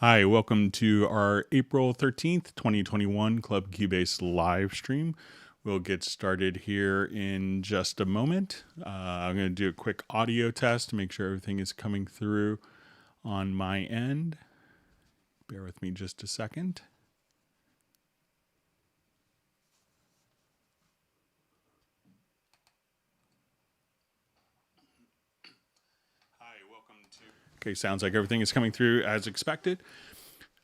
Hi, welcome to our April 13th, 2021 Club Cubase live stream. We'll get started here in just a moment. I'm going to do a quick audio test to make sure everything is coming through on my end. Bear with me just a second. Hi, welcome to. Okay, sounds like everything is coming through as expected.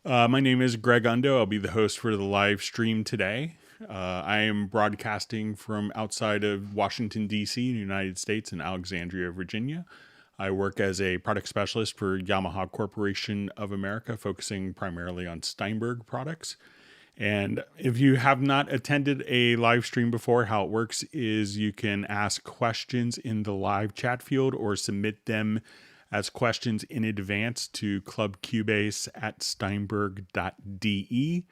My name is Greg Undo. I'll be the host for the live stream today. I am broadcasting from outside of Washington, D.C., in the United States, in Alexandria, Virginia. I work as a product specialist for Yamaha Corporation of America, focusing primarily on Steinberg products. And if you have not attended a live stream before, how it works is you can ask questions in the live chat field or submit them as questions in advance to clubcubase@steinberg.de.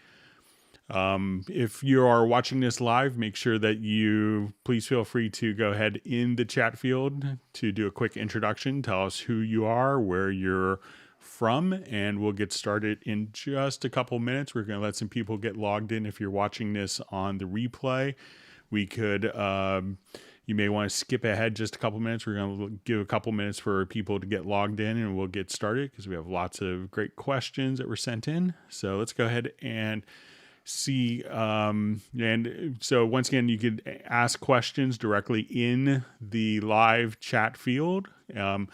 If you are watching this live, make sure that you please feel free to go ahead in the chat field to do a quick introduction. Tell us who you are, where you're from, and we'll get started in just a couple minutes. We're going to let some people get logged in. If you're watching this on the replay, we could you may want to skip ahead just a couple minutes. We're going to give a couple minutes for people to get logged in, and we'll get started because we have lots of great questions that were sent in. So let's go ahead and see. And so once again, you could ask questions directly in the live chat field. The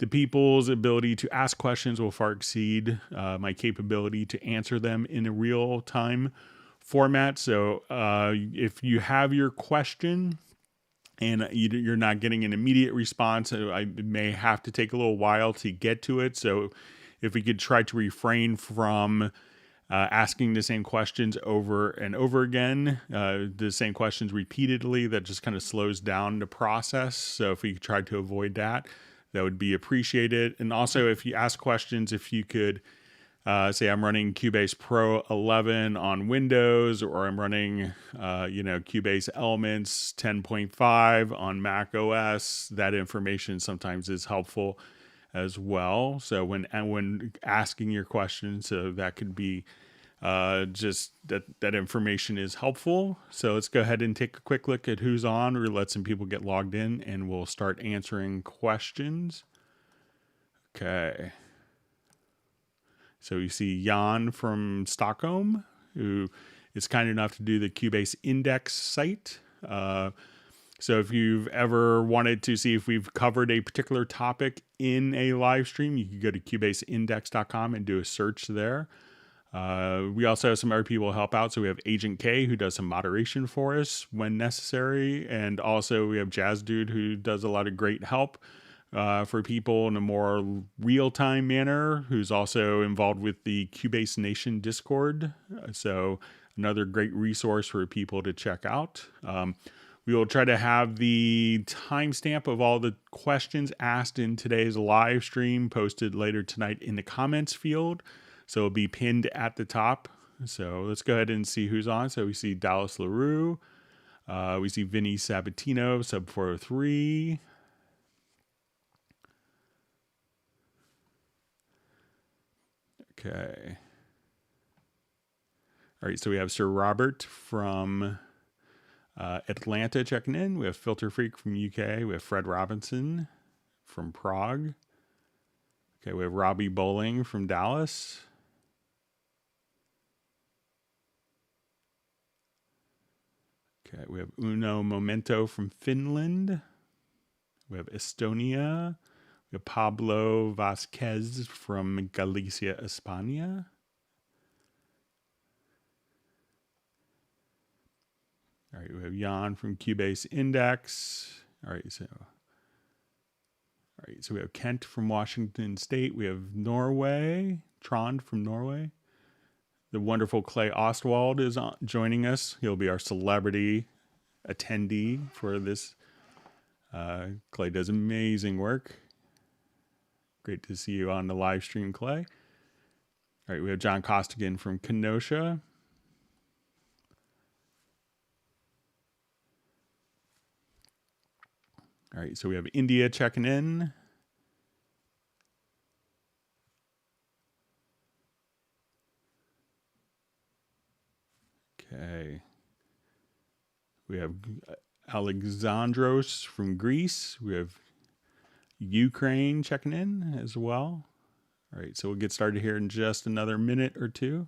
people's ability to ask questions will far exceed my capability to answer them in a real time format. So if you have your question and you're not getting an immediate response, I may have to take a little while to get to it. So if we could try to refrain from asking the same questions over and over again, the same questions repeatedly, that just kind of slows down the process. So if we try to avoid that, that would be appreciated. And also, if you ask questions, if you could say I'm running Cubase Pro 11 on Windows, or I'm running, Cubase Elements 10.5 on Mac OS, that information sometimes is helpful as well. So when asking your questions, so that could be just that information is helpful. So let's go ahead and take a quick look at who's on, or let some people get logged in, and we'll start answering questions. Okay. So you see Jan from Stockholm, who is kind enough to do the Cubase Index site. So if you've ever wanted to see if we've covered a particular topic in a live stream, you can go to cubaseindex.com and do a search there. We also have some other people help out. So we have Agent K, who does some moderation for us when necessary. And also we have Jazz Dude, who does a lot of great help for people in a more real-time manner, who's also involved with the Cubase Nation Discord. So another great resource for people to check out. We will try to have the timestamp of all the questions asked in today's live stream posted later tonight in the comments field. So it'll be pinned at the top. So let's go ahead and see who's on. So we see Dallas LaRue. We see Vinny Sabatino, sub 403. Okay. All right, so we have Sir Robert from Atlanta checking in. We have Filter Freak from UK. We have Fred Robinson from Prague. Okay, we have Robbie Bowling from Dallas. Okay, we have Uno Momento from Finland. We have Estonia. We have Pablo Vasquez from Galicia, España. All right, we have Jan from Cubase Index. All right, so we have Kent from Washington State. We have Norway, Trond from Norway. The wonderful Clay Ostwald is joining us. He'll be our celebrity attendee for this. Clay does amazing work. Great to see you on the live stream, Clay. All right, we have John Costigan from Kenosha. All right, so we have India checking in. Okay. We have Alexandros from Greece. We have Ukraine checking in as well. All right, so we'll get started here in just another minute or two.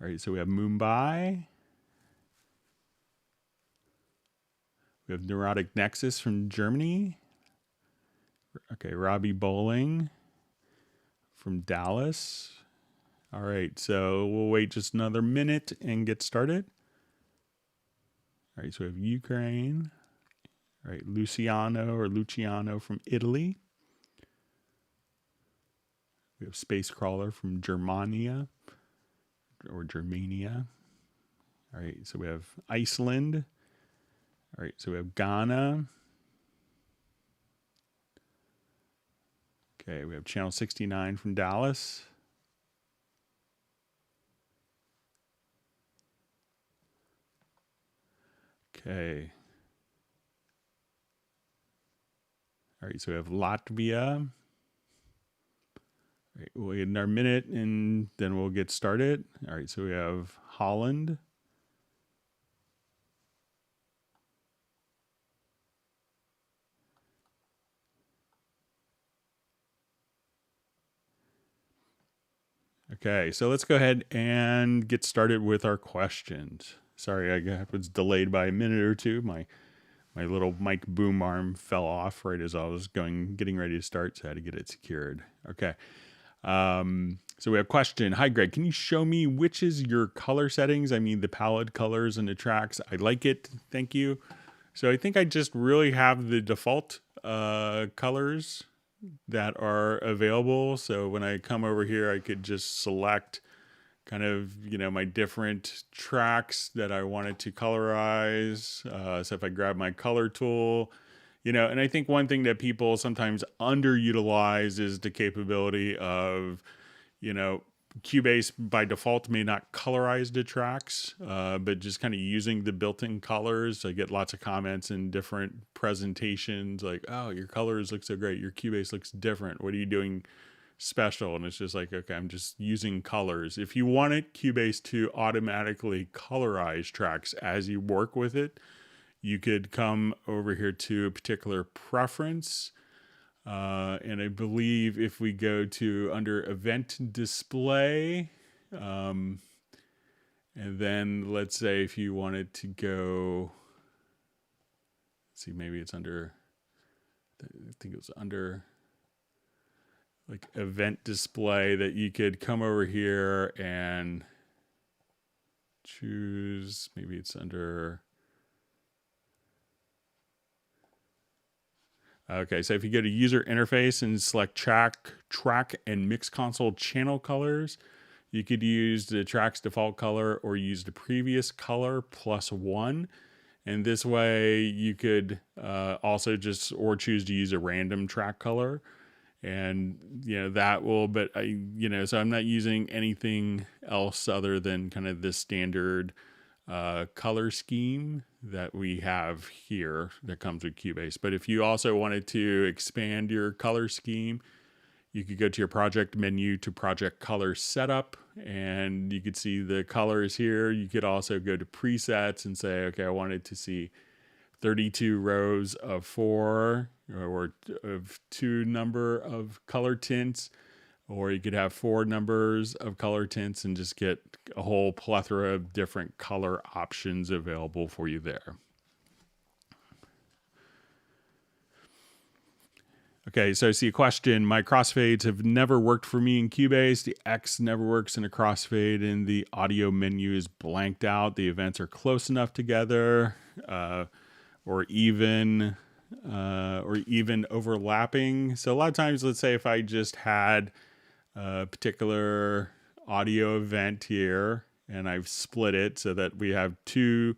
All right, so we have Mumbai. We have Neurotic Nexus from Germany. Okay, Robbie Bowling from Dallas. All right, so we'll wait just another minute and get started. All right, so we have Ukraine. All right, Luciano from Italy. We have Space Crawler from Germania. All right, so we have Iceland. All right, so we have Ghana. Okay, we have Channel 69 from Dallas. Okay. All right, so we have Latvia. All right, we'll wait another minute and then we'll get started. All right, so we have Holland. Okay, so let's go ahead and get started with our questions. Sorry, I was delayed by a minute or two. My little mic boom arm fell off right as I was getting ready to start, so I had to get it secured. Okay. So we have a question. Hi, Greg. Can you show me which is your color settings? I mean, the palette colors and the tracks. I like it. Thank you. So I think I just really have the default colors that are available. So when I come over here, I could just select kind of, my different tracks that I wanted to colorize. So if I grab my color tool, and I think one thing that people sometimes underutilize is the capability of, Cubase by default may not colorize the tracks, but just kind of using the built-in colors. I get lots of comments in different presentations like, oh, your colors look so great. Your Cubase looks different. What are you doing special? And it's just like, okay, I'm just using colors. If you wanted Cubase to automatically colorize tracks as you work with it, you could come over here to a particular preference. And I believe if we go to under event display, and then let's say if you wanted to go, let's see, maybe it's under, I think it was under like event display, that you could come over here and choose, maybe it's under, okay, so if you go to user interface and select track and mix console channel colors, you could use the track's default color or use the previous color +1. And this way you could also just, or choose to use a random track color. And, that will, but so I'm not using anything else other than kind of this standard color scheme that we have here that comes with Cubase. But if you also wanted to expand your color scheme, you could go to your project menu to project color setup, and you could see the colors here. You could also go to presets and say, okay, I wanted to see 32 rows of 4 or of 2 number of color tints, or you could have 4 numbers of color tints and just get a whole plethora of different color options available for you there. Okay, so I see a question. My crossfades have never worked for me in Cubase. The X never works in a crossfade, and the audio menu is blanked out. The events are close enough together, or even overlapping. So a lot of times, let's say if I just had a particular audio event here, and I've split it so that we have 2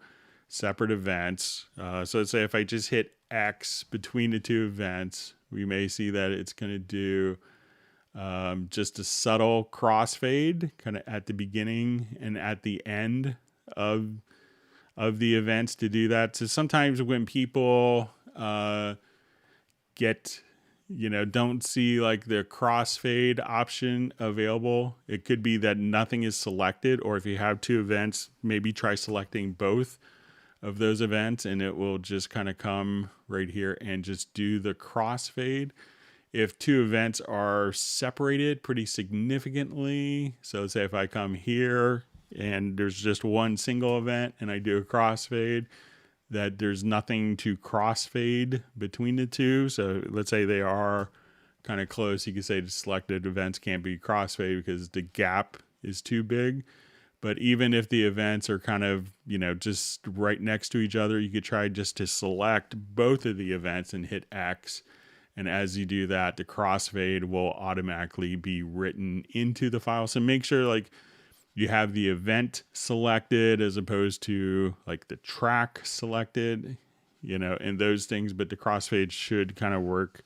separate events. So let's say if I just hit X between the 2 events, we may see that it's going to do just a subtle crossfade kind of at the beginning and at the end of the events to do that. So sometimes when people get don't see like the crossfade option available, it could be that nothing is selected, or if you have two events, maybe try selecting both of those events and it will just kind of come right here and just do the crossfade. If two events are separated pretty significantly, so say if I come here and there's just one single event and I do a crossfade, that there's nothing to crossfade between the two. So let's say they are kind of close. You could say the selected events can't be crossfade because the gap is too big. But even if the events are kind of, just right next to each other, you could try just to select both of the events and hit X. And as you do that, the crossfade will automatically be written into the file. So make sure like you have the event selected as opposed to like the track selected, and those things. But the crossfade should kind of work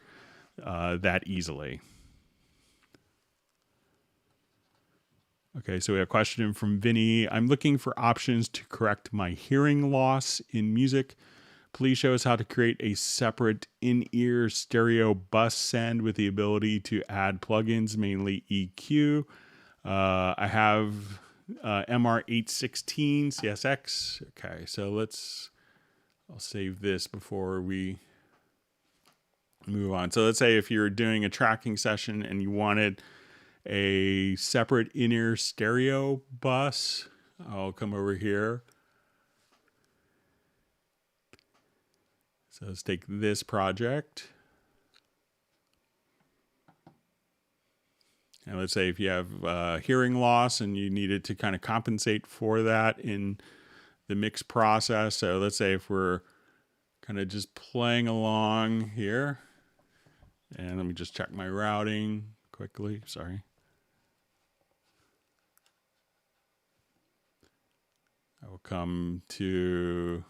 that easily. Okay, so we have a question from Vinny. I'm looking for options to correct my hearing loss in music. Please show us how to create a separate in-ear stereo bus send with the ability to add plugins, mainly EQ. I have MR816 CSX. Okay, so I'll save this before we move on. So let's say if you're doing a tracking session and you wanted a separate in-ear stereo bus, I'll come over here. So let's take this project. And let's say if you have hearing loss and you needed to kind of compensate for that in the mix process. So let's say if we're kind of just playing along here, and let me just check my routing quickly, sorry. I will come to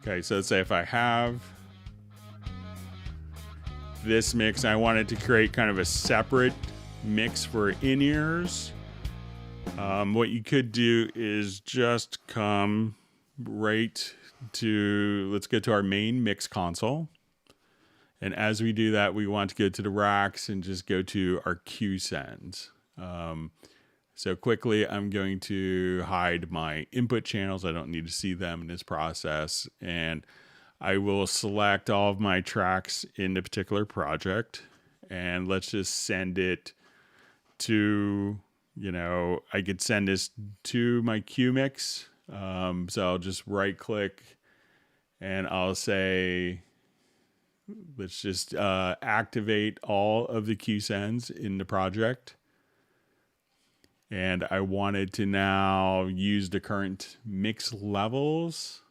okay, so let's say if I have this mix, I wanted to create kind of a separate mix for in-ears. What you could do is just come right to, let's go to our main mix console. And as we do that, we want to go to the racks and just go to our Q sends. So quickly, I'm going to hide my input channels. I don't need to see them in this process. And I will select all of my tracks in the particular project. And let's just send it to, I could send this to my Q mix. So I'll just right click and I'll say, let's just activate all of the Q sends in the project. And I wanted to now use the current mix levels.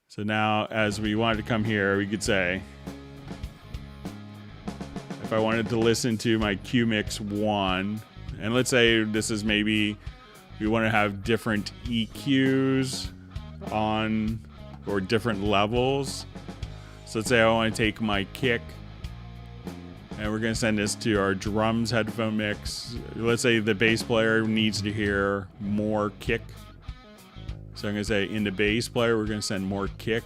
So now as we wanted to come here, we could say, if I wanted to listen to my Q mix 1, and let's say this is maybe we want to have different EQs on or different levels. So let's say I want to take my kick and we're going to send this to our drums headphone mix. Let's say the bass player needs to hear more kick. So I'm going to say in the bass player, we're going to send more kick.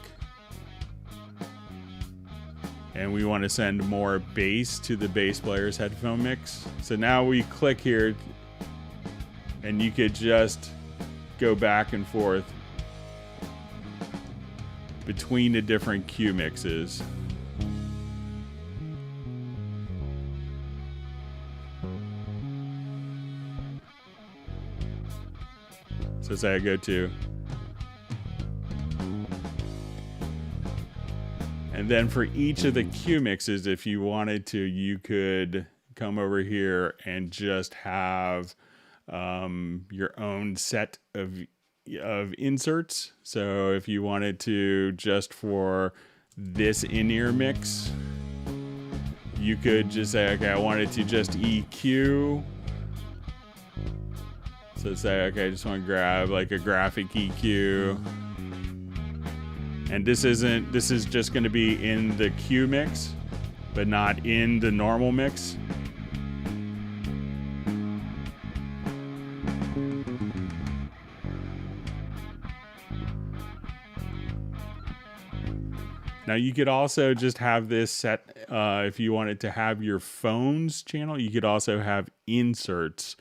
And we want to send more bass to the bass player's headphone mix. So now we click here and you could just go back and forth between the different Q mixes. So say I go to, and then for each of the Q mixes, if you wanted to, you could come over here and just have your own set of inserts. So if you wanted to, just for this in-ear mix, you could just say, okay, I wanted to just EQ. So say, okay, I just want to grab like a graphic EQ. And this is just going to be in the Q mix. but not in the normal mix. Now you could also just have this set, if you wanted to have your phone's channel, you could also have inserts.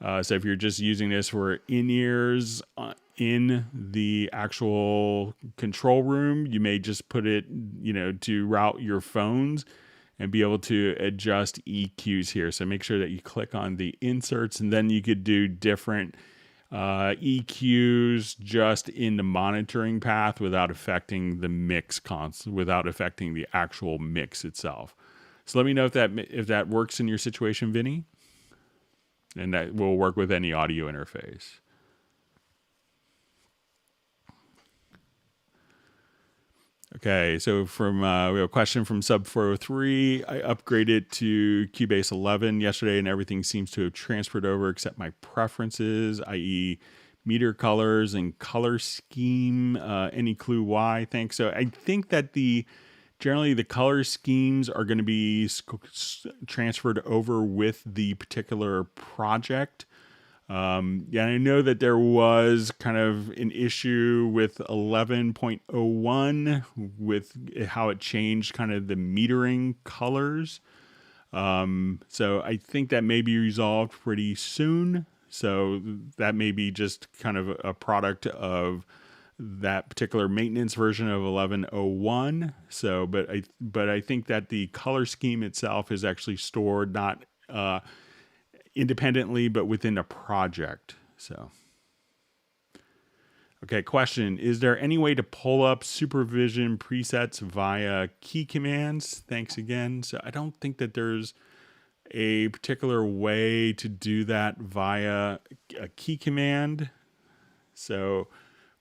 So if you're just using this for in-ears in the actual control room, you may just put it, to route your phones and be able to adjust EQs here. So make sure that you click on the inserts, and then you could do different EQs just in the monitoring path without affecting the mix without affecting the actual mix itself. So let me know if that works in your situation, Vinny, and that will work with any audio interface. Okay, so we have a question from Sub403. I upgraded to Cubase 11 yesterday, and everything seems to have transferred over except my preferences, i.e. meter colors and color scheme. Any clue why? Thanks. So I think that generally the color schemes are going to be transferred over with the particular project. I know that there was kind of an issue with 11.01 with how it changed kind of the metering colors. So I think that may be resolved pretty soon. So that may be just kind of a product of that particular maintenance version of 11.01. So, but I think that the color scheme itself is actually stored not independently, but within a project. So, okay, question. Is there any way to pull up Supervision presets via key commands? Thanks again. So I don't think that there's a particular way to do that via a key command. So,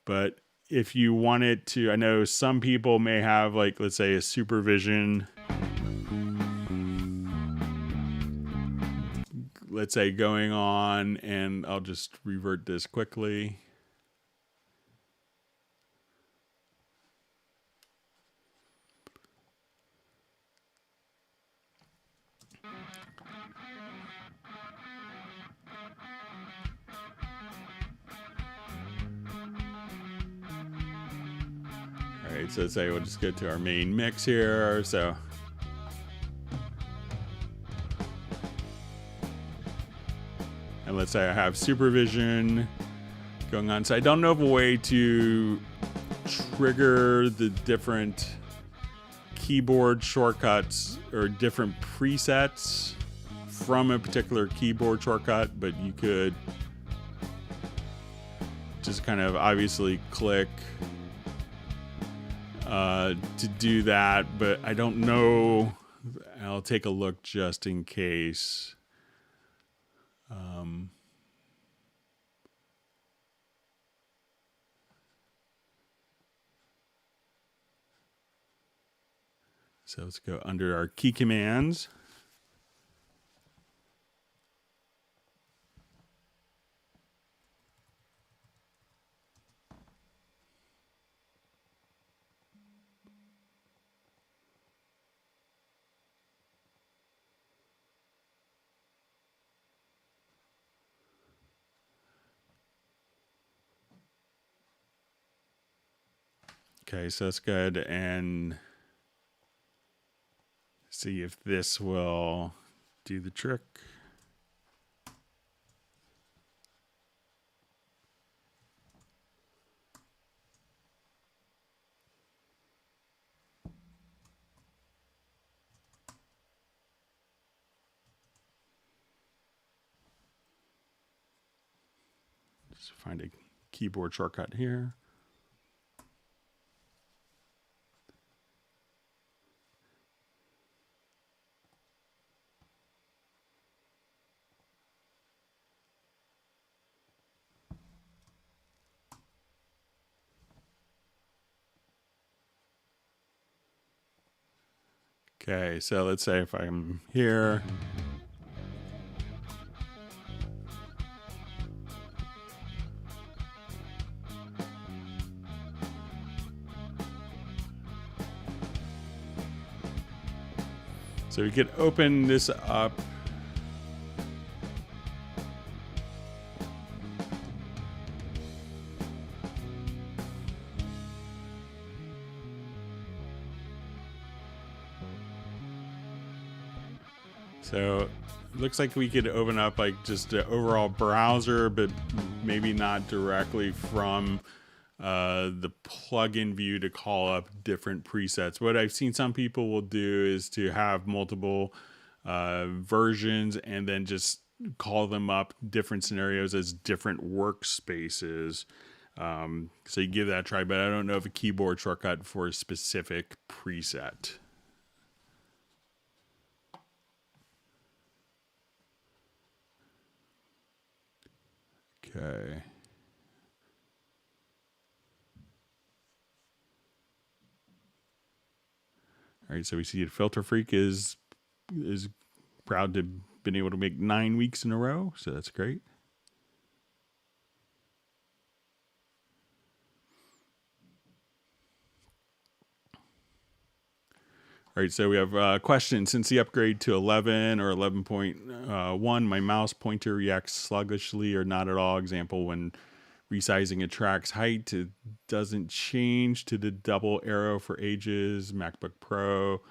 but if you wanted to, I know some people may have, like, let's say a Supervision, let's say, going on, and I'll just revert this quickly. All right, so let's say we'll just go to our main mix here. So and let's say I have Supervision going on. So I don't know of a way to trigger the different keyboard shortcuts or different presets from a particular keyboard shortcut, but you could just kind of obviously click to do that, but I don't know. I'll take a look just in case. So let's go under our key commands. Okay, so that's good. And see if this will do the trick. Just find a keyboard shortcut here. Okay, so let's say if I'm here. So we could open this up. So it looks like we could open up like just the overall browser, but maybe not directly from the plugin view to call up different presets. What I've seen some people will do is to have multiple versions and then just call them up different scenarios as different workspaces. So you give that a try, but I don't know of a keyboard shortcut for a specific preset. Okay. All right, so we see Filter Freak is proud to have been able to make 9 weeks in a row, so that's great. All right, so we have a question. Since the upgrade to 11 or 11.1, my mouse pointer reacts sluggishly or not at all. Example, when resizing a track's height, it doesn't change to the double arrow for ages. MacBook Pro,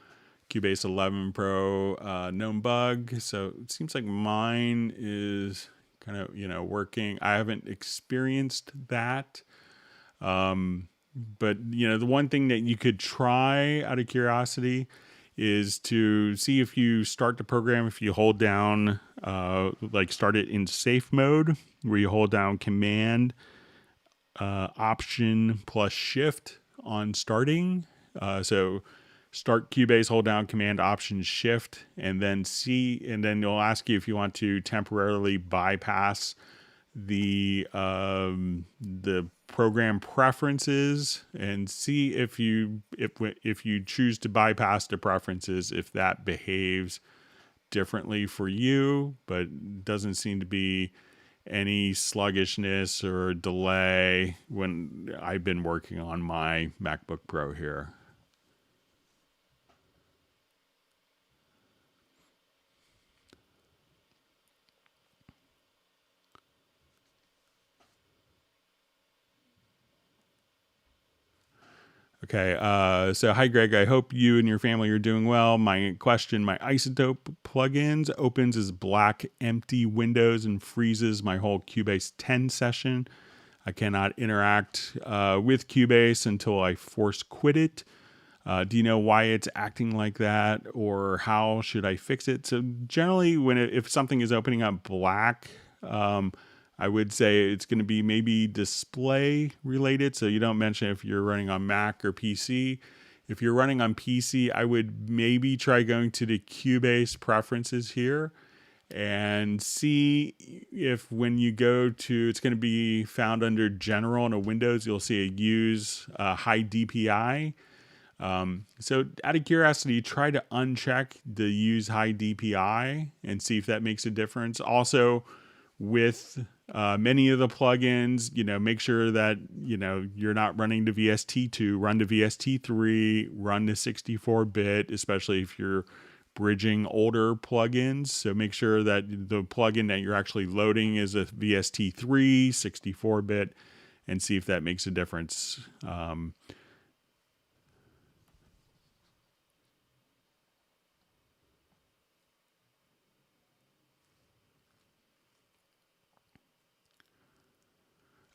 Cubase 11 Pro, known bug. So it seems like mine is kind of, working. I haven't experienced that. But the one thing that you could try out of curiosity is to see if you start the program, if you hold down, start it in safe mode, where you hold down Command, Option plus Shift on starting. So start Cubase, hold down Command, Option, Shift, and then it'll ask you if you want to temporarily bypass the program preferences, and see if you choose to bypass the preferences, if that behaves differently for you. But doesn't seem to be any sluggishness or delay when I've been working on my MacBook Pro here. Okay, so hi Greg, I hope you and your family are doing well. My question, my Isotope plugins opens as black empty windows and freezes my whole Cubase 10 session. I cannot interact with Cubase until I force quit it. Do you know why it's acting like that, or how should I fix it? So generally, if something is opening up black, I would say it's going to be maybe display related. So you don't mention if you're running on Mac or PC. If you're running on PC, I would maybe try going to the Cubase preferences here and see if when you go to, it's going to be found under General in a Windows, you'll see a use high DPI. So out of curiosity, try to uncheck the use high DPI and see if that makes a difference. Also, with many of the plugins, make sure that, you're not running the VST2, run the VST3, run the 64-bit, especially if you're bridging older plugins. So make sure that the plugin that you're actually loading is a VST3, 64-bit, and see if that makes a difference.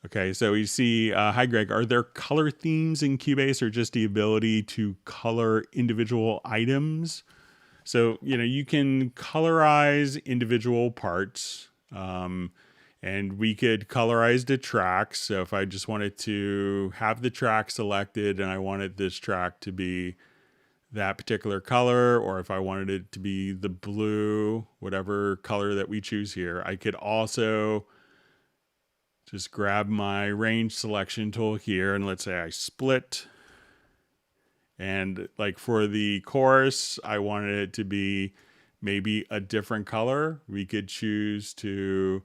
Okay, so we see, hi Greg, are there color themes in Cubase, or just the ability to color individual items? So, you can colorize individual parts, and we could colorize the tracks. So if I just wanted to have the track selected and I wanted this track to be that particular color, or if I wanted it to be the blue, whatever color that we choose here, I could also just grab my range selection tool here, and let's say I split, and like for the chorus, I wanted it to be maybe a different color. We could choose to,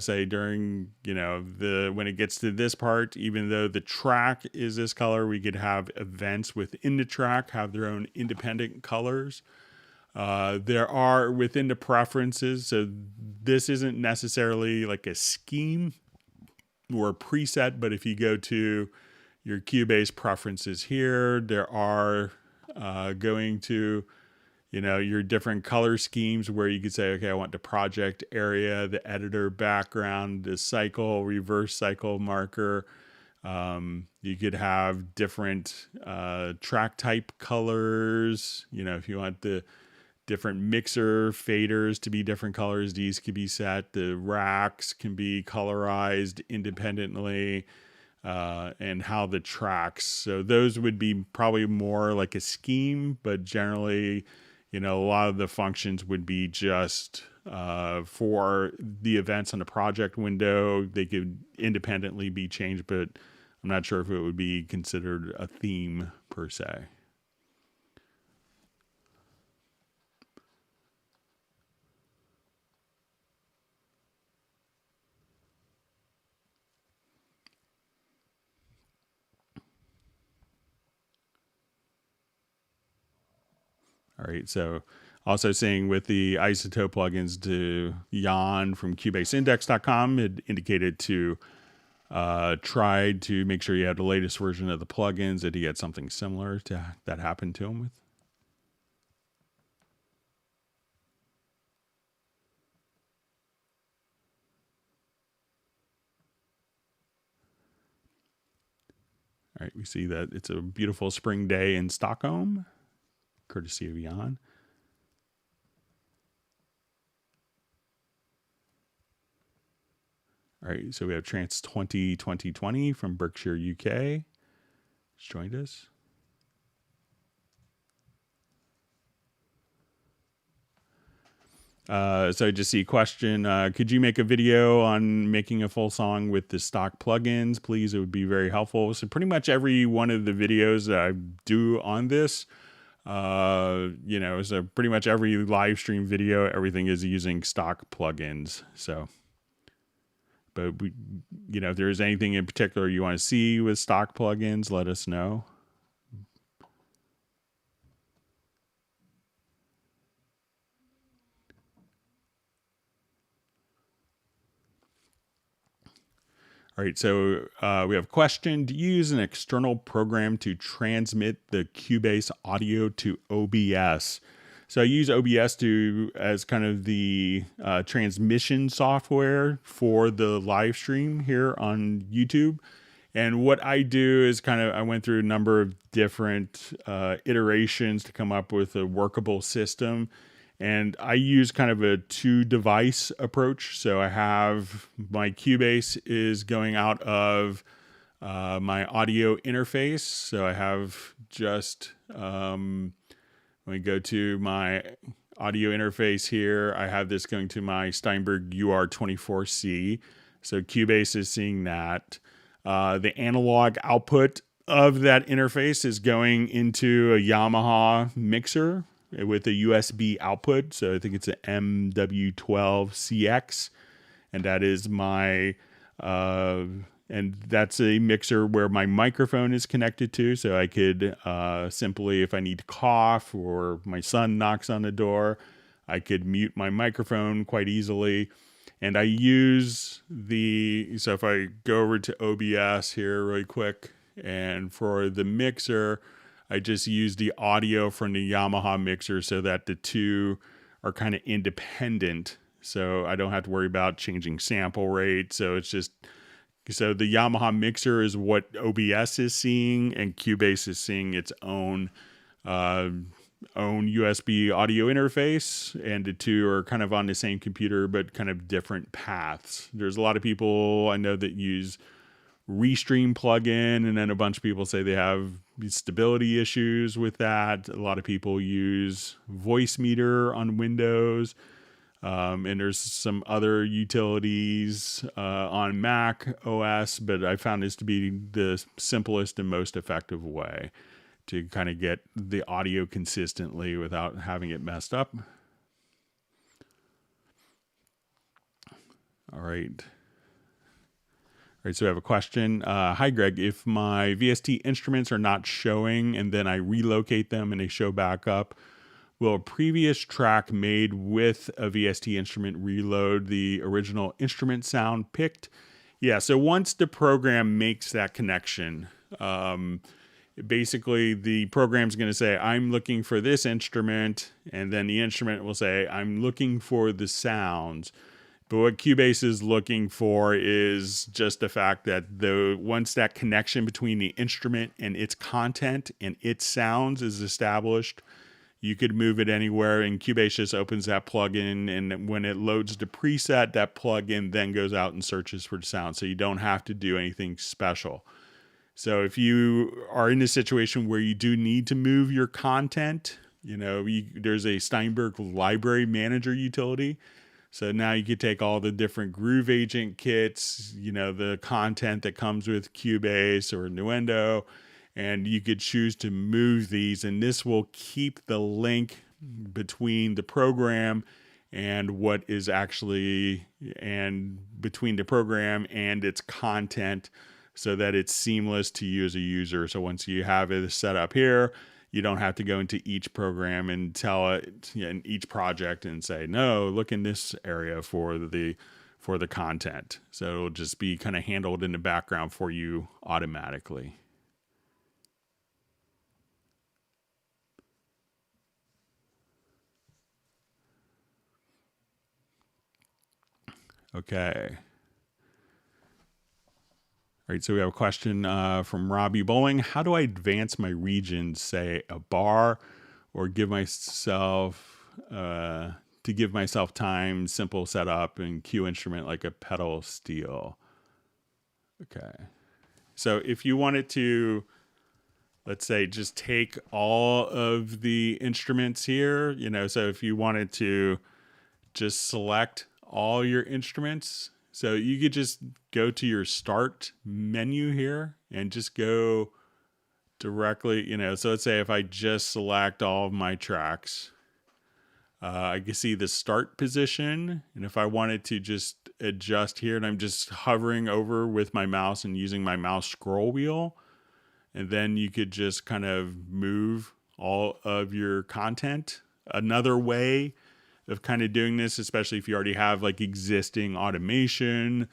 say during, when it gets to this part, even though the track is this color, we could have events within the track have their own independent colors. There are within the preferences, so this isn't necessarily like a scheme or a preset, but if you go to your Cubase preferences here, there are going to, your different color schemes where you could say, okay, I want the project area, the editor background, the cycle, reverse cycle marker. You could have different track type colors. If you want the different mixer faders to be different colors, these could be set. The racks can be colorized independently, and how the tracks. So those would be probably more like a scheme, but generally, a lot of the functions would be just for the events on the project window. They could independently be changed, but I'm not sure if it would be considered a theme per se. All right, so also saying with the isotope plugins to Jan from CubaseIndex.com, it indicated to try to make sure you had the latest version of the plugins, that he had something similar to that happened to him with. All right, we see that it's a beautiful spring day in Stockholm, courtesy of Jan. All right, so we have Trance 2020 from Berkshire, UK. Just joined us. So I just see a question. Could you make a video on making a full song with the stock plugins, please? It would be very helpful. So pretty much every one of the videos that I do on this, so pretty much every live stream video, everything is using stock plugins. So, but if there's anything in particular you want to see with stock plugins, let us know. All right, so we have a question. Do you use an external program to transmit the Cubase audio to OBS? So I use OBS as kind of the transmission software for the live stream here on YouTube. And what I do is I went through a number of different iterations to come up with a workable system. And I use kind of a 2-device approach. So I have my Cubase is going out of my audio interface. So I have just, when we go to my audio interface here, I have this going to my Steinberg UR24C. So Cubase is seeing that. The analog output of that interface is going into a Yamaha mixer with a USB output. So I think it's an MW12CX. And that is my, and that's a mixer where my microphone is connected to. So I could simply, if I need to cough or my son knocks on the door, I could mute my microphone quite easily. And I use so if I go over to OBS here really quick, and for the mixer, I just use the audio from the Yamaha mixer so that the two are kind of independent. So I don't have to worry about changing sample rate. So it's just, so the Yamaha mixer is what OBS is seeing, and Cubase is seeing its own USB audio interface, and the two are kind of on the same computer but kind of different paths. There's a lot of people I know that use Restream plugin, and then a bunch of people say they have stability issues with that. A lot of people use Voicemeeter on Windows, and there's some other utilities on Mac OS, but I found this to be the simplest and most effective way to kind of get the audio consistently without having it messed up. All right. All right, so I have a question. Hi, Greg. If my VST instruments are not showing and then I relocate them and they show back up, will a previous track made with a VST instrument reload the original instrument sound picked? Yeah, so once the program makes that connection, basically the program's going to say, I'm looking for this instrument, and then the instrument will say, I'm looking for the sounds. But what Cubase is looking for is just the fact that once that connection between the instrument and its content and its sounds is established, you could move it anywhere, and Cubase just opens that plugin, and when it loads the preset, that plugin then goes out and searches for the sound, so you don't have to do anything special. So if you are in a situation where you do need to move your content, there's a Steinberg Library Manager utility. So now you could take all the different Groove Agent kits, the content that comes with Cubase or Nuendo, and you could choose to move these, and this will keep the link between the program and what is actually, and between the program and its content, so that it's seamless to you as a user. So once you have it set up here, you don't have to go into each program and tell it in each project and say, no, look in this area for the content. So it'll just be kind of handled in the background for you automatically. Okay. All right, so we have a question from Robbie Bowling. How do I advance my regions, say a bar, or give myself time, simple setup, and cue instrument like a pedal steel? Okay. So if you wanted to, let's say, just take all of the instruments here, so if you wanted to just select all your instruments, so you could just go to your start menu here and just go directly, so let's say if I just select all of my tracks, I can see the start position. And if I wanted to just adjust here, and I'm just hovering over with my mouse and using my mouse scroll wheel, and then you could just kind of move all of your content. Another way of kind of doing this, especially if you already have like existing automation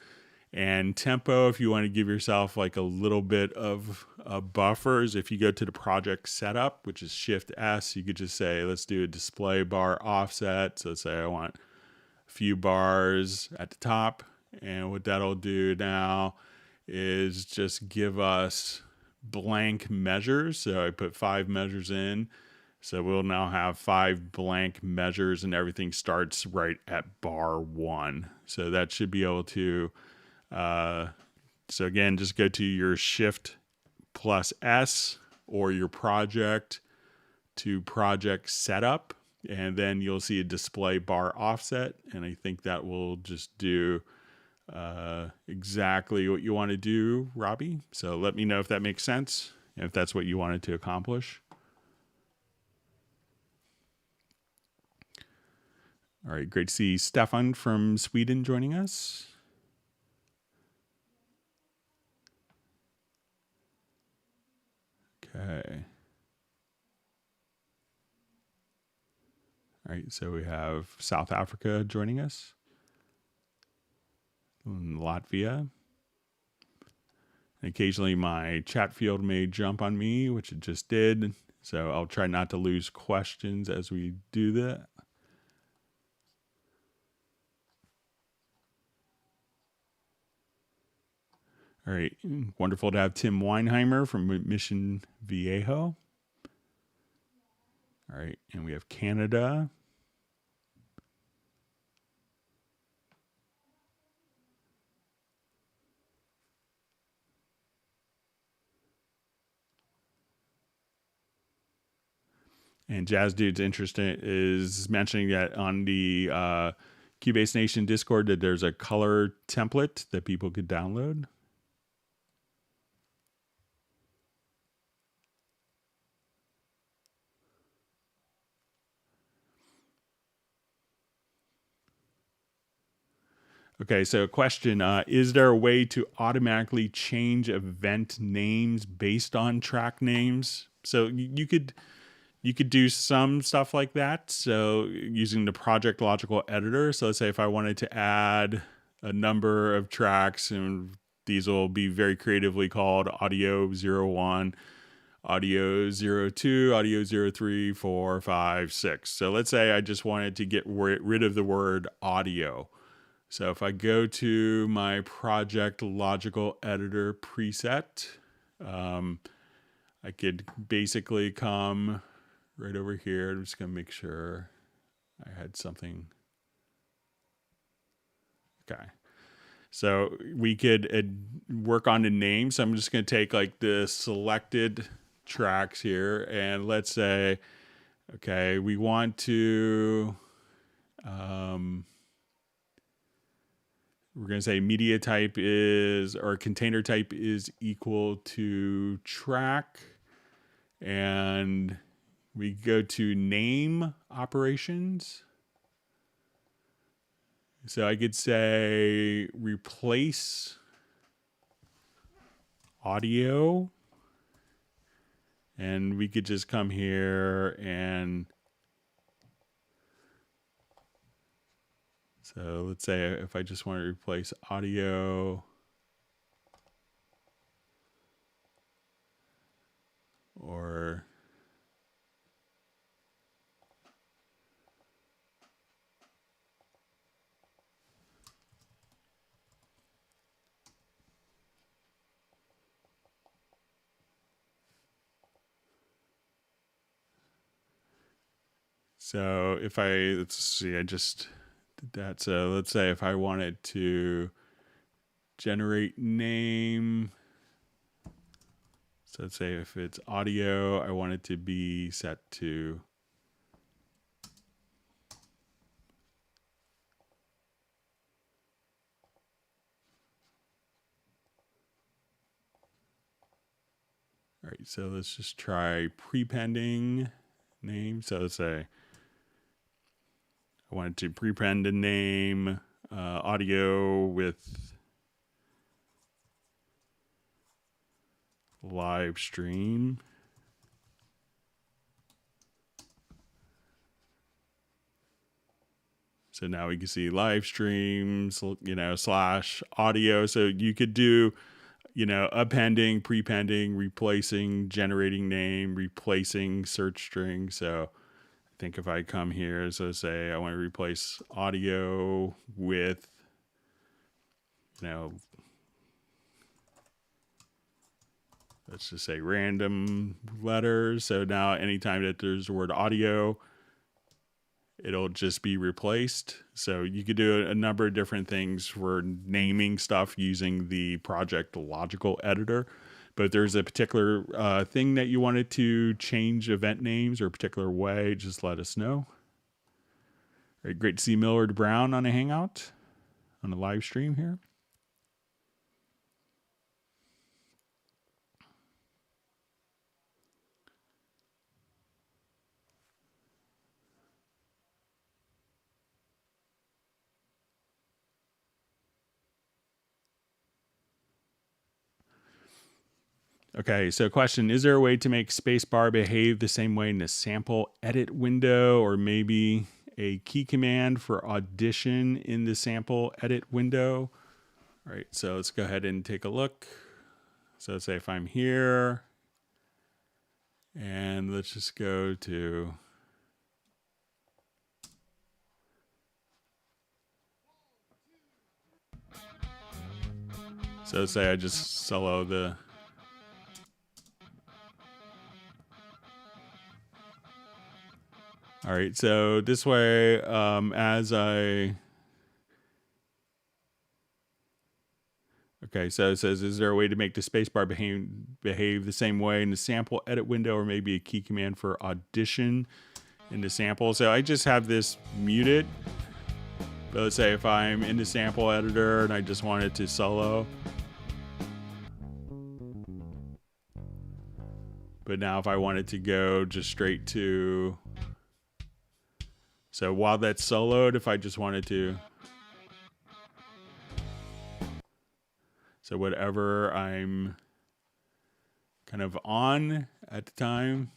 and tempo, if you want to give yourself like a little bit of buffers, if you go to the project setup, which is Shift S, you could just say, let's do a display bar offset. So let's say I want a few bars at the top. And what that'll do now is just give us blank measures. So I put 5 measures in. So we'll now have 5 blank measures, and everything starts right at bar 1. So that should be able to, so again, just go to your Shift plus S or your project to project setup, and then you'll see a display bar offset. And I think that will just do exactly what you want to do, Robbie. So let me know if that makes sense, and if that's what you wanted to accomplish. All right, great to see Stefan from Sweden joining us. Okay. All right, so we have South Africa joining us, and Latvia. And occasionally my chat field may jump on me, which it just did. So I'll try not to lose questions as we do that. All right, wonderful to have Tim Weinheimer from Mission Viejo. All right, and we have Canada. And Jazz Dude's interesting is mentioning that on the Cubase Nation Discord that there's a color template that people could download. Okay, so a question, is there a way to automatically change event names based on track names? So you could You could do some stuff like that. So using the Project Logical Editor. So let's say if I wanted to add a number of tracks, and these will be very creatively called audio 01, audio 02, audio 03, 4, 5, 6. So let's say I just wanted to get rid of the word audio. So if I go to my Project Logical Editor preset, I could basically come right over here. I'm just going to make sure I had something. Okay. So we could work on the name. So I'm just going to take like the selected tracks here, and let's say, okay, we want to, we're going to say media type is, or container type is equal to track. And we go to name operations. So I could say replace audio. And we could just come here and so let's say if I just want to replace audio or so if let's see, I just did that. So let's say if I wanted to generate name, so let's say if it's audio, I want it to be set to all right, so let's just try prepending name. So let's say I wanted to prepend a name, audio with live stream. So now we can see live streams, slash audio. So you could do, appending, prepending, replacing, generating name, replacing search string. So I think if I come here, so say I want to replace audio with, let's just say random letters. So now anytime that there's the word audio, it'll just be replaced. So you could do a number of different things for naming stuff using the Project Logical Editor. But if there's a particular thing that you wanted to change event names or a particular way, just let us know. All right, great to see Millard Brown on a Hangout, on a live stream here. Okay, so question, is there a way to make spacebar behave the same way in the sample edit window, or maybe a key command for audition in the sample edit window? All right, so let's go ahead and take a look. So let's say if I'm here, and let's just go to, so let's say I just solo the, all right, so this way, as I, okay, so it says, is there a way to make the spacebar behave the same way in the sample edit window, or maybe a key command for audition in the sample? So I just have this muted. But let's say if I'm in the sample editor and I just wanted to solo. But now if I wanted to go just straight to, so while that's soloed, if I just wanted to, so whatever I'm kind of on at the time,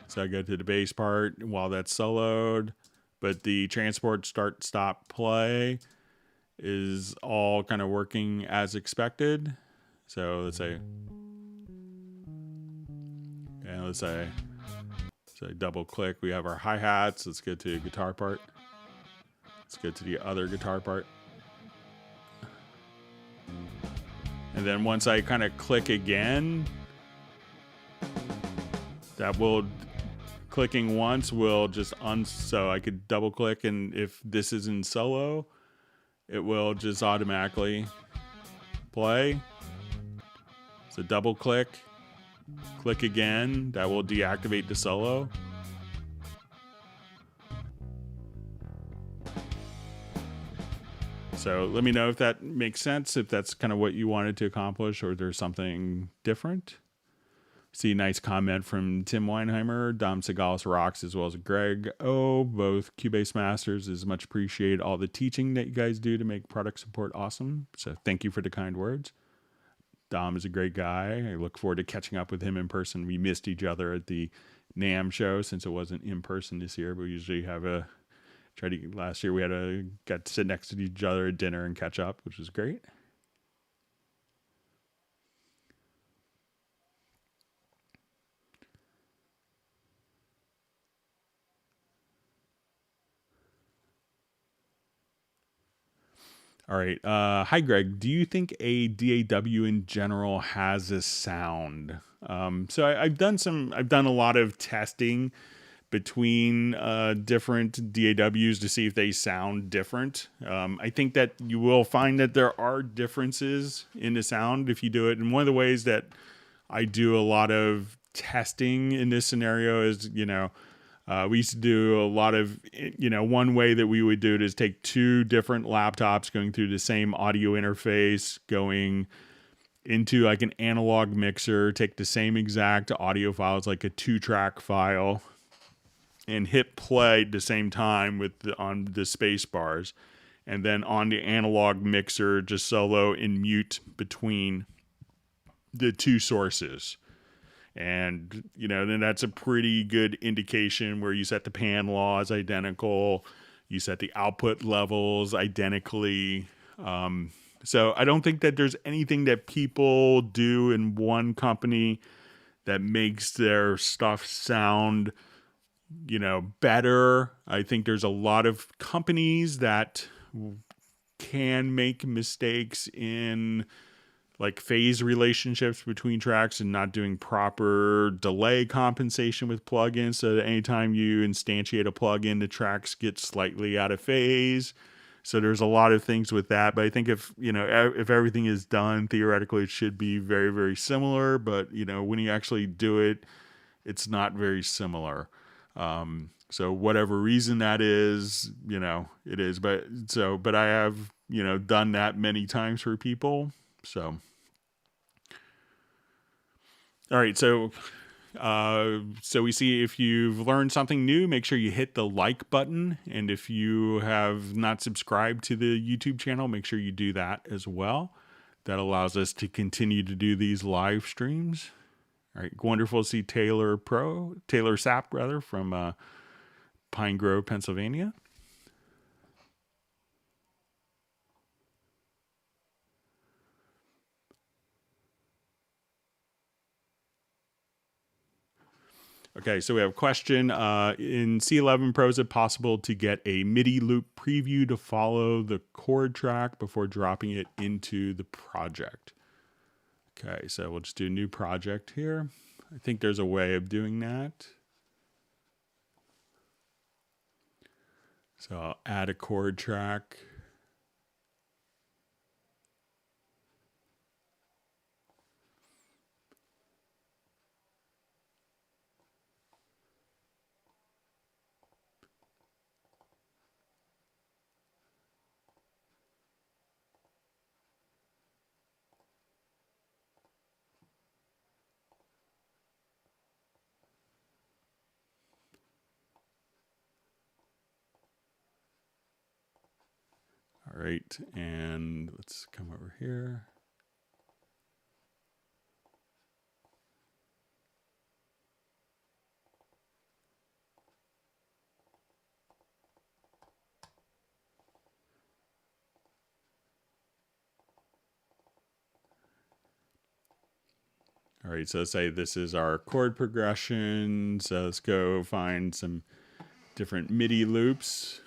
So I go to the bass part while that's soloed, but the transport, start, stop, play is all kind of working as expected. So let's say, and let's say, so double click, we have our hi-hats. Let's go to the guitar part. Let's go to the other guitar part. And then once I kind of click again, that will, clicking once will just so I could double click, and if this is in solo, it will just automatically play. So double click, click again, that will deactivate the solo. So let me know if that makes sense, if that's kind of what you wanted to accomplish, or there's something different. See a nice comment from Tim Weinheimer, Dom Segalis rocks, as well as Greg O, both Cubase masters. Is much appreciated all the teaching that you guys do to make product support awesome. So thank you for the kind words. Dom is a great guy. I look forward to catching up with him in person. We missed each other at the NAMM show since it wasn't in person this year, but we usually have last year we got to sit next to each other at dinner and catch up, which was great. All right. Hi, Greg. Do you think a DAW in general has a sound? So I've done a lot of testing between different DAWs to see if they sound different. I think that you will find that there are differences in the sound if you do it. And one of the ways that I do a lot of testing in this scenario is, we used to do a lot of, one way that we would do it is take two different laptops going through the same audio interface, going into like an analog mixer, take the same exact audio files, like a 2-track file, and hit play at the same time on the space bars. And then on the analog mixer, just solo and mute between the two sources. And, then that's a pretty good indication where you set the pan laws identical, you set the output levels identically. So I don't think that there's anything that people do in one company that makes their stuff sound, better. I think there's a lot of companies that can make mistakes in like phase relationships between tracks and not doing proper delay compensation with plugins, so that anytime you instantiate a plugin, the tracks get slightly out of phase. So there's a lot of things with that. But I think if everything is done, theoretically it should be very, very similar. But, when you actually do it, it's not very similar. So whatever reason that is, it is. But I have, done that many times for people. So, all right. So we see if you've learned something new, make sure you hit the like button. And if you have not subscribed to the YouTube channel, make sure you do that as well. That allows us to continue to do these live streams. All right. Wonderful to see Taylor Sapp from Pine Grove, Pennsylvania. Okay, so we have a question. In C11 Pro, is it possible to get a MIDI loop preview to follow the chord track before dropping it into the project? Okay, so we'll just do a new project here. I think there's a way of doing that. So I'll add a chord track. All right, and let's come over here. All right, so let's say this is our chord progression. So let's go find some different MIDI loops.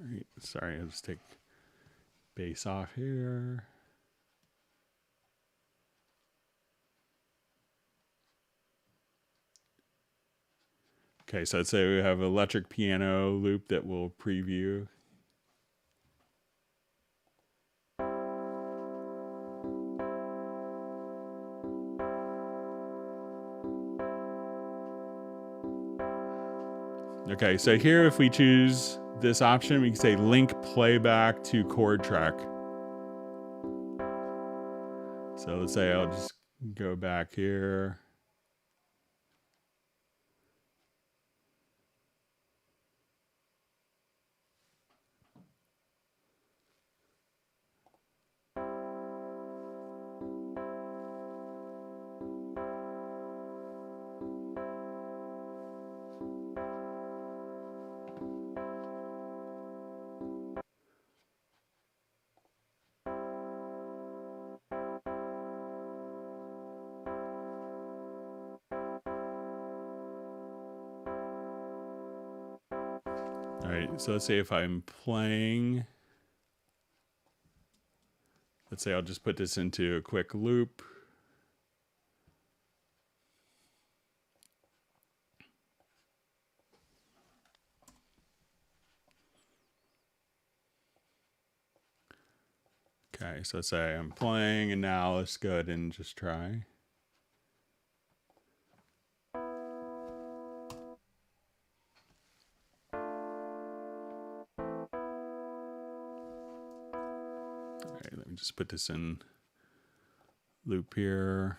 All right, sorry, I'll just take bass off here. Okay, so let's say we have electric piano loop that we'll preview. Okay, so here if we choose this option, we can say link playback to chord track. So let's say I'll just go back here. All right, so let's say if I'm playing, let's say I'll just put this into a quick loop. Okay, so let's say I'm playing, and now let's go ahead and just try. All right, let me just put this in loop here.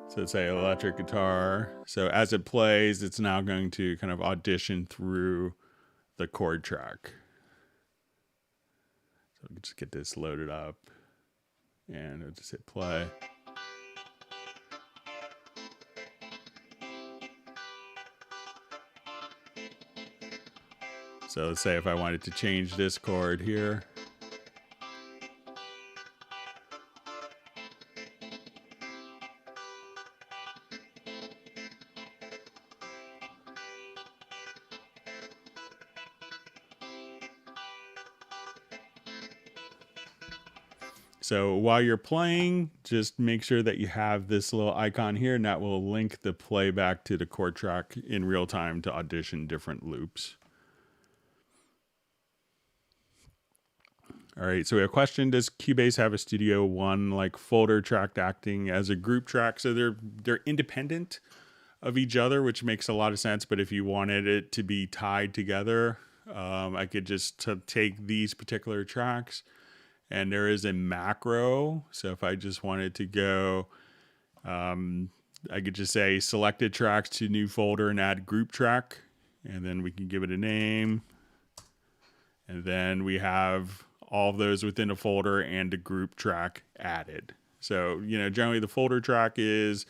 So let's say electric guitar. So as it plays, it's now going to kind of audition through the chord track. So we can just get this loaded up and I'll just hit play. So let's say if I wanted to change this chord here. So while you're playing, just make sure that you have this little icon here, and that will link the playback to the chord track in real time to audition different loops. All right, so we have a question. Does Cubase have a Studio One like folder track acting as a group track? So they're independent of each other, which makes a lot of sense. But if you wanted it to be tied together, I could just take these particular tracks, and there is a macro. So if I just wanted to go, I could just say selected tracks to new folder and add group track, and then we can give it a name. And then we have all of those within a folder and a group track added. So, generally the folder track is,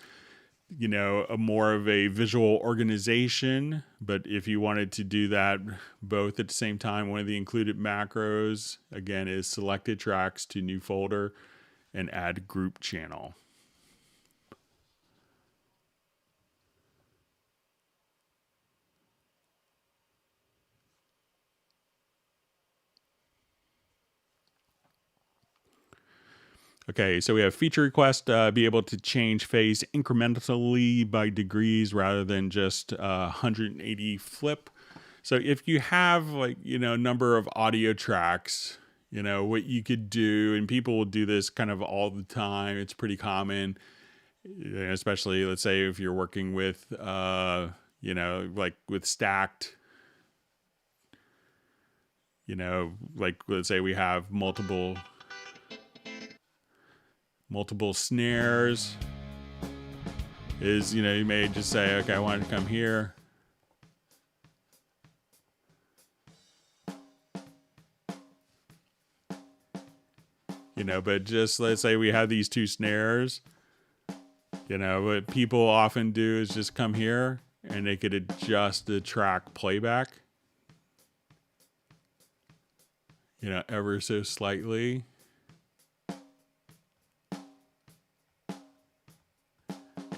a more of a visual organization. But if you wanted to do that both at the same time, one of the included macros, again, is selected tracks to new folder and add group channel. Okay, so we have feature request, be able to change phase incrementally by degrees rather than just 180 flip. So if you have a number of audio tracks, what you could do, and people will do this kind of all the time, it's pretty common, especially let's say if you're working with, like with stacked, like let's say we have multiple snares is, you may just say, okay, I want to come here. But just let's say we have these two snares, what people often do is just come here and they could adjust the track playback, ever so slightly.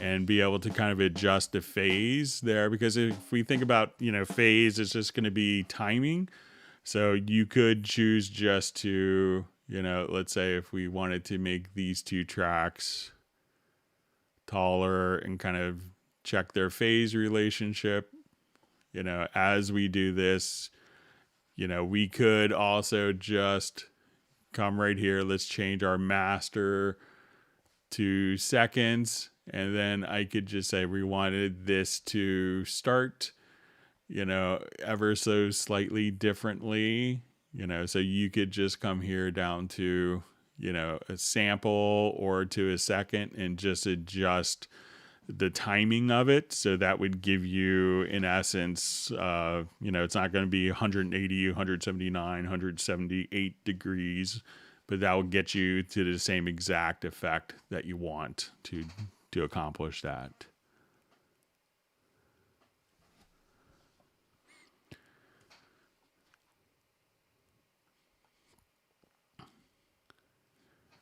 And be able to kind of adjust the phase there, because if we think about, phase is just going to be timing. So you could choose just to, let's say if we wanted to make these two tracks taller and kind of check their phase relationship, as we do this, we could also just come right here. Let's change our master to seconds. And then I could just say we wanted this to start, ever so slightly differently, so you could just come here down to, a sample or to a second and just adjust the timing of it. So that would give you, in essence, it's not going to be 180, 179, 178 degrees, but that will get you to the same exact effect that you want to accomplish that.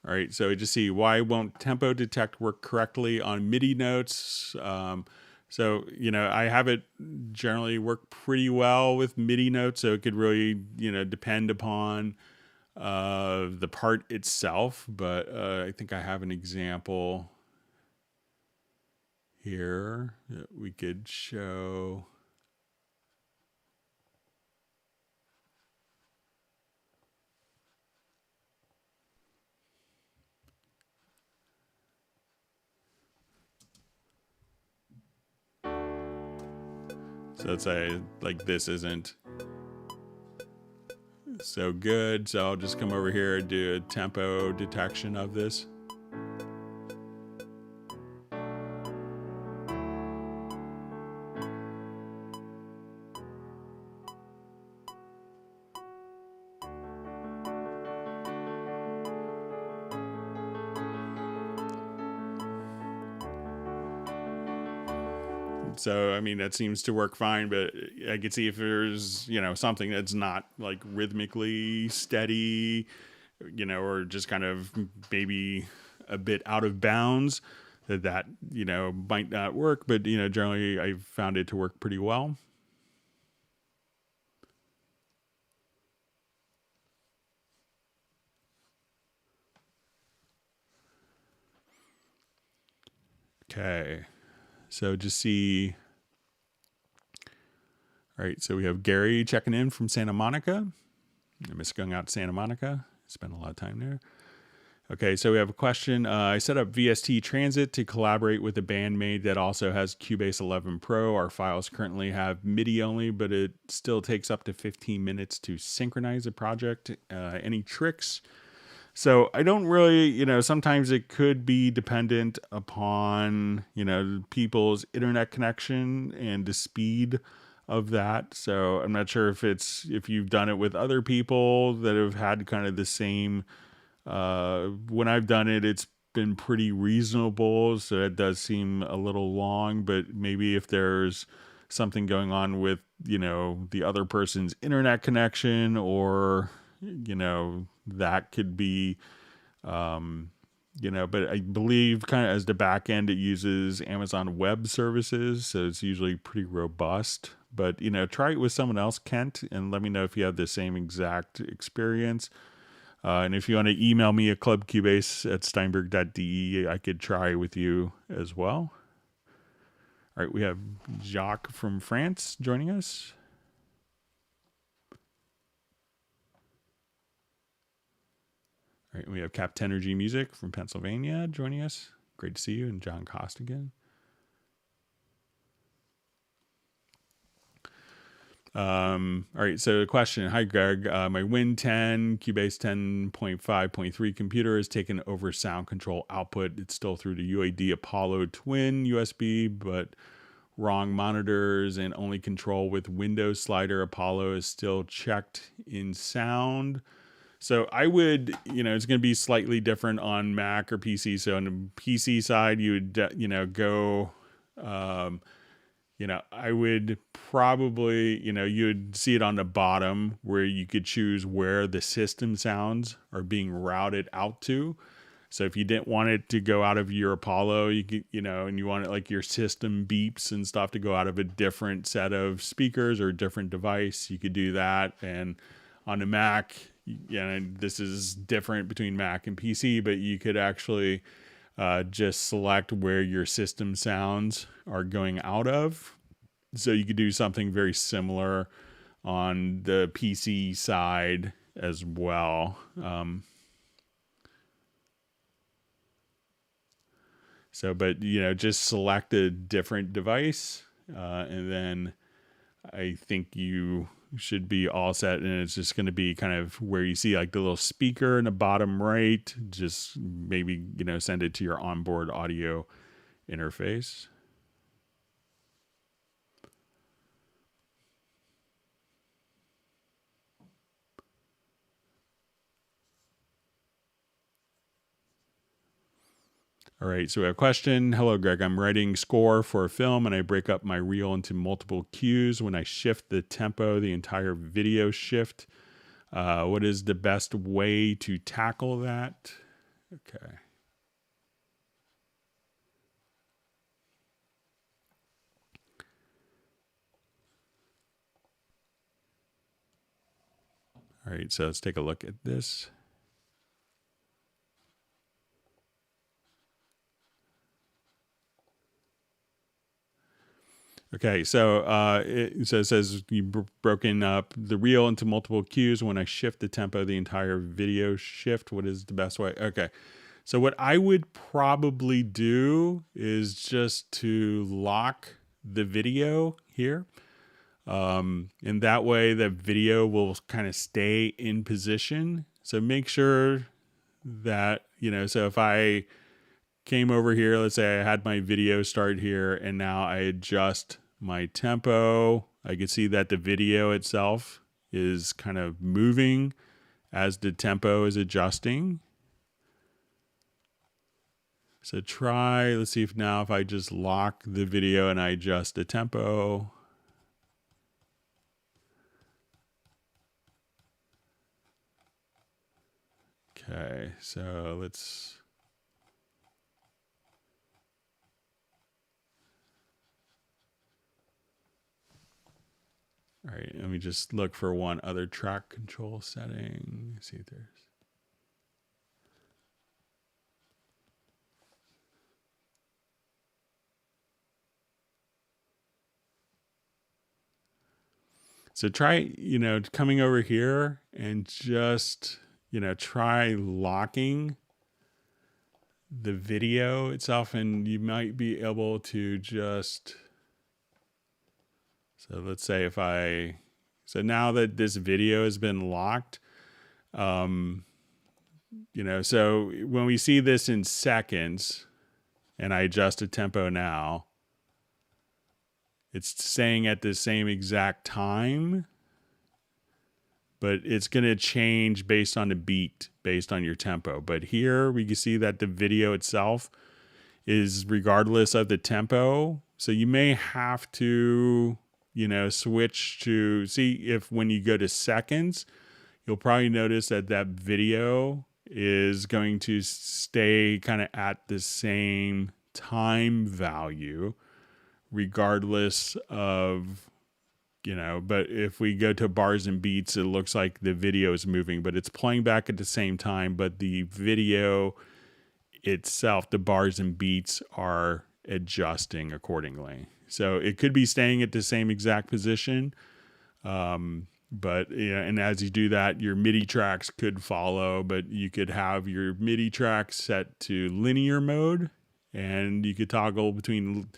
All right, so just see, why won't tempo detect work correctly on MIDI notes? So, I have it generally work pretty well with MIDI notes, so it could really, depend upon the part itself. But I think I have an example here that we could show. So let's say like this isn't so good. So I'll just come over here and do a tempo detection of this. So, I mean, that seems to work fine, but I could see if there's, something that's not like rhythmically steady, or just kind of maybe a bit out of bounds, that might not work. But, generally I've found it to work pretty well. Okay. So just see. All right. So we have Gary checking in from Santa Monica. I miss going out to Santa Monica. Spent a lot of time there. Okay, so we have a question. I set up VST Transit to collaborate with a bandmate that also has Cubase 11 Pro. Our files currently have MIDI only, but it still takes up to 15 minutes to synchronize a project. Any tricks? So I don't really, sometimes it could be dependent upon, people's internet connection and the speed of that. So I'm not sure if you've done it with other people that have had kind of the same. When I've done it, it's been pretty reasonable. So it does seem a little long, but maybe if there's something going on with, the other person's internet connection, or, that could be, but I believe kind of as the back end, it uses Amazon Web Services. So it's usually pretty robust, but, try it with someone else, Kent, and let me know if you have the same exact experience. And if you want to email me at clubcubase@steinberg.de, I could try with you as well. All right, we have Jacques from France joining us. All right, we have Captenergy Music from Pennsylvania joining us. great to see you. And John Costigan. All right. So the question, hi Greg, my Win 10 Cubase 10.5.3 computer has taken over sound control output. It's still through the UAD Apollo Twin USB, but wrong monitors and only control with Windows slider. Apollo is still checked in sound. So I would, it's going to be slightly different on Mac or PC. So on the PC side, you would, go, I would probably, you'd see it on the bottom where you could choose where the system sounds are being routed out to. So if you didn't want it to go out of your Apollo, you could, and you want it like your system beeps and stuff to go out of a different set of speakers or a different device, you could do that. And on the Mac, this is different between Mac and PC, but you could actually just select where your system sounds are going out of. So you could do something very similar on the PC side as well. But just select a different device, and then I think you should be all set. And it's just going to be kind of where you see like the little speaker in the bottom right, just maybe, send it to your onboard audio interface. All right, so we have a question. Hello, Greg. I'm writing score for a film, and I break up my reel into multiple cues. When I shift the tempo, the entire video shift. What is the best way to tackle that? Okay. All right, so let's take a look at this. Okay, so it says you broken up the reel into multiple cues. When I shift the tempo, the entire video shift. What is the best way? Okay, so what I would probably do is just to lock the video here. And that way the video will kind of stay in position. So make sure that, so if I came over here, let's say I had my video start here, and now I adjust my tempo, I can see that the video itself is kind of moving as the tempo is adjusting. So let's see if I just lock the video and I adjust the tempo. Okay, so let's... All right, let me just look for one other track control setting. See if there's... So try, coming over here and just, try locking the video itself, and you might be able to just... So let's say so now that this video has been locked, so when we see this in seconds and I adjust the tempo now, it's saying at the same exact time, but it's going to change based on the beat, based on your tempo. But here we can see that the video itself is regardless of the tempo. So you may have to, switch to see if when you go to seconds, you'll probably notice that video is going to stay kind of at the same time value, regardless of, but if we go to bars and beats, it looks like the video is moving, but it's playing back at the same time. But the video itself, the bars and beats are adjusting accordingly. So it could be staying at the same exact position. But and as you do that, your MIDI tracks could follow, but you could have your MIDI tracks set to linear mode And you could toggle between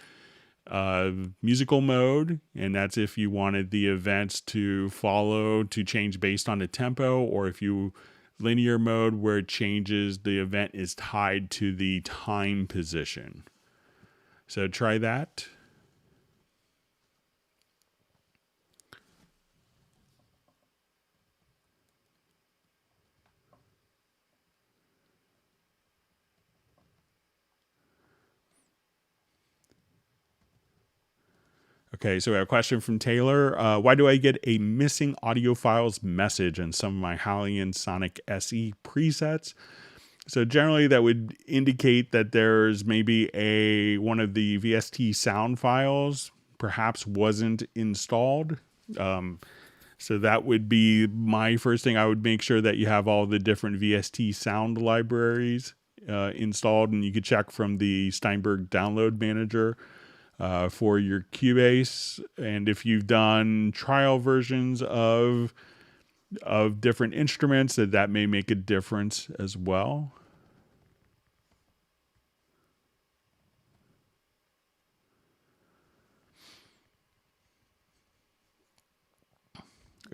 musical mode, and that's if you wanted the events to follow to change based on the tempo, or if you linear mode where it changes, the event is tied to the time position. So try that. Okay, so we have a question from Taylor. Why do I get a missing audio files message in some of my Halion Sonic SE presets? So generally that would indicate that there's maybe one of the VST sound files perhaps wasn't installed. So that would be my first thing. I would make sure that you have all the different VST sound libraries installed, and you could check from the Steinberg download manager for your Cubase. And if you've done trial versions of different instruments, that may make a difference as well.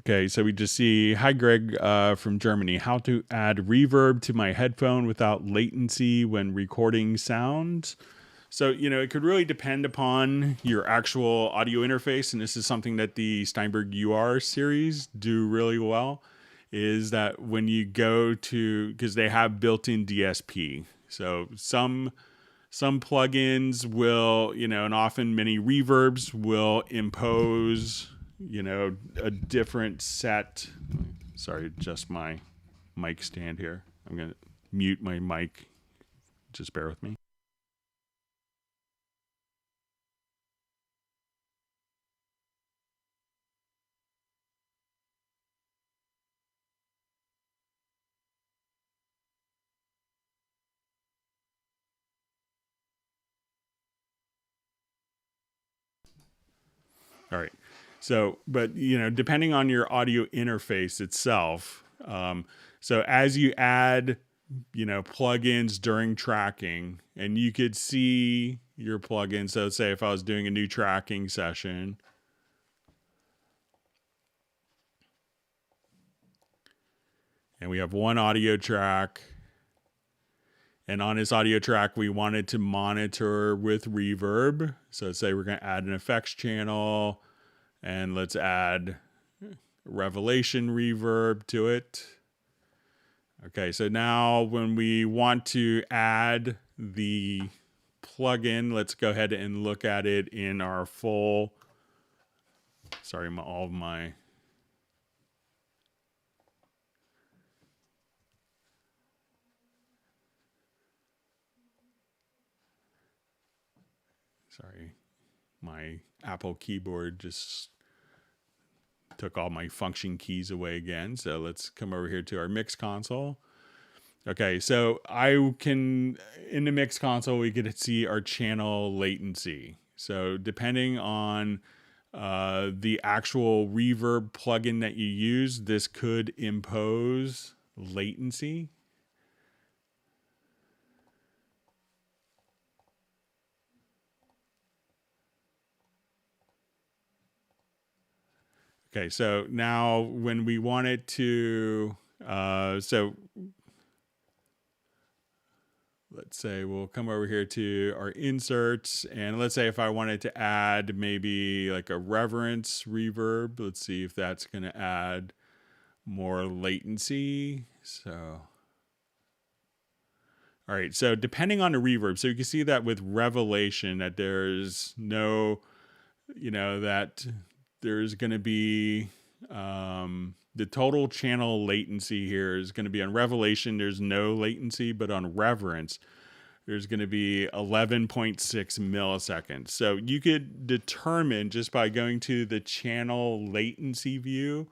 Okay, so we just see, hi Greg from Germany, how to add reverb to my headphone without latency when recording sounds. So, it could really depend upon your actual audio interface. And this is something that the Steinberg UR series do really well, is that when you go to, because they have built-in DSP. So some plugins will, and often many reverbs will impose, a different set. Sorry, just my mic stand here. I'm going to mute my mic. Just bear with me. All right. So, but depending on your audio interface itself, so as you add, plugins during tracking, and you could see your plugin. So, say if I was doing a new tracking session, and we have one audio track, and on this audio track, we wanted to monitor with reverb. So, say we're going to add an effects channel. And let's add Revelation reverb to it. Okay, so now when we want to add the plugin, let's go ahead and look at it in our full. Sorry, all of my. Sorry, my Apple keyboard just took all my function keys away again. So let's come over here to our mix console. Okay, so in the mix console, we get to see our channel latency. So depending on the actual reverb plugin that you use, this could impose latency. Okay, so now when we want it to, so let's say we'll come over here to our inserts, and let's say if I wanted to add maybe like a reverence reverb, let's see if that's going to add more latency. So, all right, so depending on the reverb, so you can see that with Revelation that there's no, that there's going to be the total channel latency here is going to be on Revelation. There's no latency, but on Reverence, there's going to be 11.6 milliseconds. So you could determine just by going to the channel latency view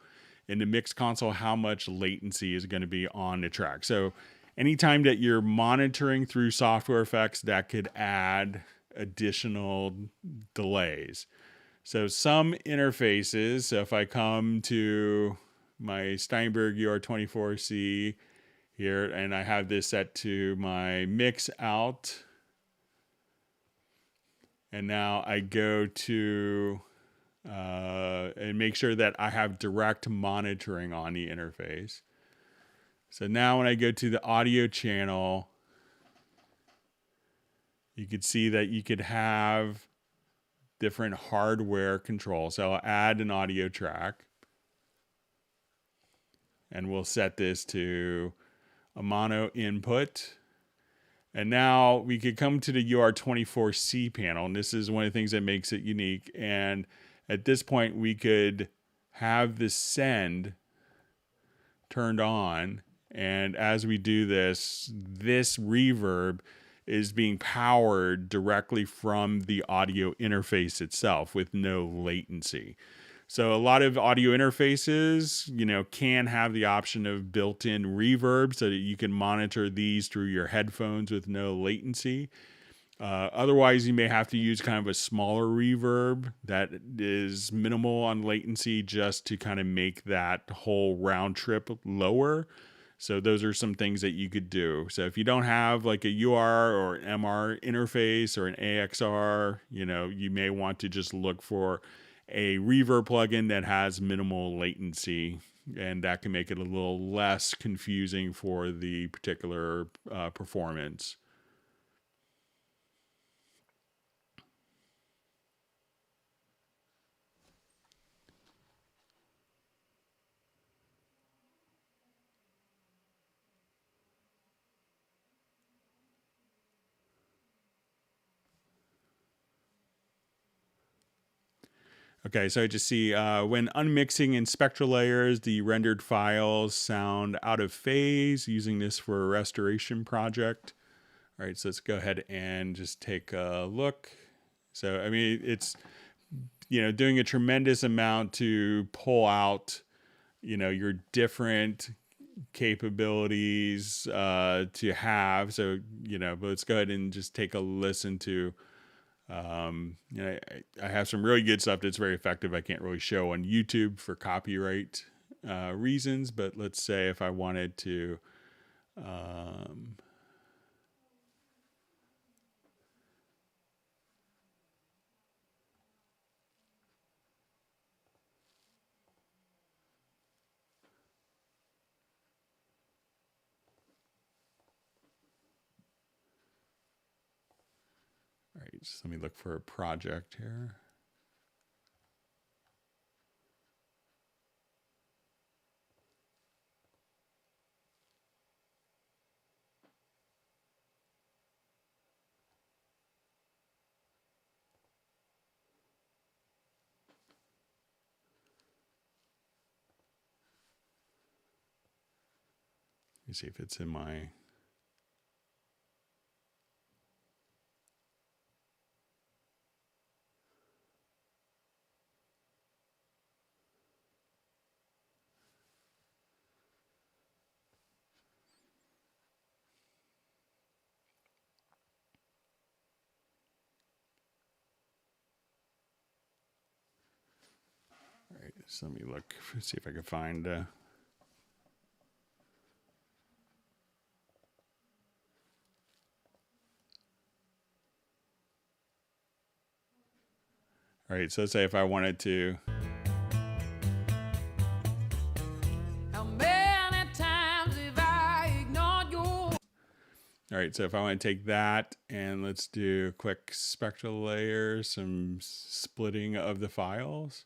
in the mix console how much latency is going to be on the track. So anytime that you're monitoring through software effects, that could add additional delays. So some interfaces, so if I come to my Steinberg UR24C here, and I have this set to my mix out, And now I go to and make sure that I have direct monitoring on the interface. So now when I go to the audio channel, you could see that you could have different hardware controls. So I'll add an audio track. And we'll set this to a mono input. And now we could come to the UR24C panel. And this is one of the things that makes it unique. And at this point, we could have the send turned on. And as we do this, this reverb is being powered directly from the audio interface itself with no latency. So a lot of audio interfaces, can have the option of built-in reverb so that you can monitor these through your headphones with no latency. Otherwise, you may have to use kind of a smaller reverb that is minimal on latency just to kind of make that whole round trip lower. So those are some things that you could do. So if you don't have like a UR or an MR interface or an AXR, you may want to just look for a reverb plugin that has minimal latency, and that can make it a little less confusing for the particular performance. Okay, so I just see when unmixing in spectral layers, the rendered files sound out of phase, using this for a restoration project. All right, so let's go ahead and just take a look. So, I mean, it's, doing a tremendous amount to pull out, your different capabilities to have. So, but let's go ahead and just take a listen to I have some really good stuff that's very effective. I can't really show on YouTube for copyright reasons, but let's say if I wanted to, all right, just let me look for a project here. Let me see if it's in my... All right, so let me look, see if I can find... All right, so let's say if I wanted to... All right, so if I want to take that and let's do a quick spectral layer, some splitting of the files.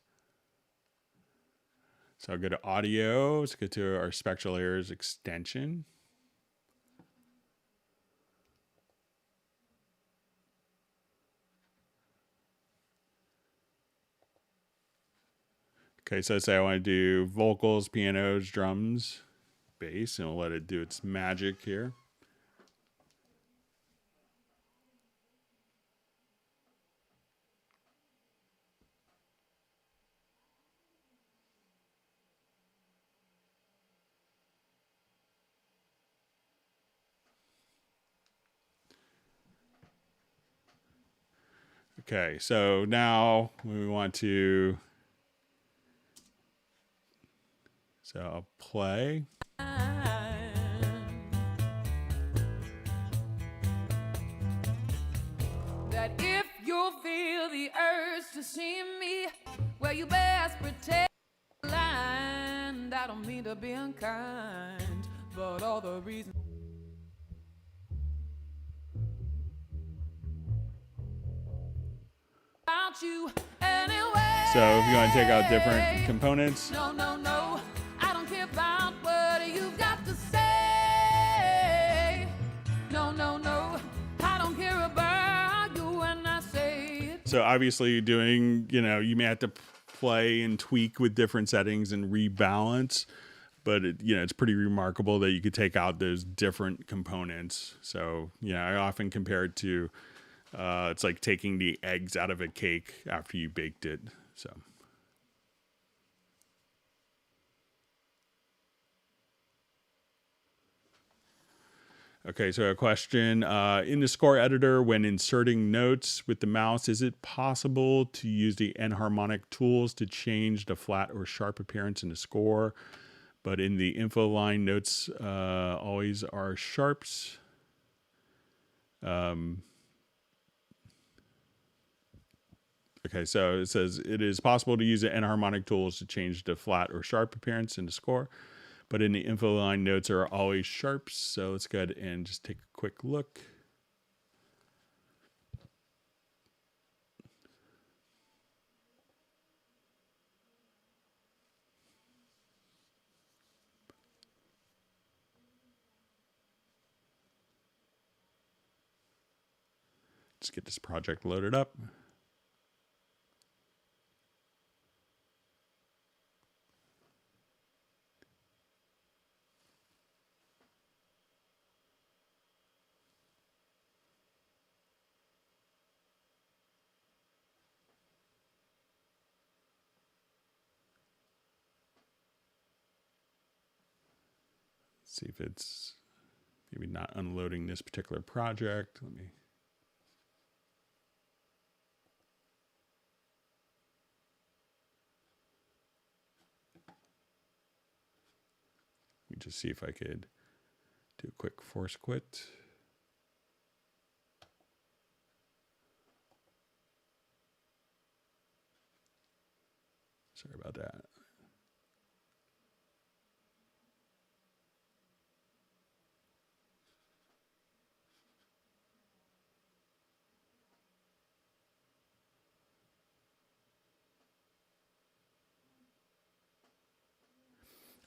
So I'll go to audio, let's go to our spectral layers extension. Okay, so let's say I want to do vocals, pianos, drums, bass, and we'll let it do its magic here. Okay, so now we want to, so I'll play. That if you're feeling to see me where you best protect the land. I don't mean to be unkind, but all the reasons about you anyway. So if you want to take out different components, No, no, no, I don't care about what you've got to say. No, no, no, I don't care about you when I say it. so obviously doing, you may have to play and tweak with different settings and rebalance, but it's pretty remarkable that you could take out those different components. So, I often compare it to, it's like taking the eggs out of a cake after you baked it. So. Okay, so a question. In the score editor, when inserting notes with the mouse, is it possible to use the enharmonic tools to change the flat or sharp appearance in the score? But in the info line, notes always are sharps. Okay, so it says it is possible to use the enharmonic tools to change the flat or sharp appearance in the score. But in the info line, notes are always sharps. So let's go ahead and just take a quick look. Just get this project loaded up. See if it's maybe not unloading this particular project. Let me just see if I could do a quick force quit. Sorry about that.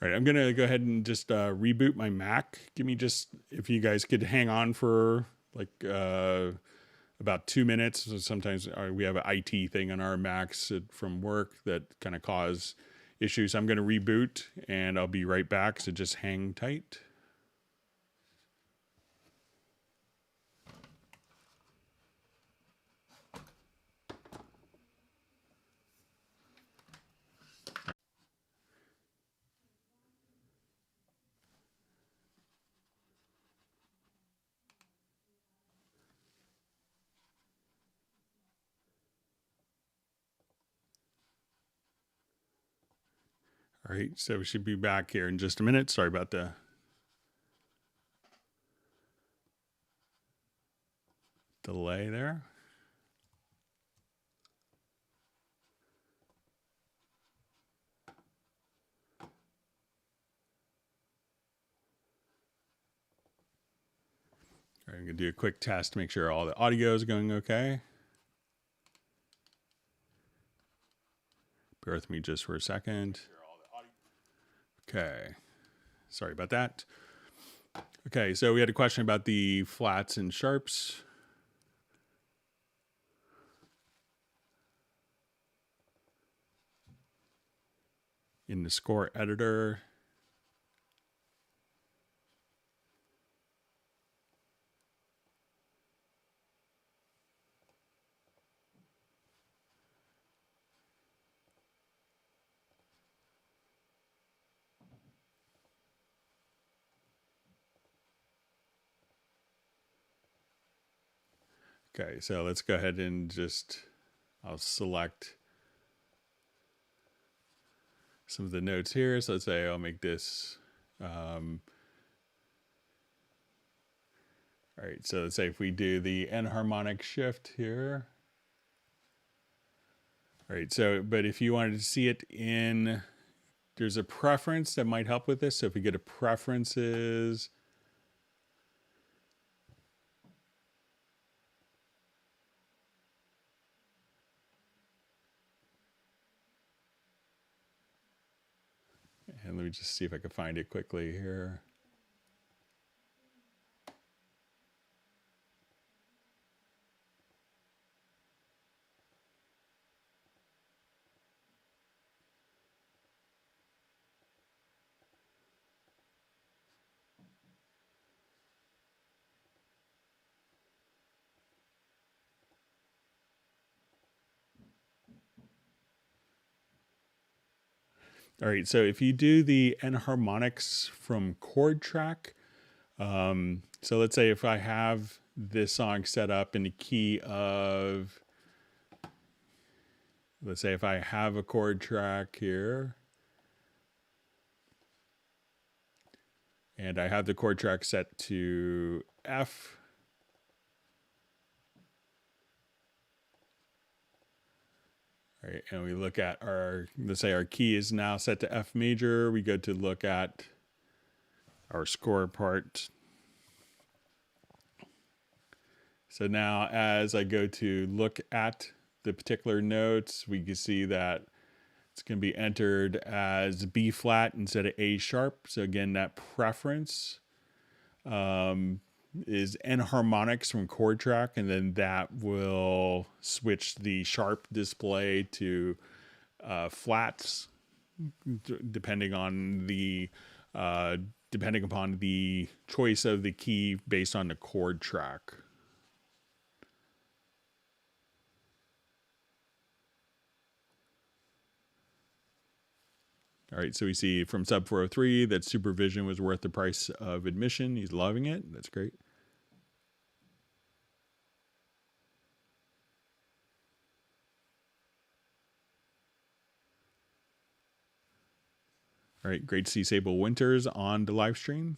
All right, I'm going to go ahead and just reboot my Mac. Give me just, if you guys could hang on for like about 2 minutes. So sometimes we have an IT thing on our Macs from work that kind of cause issues. I'm going to reboot and I'll be right back. So just hang tight. All right, so we should be back here in just a minute. Sorry about the delay there. All right, I'm going to do a quick test to make sure all the audio is going okay. Bear with me just for a second. Okay, sorry about that. Okay, so we had a question about the flats and sharps. In the score editor. Okay, so let's go ahead and I'll select some of the notes here. So let's say I'll make this, all right, so let's say if we do the enharmonic shift here, All right, so, but if you wanted to see it in, there's a preference that might help with this. So if we go to preferences, and let me just see if I can find it quickly here. All right, so if you do the enharmonics from chord track, so let's say if I have this song set up in the key of, let's say if I have a chord track here, and I have the chord track set to F, right, and we look at our, let's say our key is now set to F major. We go to look at our score part. So now as I go to look at the particular notes, we can see that it's going to be entered as B flat instead of A sharp. So again, that preference is enharmonics from chord track, and then that will switch the sharp display to flats, depending on the depending upon the choice of the key based on the chord track. All right, so we see from sub 403 that supervision was worth the price of admission. He's loving it. That's great. All right, great to see Sable Winters on the live stream.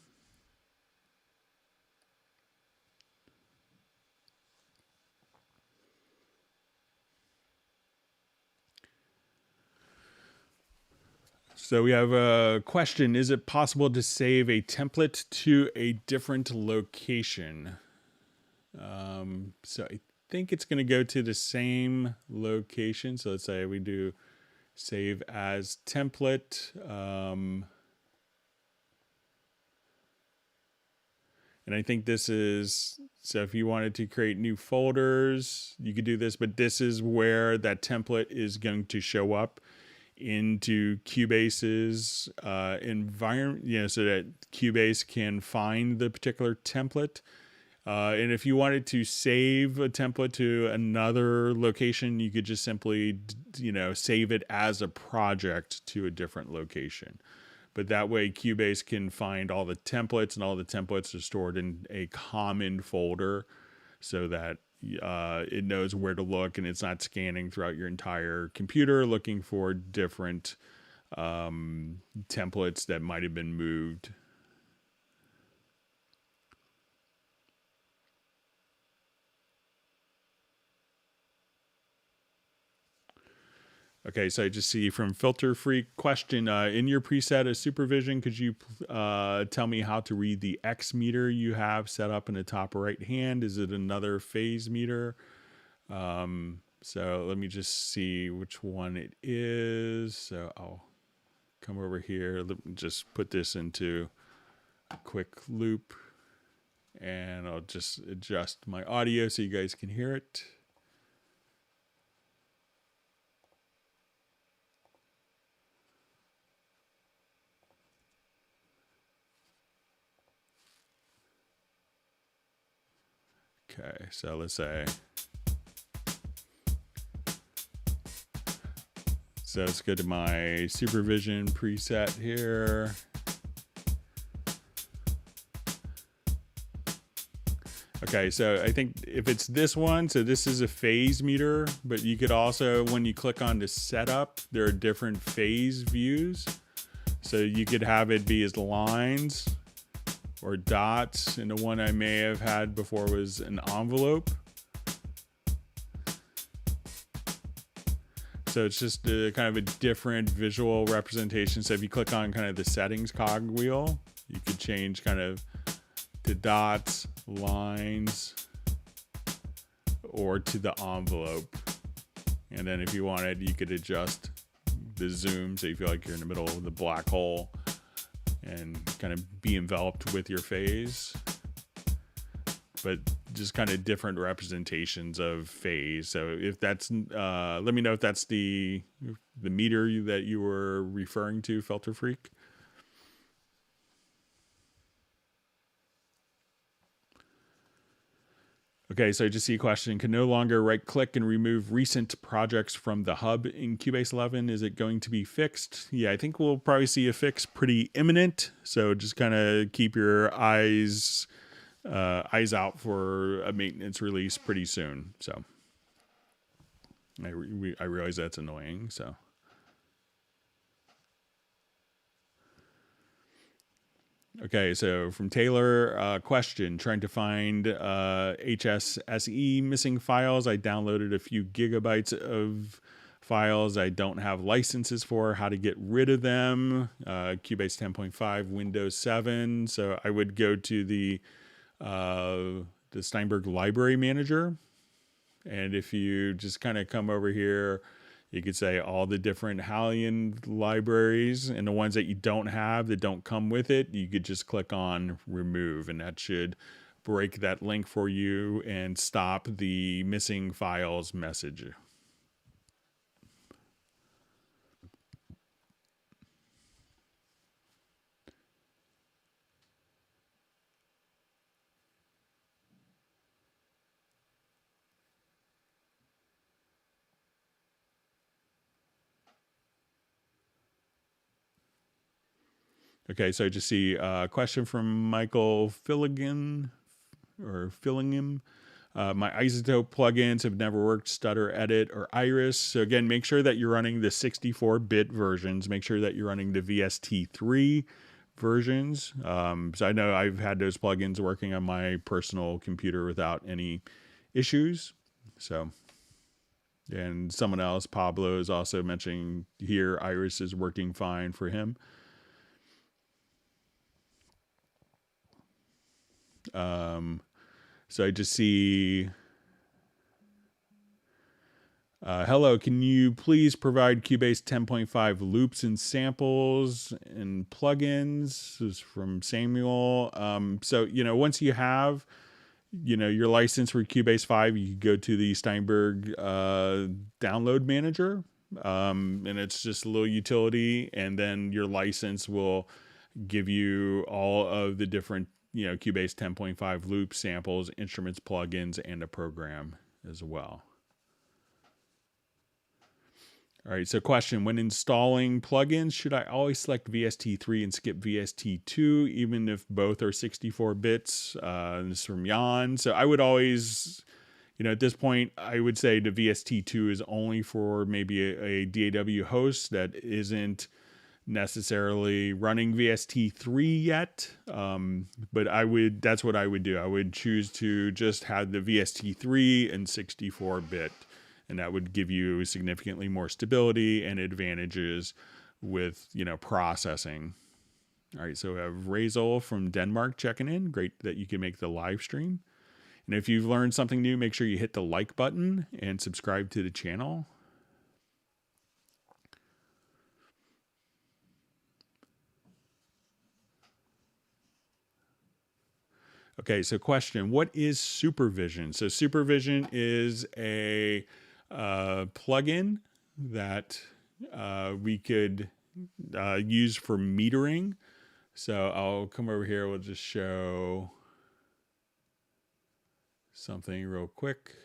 So we have a question. Is it possible to save a template to a different location? So I think it's going to go to the same location. So let's say we do save as template. And I think this is, so if you wanted to create new folders, you could do this, but this is where that template is going to show up into Cubase's environment, you know, so that Cubase can find the particular template. And if you wanted to save a template to another location, you could just simply, you know, save it as a project to a different location. But that way Cubase can find all the templates, and all the templates are stored in a common folder so that it knows where to look, and it's not scanning throughout your entire computer looking for different templates that might have been moved. Okay, so I just see from Filter Freak question, in your preset of supervision, could you tell me how to read the X meter you have set up in the top right hand? Is it another phase meter? So let me just see which one it is. So I'll come over here, let me just put this into a quick loop, and I'll just adjust my audio so you guys can hear it. Okay, so let's say, so let's go to my supervision preset here. Okay, so I think if it's this one, so this is a phase meter, but you could also, when you click on the setup, there are different phase views. So you could have it be as lines or dots, and the one I may have had before was an envelope. So it's just kind of a different visual representation. So if you click on kind of the settings cogwheel, you could change kind of to dots, lines, or to the envelope. And then if you wanted, you could adjust the zoom so you feel like you're in the middle of the black hole and kind of be enveloped with your phase. But just kind of different representations of phase. So if that's, let me know if that's the meter that you were referring to, Filter Freak. Okay, so I just see a question. Can no longer right click and remove recent projects from the hub in Cubase 11. Is it going to be fixed? Yeah, I think we'll probably see a fix pretty imminent. So just kind of keep your eyes out for a maintenance release pretty soon. So I realize that's annoying. So. Okay, so from Taylor, question, trying to find HSSE missing files. I downloaded a few gigabytes of files I don't have licenses for, how to get rid of them. Cubase 10.5, Windows 7. So I would go to the Steinberg Library Manager. And if you just kind of come over here, you could say all the different Halion libraries, and the ones that you don't have, that don't come with it, you could just click on remove, and that should break that link for you and stop the missing files message. Okay, so I just see a question from Michael Fillingham. My Isotope plugins have never worked, Stutter, Edit, or Iris. So again, make sure that you're running the 64-bit versions. Make sure that you're running the VST3 versions. So I know I've had those plugins working on my personal computer without any issues. So, and someone else, Pablo, is also mentioning here Iris is working fine for him. So I just see, hello, can you please provide Cubase 10.5 loops and samples and plugins? This is from Samuel. So, once you have, your license for Cubase 5, you go to the Steinberg download manager, and it's just a little utility, and then your license will give you all of the different Cubase 10.5 loops, samples, instruments, plugins, and a program as well. All right, so question, when installing plugins, should I always select VST3 and skip VST2, even if both are 64 bits? This is from Jan. So I would always, at this point, I would say the VST2 is only for maybe a DAW host that isn't necessarily running VST3 yet, but that's what I would do. I would choose to just have the VST3 and 64-bit, and that would give you significantly more stability and advantages with processing. All right, so we have Razel from Denmark checking in. Great that you can make the live stream. And if you've learned something new, make sure you hit the like button and subscribe to the channel. Okay, so question, what is Supervision? So Supervision is a plugin that we could use for metering. So I'll come over here, we'll just show something real quick.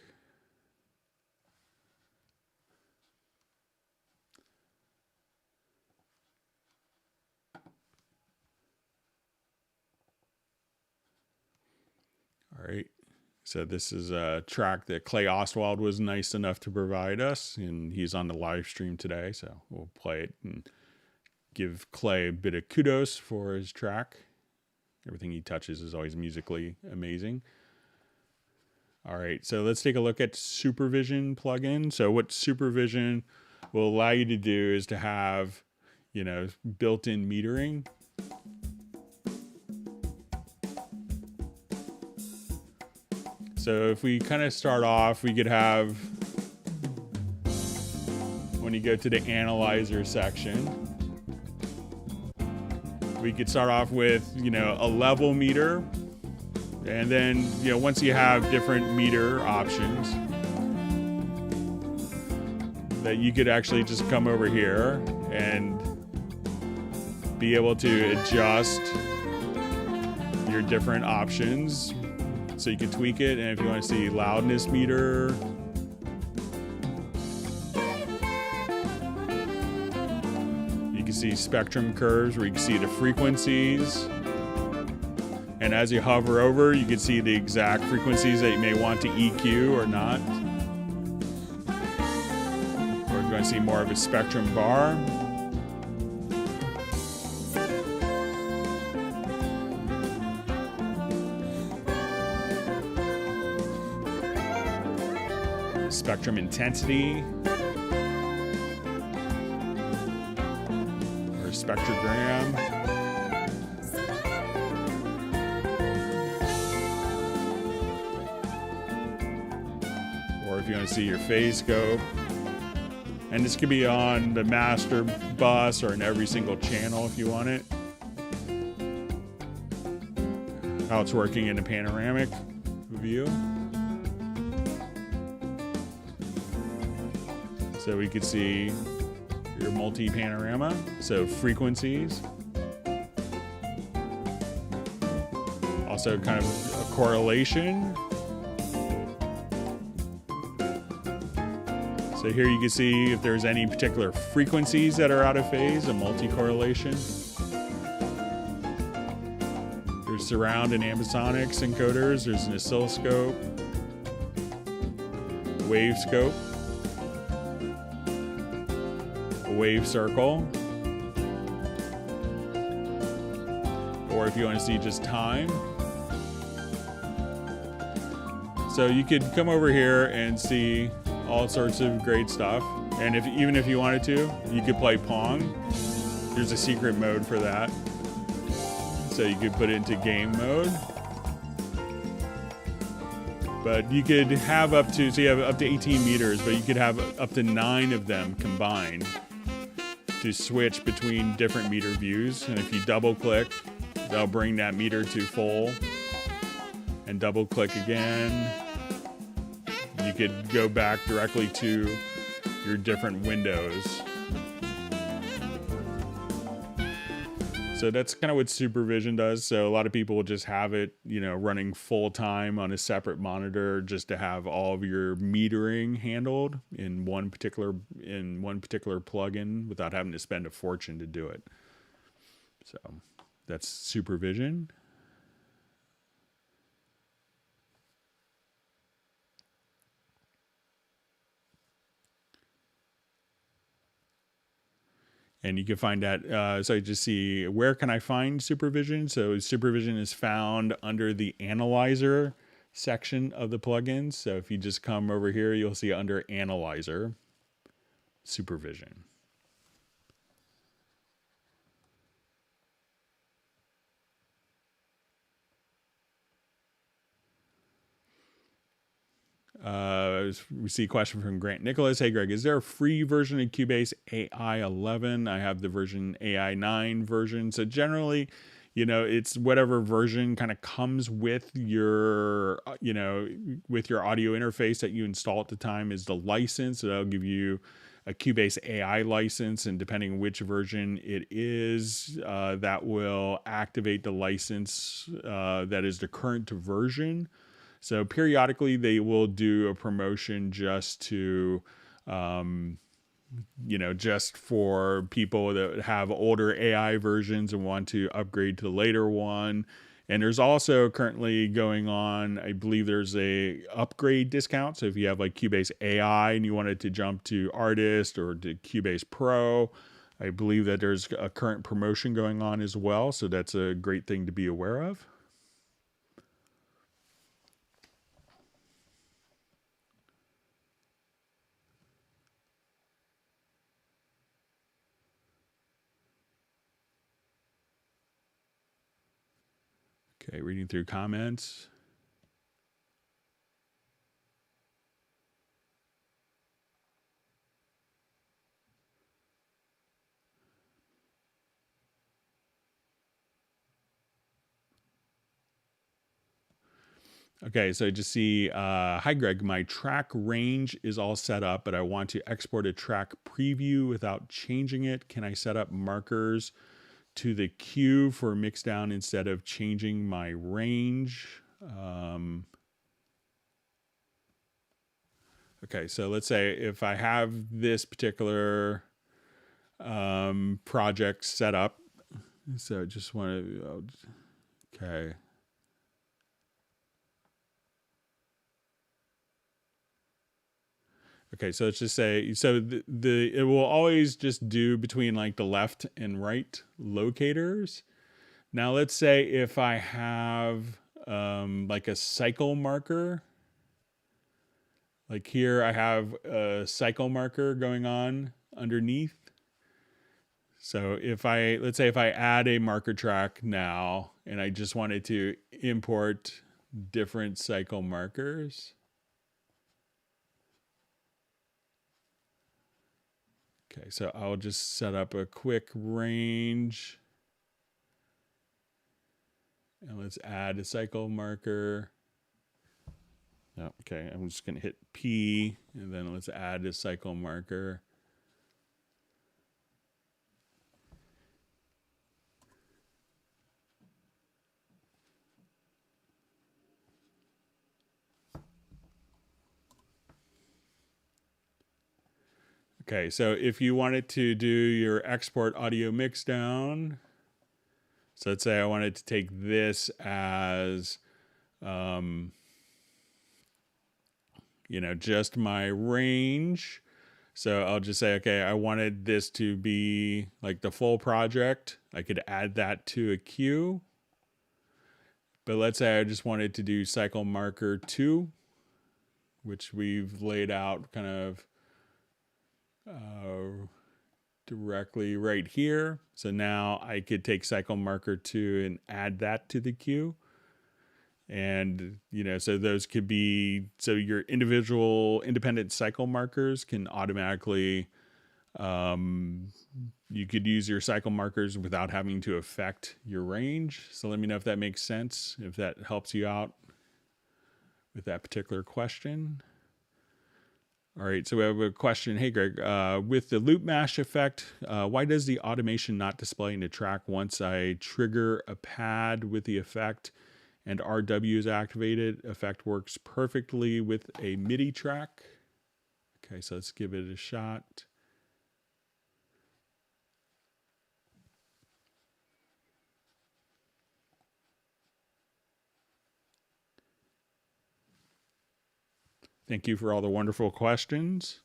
All right, so this is a track that Clay Oswald was nice enough to provide us, and he's on the live stream today, so we'll play it and give Clay a bit of kudos for his track. Everything he touches is always musically amazing. All right, so let's take a look at Supervision plugin. So what Supervision will allow you to do is to have, built-in metering. So if we kind of start off, we could have, when you go to the analyzer section, we could start off with, a level meter. And then, once you have different meter options, that you could actually just come over here and be able to adjust your different options. So you can tweak it, and if you want to see loudness meter, you can see spectrum curves where you can see the frequencies. And as you hover over, you can see the exact frequencies that you may want to EQ or not. Or if you want to see more of a spectrum bar. Spectrum intensity, or spectrogram, or if you want to see your phase scope. And this could be on the master bus or in every single channel if you want it. How it's working in a panoramic view. So we could see your multi-panorama, so frequencies. Also kind of a correlation. So here you can see if there's any particular frequencies that are out of phase, a multi-correlation. There's surround and ambisonics encoders. There's an oscilloscope, wave scope, wave circle, or if you want to see just time. So you could come over here and see all sorts of great stuff, and even if you wanted to, you could play Pong. There's a secret mode for that, so you could put it into game mode. But you could have so you have up to 18 meters, but you could have up to 9 of them combined to switch between different meter views. And if you double click, they'll bring that meter to full, and double click again. You could go back directly to your different windows. So that's kind of what Supervision does. So a lot of people will just have it, running full time on a separate monitor just to have all of your metering handled in one particular plugin without having to spend a fortune to do it. So that's Supervision. And you can find that, so you just see, where can I find Supervision? So Supervision is found under the Analyzer section of the plugins. So if you just come over here, you'll see under Analyzer, Supervision. We see a question from Grant Nicholas. Hey, Greg, is there a free version of Cubase AI 11? I have the version AI 9 version. So generally, it's whatever version kind of comes with your, with your audio interface that you install at the time is the license. So that'll give you a Cubase AI license, and depending on which version it is, that will activate the license that is the current version. So periodically they will do a promotion just to, just for people that have older AI versions and want to upgrade to the later one. And there's also currently going on, I believe there's a upgrade discount. So if you have like Cubase AI and you wanted to jump to Artist or to Cubase Pro, I believe that there's a current promotion going on as well. So that's a great thing to be aware of. Okay, reading through comments. Okay, so I just see, hi Greg, my track range is all set up, but I want to export a track preview without changing it. Can I set up markers to the queue for mixdown instead of changing my range? Okay, so let's say if I have this particular project set up, so just want to, okay. Okay, so let's just say, so the it will always just do between like the left and right locators. Now let's say if I have like a cycle marker, like here I have a cycle marker going on underneath. So if let's say if I add a marker track now and I just wanted to import different cycle markers. Okay, so I'll just set up a quick range. And let's add a cycle marker. Oh, okay, I'm just going to hit P, and then let's add a cycle marker. Okay, so if you wanted to do your export audio mix down, so let's say I wanted to take this as, just my range. So I'll just say, okay, I wanted this to be like the full project. I could add that to a queue. But let's say I just wanted to do cycle marker 2, which we've laid out kind of directly right here. So now I could take cycle marker 2 and add that to the queue. And, so those could be, so your individual independent cycle markers can automatically, you could use your cycle markers without having to affect your range. So let me know if that makes sense, if that helps you out with that particular question. All right, so we have a question. Hey, Greg, with the loop mash effect, why does the automation not display in the track once I trigger a pad with the effect and RW is activated? Effect works perfectly with a MIDI track. Okay, so let's give it a shot. Thank you for all the wonderful questions.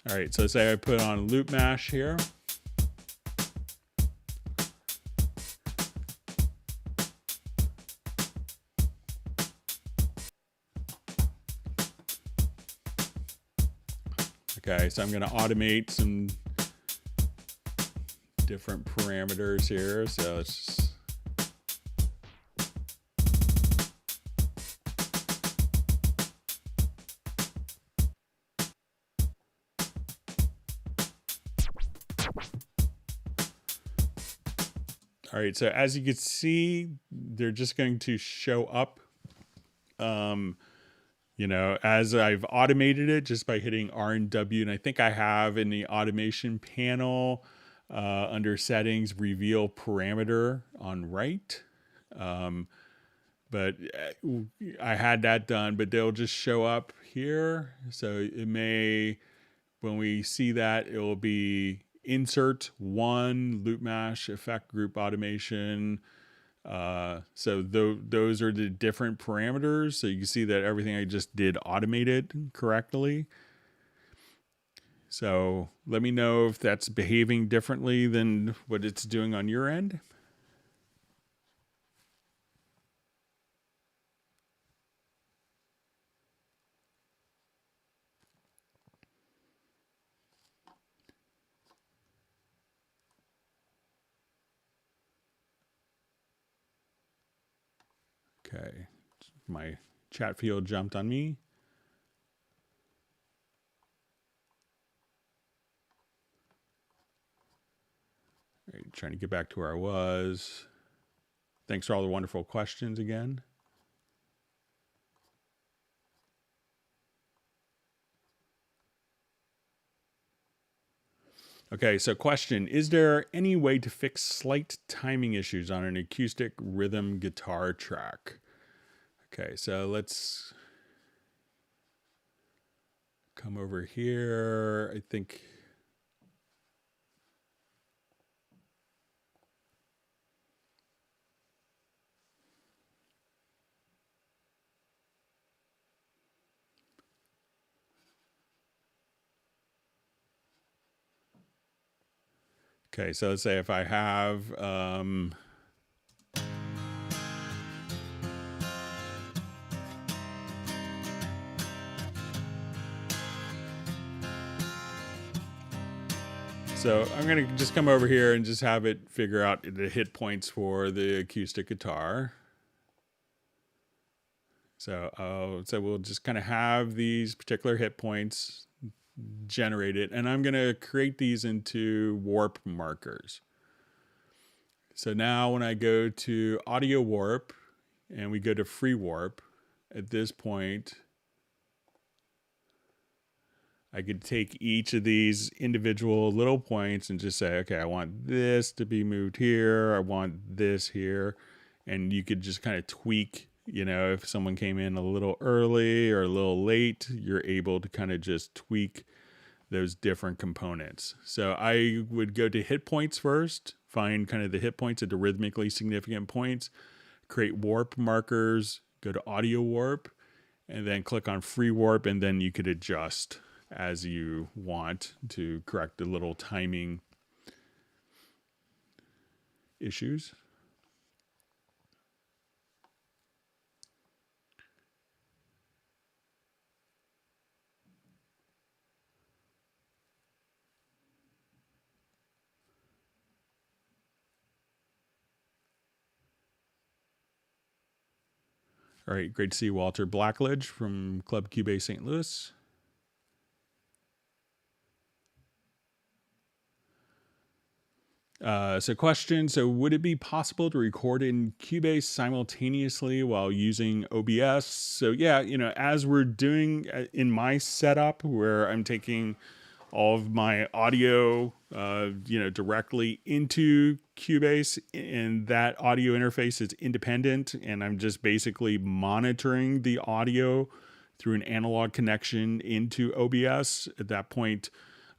All right, so say I put on loop mash here. Okay, so I'm going to automate some different parameters here. So let's just, all right, so as you can see, they're just going to show up, as I've automated it just by hitting R and W. And I think I have in the automation panel under settings, reveal parameter on right. But I had that done, but they'll just show up here. So it may, when we see that, it will be insert 1 loop mash effect group automation. So those are the different parameters. So you can see that everything I just did automated correctly. So let me know if that's behaving differently than what it's doing on your end. Okay, my chat field jumped on me. All right, trying to get back to where I was. Thanks for all the wonderful questions again. Okay, so question, is there any way to fix slight timing issues on an acoustic rhythm guitar track? Okay, so let's come over here. I think... Okay, so let's say if I have... So I'm going to just come over here and just have it figure out the hit points for the acoustic guitar. So we'll just kind of have these particular hit points generated, and I'm going to create these into warp markers. So now when I go to audio warp and we go to free warp, at this point, I could take each of these individual little points and just say, okay, I want this to be moved here. I want this here. And you could just kind of tweak, you know, if someone came in a little early or a little late, you're able to kind of just tweak those different components. So I would go to hit points first, find kind of the hit points at the rhythmically significant points, create warp markers, go to audio warp, and then click on free warp, and then you could adjust as you want to correct the little timing issues. All right, great to see Walter Blackledge from Club Cubase St. Louis. So question, so would it be possible to record in Cubase simultaneously while using OBS? So yeah, you know, as we're doing in my setup where I'm taking all of my audio, you know, directly into Cubase, and that audio interface is independent, and I'm just basically monitoring the audio through an analog connection into OBS. At that point,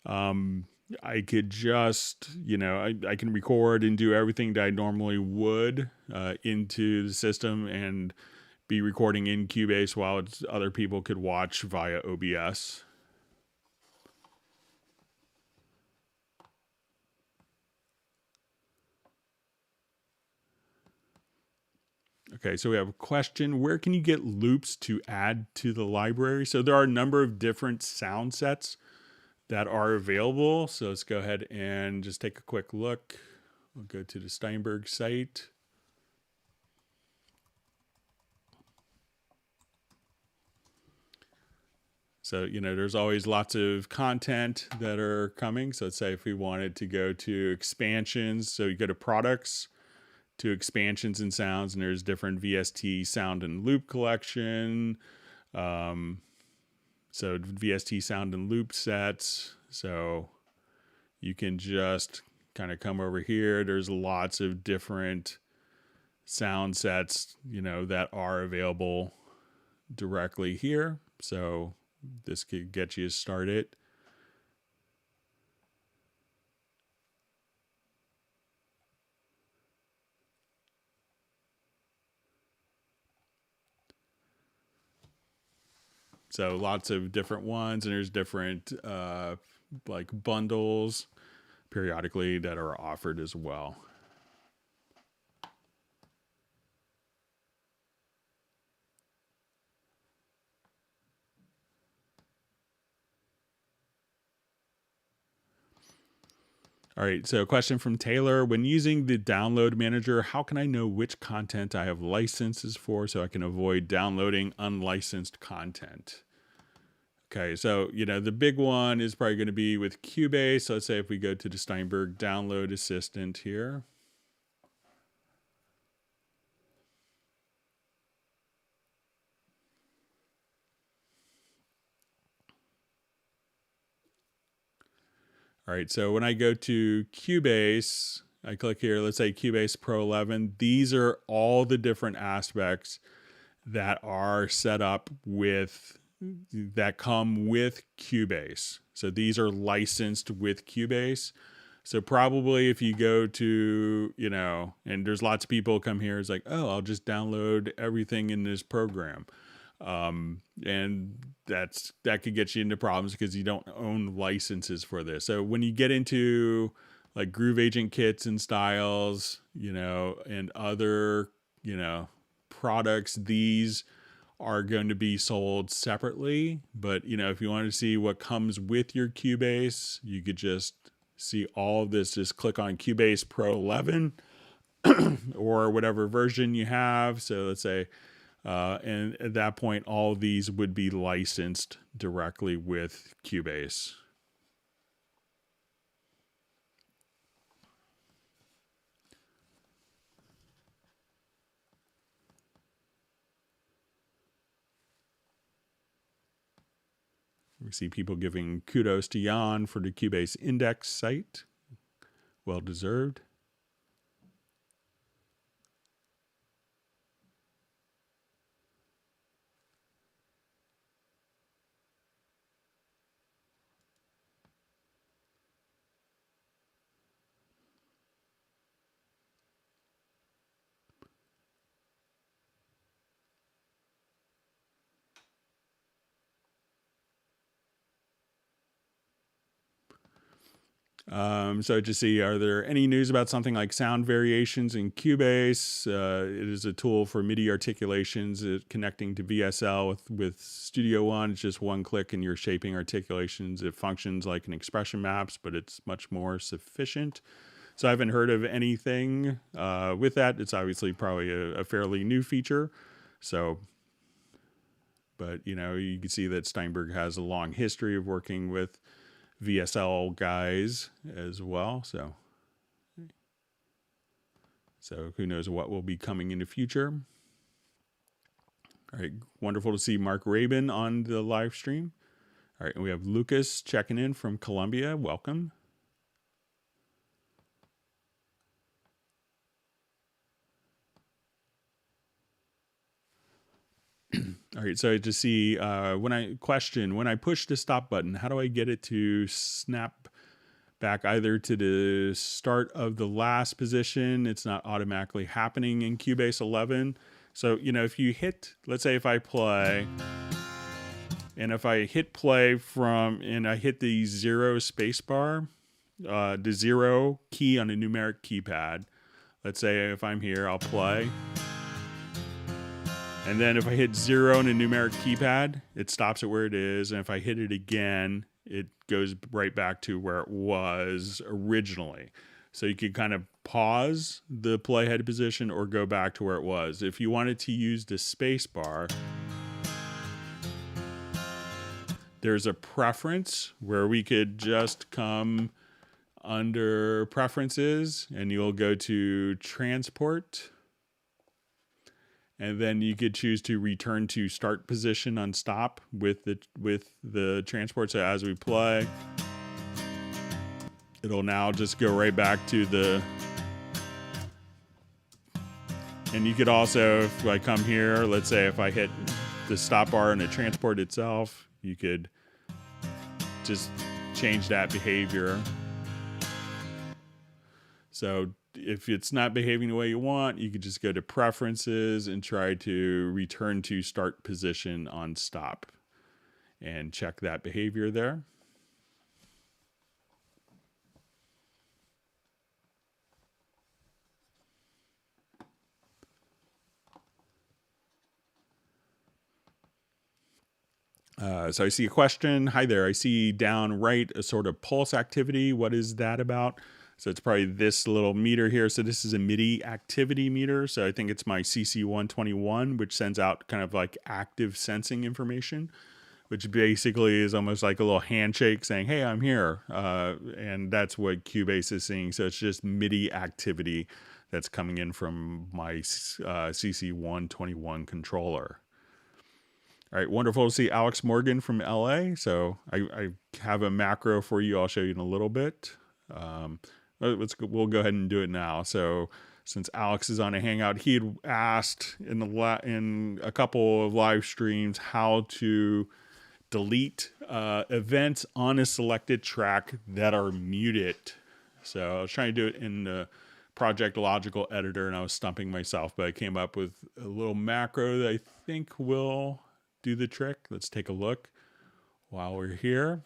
I could just, you know, I can record and do everything that I normally would into the system and be recording in Cubase while other people could watch via OBS. Okay, so we have a question. Where can you get loops to add to the library? So there are a number of different sound sets that are available. So let's go ahead and just take a quick look. We'll go to the Steinberg site. So, you know, there's always lots of content that are coming. So let's say if we wanted to go to expansions, so you go to products, to expansions and sounds, and there's different VST sound and loop collection. So VST sound and loop sets. So you can just kind of come over here. There's lots of different sound sets, you know, that are available directly here. So this could get you started. So lots of different ones, and there's different like bundles periodically that are offered as well. All right, so a question from Taylor. When using the download manager, how can I know which content I have licenses for so I can avoid downloading unlicensed content? Okay, so, the big one is probably going to be with Cubase. So let's say if we go to the Steinberg download assistant here. All right, so when I go to Cubase, I click here, let's say Cubase Pro 11. These are all the different aspects that are set up that come with Cubase. So these are licensed with Cubase. So probably if you go to, and there's lots of people come here, it's like, oh, I'll just download everything in this program. And that could get you into problems because you don't own licenses for this. So when you get into like Groove Agent kits and styles, and other, products, these are going to be sold separately. But, if you want to see what comes with your Cubase, you could just see all of this. Just click on Cubase Pro 11 or whatever version you have. So let's say, and at that point, all of these would be licensed directly with Cubase. We see people giving kudos to Jan for the Cubase Index site. Well deserved. So to see, are there any news about something like sound variations in Cubase? It is a tool for MIDI articulations, connecting to VSL with Studio One. It's just one click and you're shaping articulations. It functions like an expression maps, but it's much more sufficient. So I haven't heard of anything with that. It's obviously probably a fairly new feature. So, but you can see that Steinberg has a long history of working with VSL guys as well. So who knows what will be coming in the future. All right. Wonderful to see Mark Rabin on the live stream. All right. And we have Lucas checking in from Colombia. Welcome. All right, so to see when I push the stop button, how do I get it to snap back either to the start of the last position? It's not automatically happening in Cubase 11. So, if you hit, let's say if I play, and if I hit play and I hit the 0 spacebar, the 0 key on a numeric keypad, let's say if I'm here, I'll play. And then if I hit 0 on a numeric keypad, it stops it where it is. And if I hit it again, it goes right back to where it was originally. So you could kind of pause the playhead position or go back to where it was. If you wanted to use the space bar, there's a preference where we could just come under preferences and you'll go to transport. And then you could choose to return to start position on stop with the transport. So as we play, it'll now just go right back to and you could also, if I come here, let's say if I hit the stop bar and the transport itself, you could just change that behavior. So if it's not behaving the way you want, you could just go to preferences and try to return to start position on stop and check that behavior there. So I see a question. Hi there. I see down right a sort of pulse activity. What is that about? So it's probably this little meter here. So this is a MIDI activity meter. So I think it's my CC121, which sends out kind of like active sensing information, which basically is almost like a little handshake saying, hey, I'm here. And that's what Cubase is seeing. So it's just MIDI activity that's coming in from my CC121 controller. All right, wonderful to see Alex Morgan from LA. So I have a macro for you. I'll show you in a little bit. We'll go ahead and do it now. So since Alex is on a Hangout, he had asked in a couple of live streams how to delete events on a selected track that are muted. So I was trying to do it in the Project Logical editor, and I was stumping myself, but I came up with a little macro that I think will do the trick. Let's take a look while we're here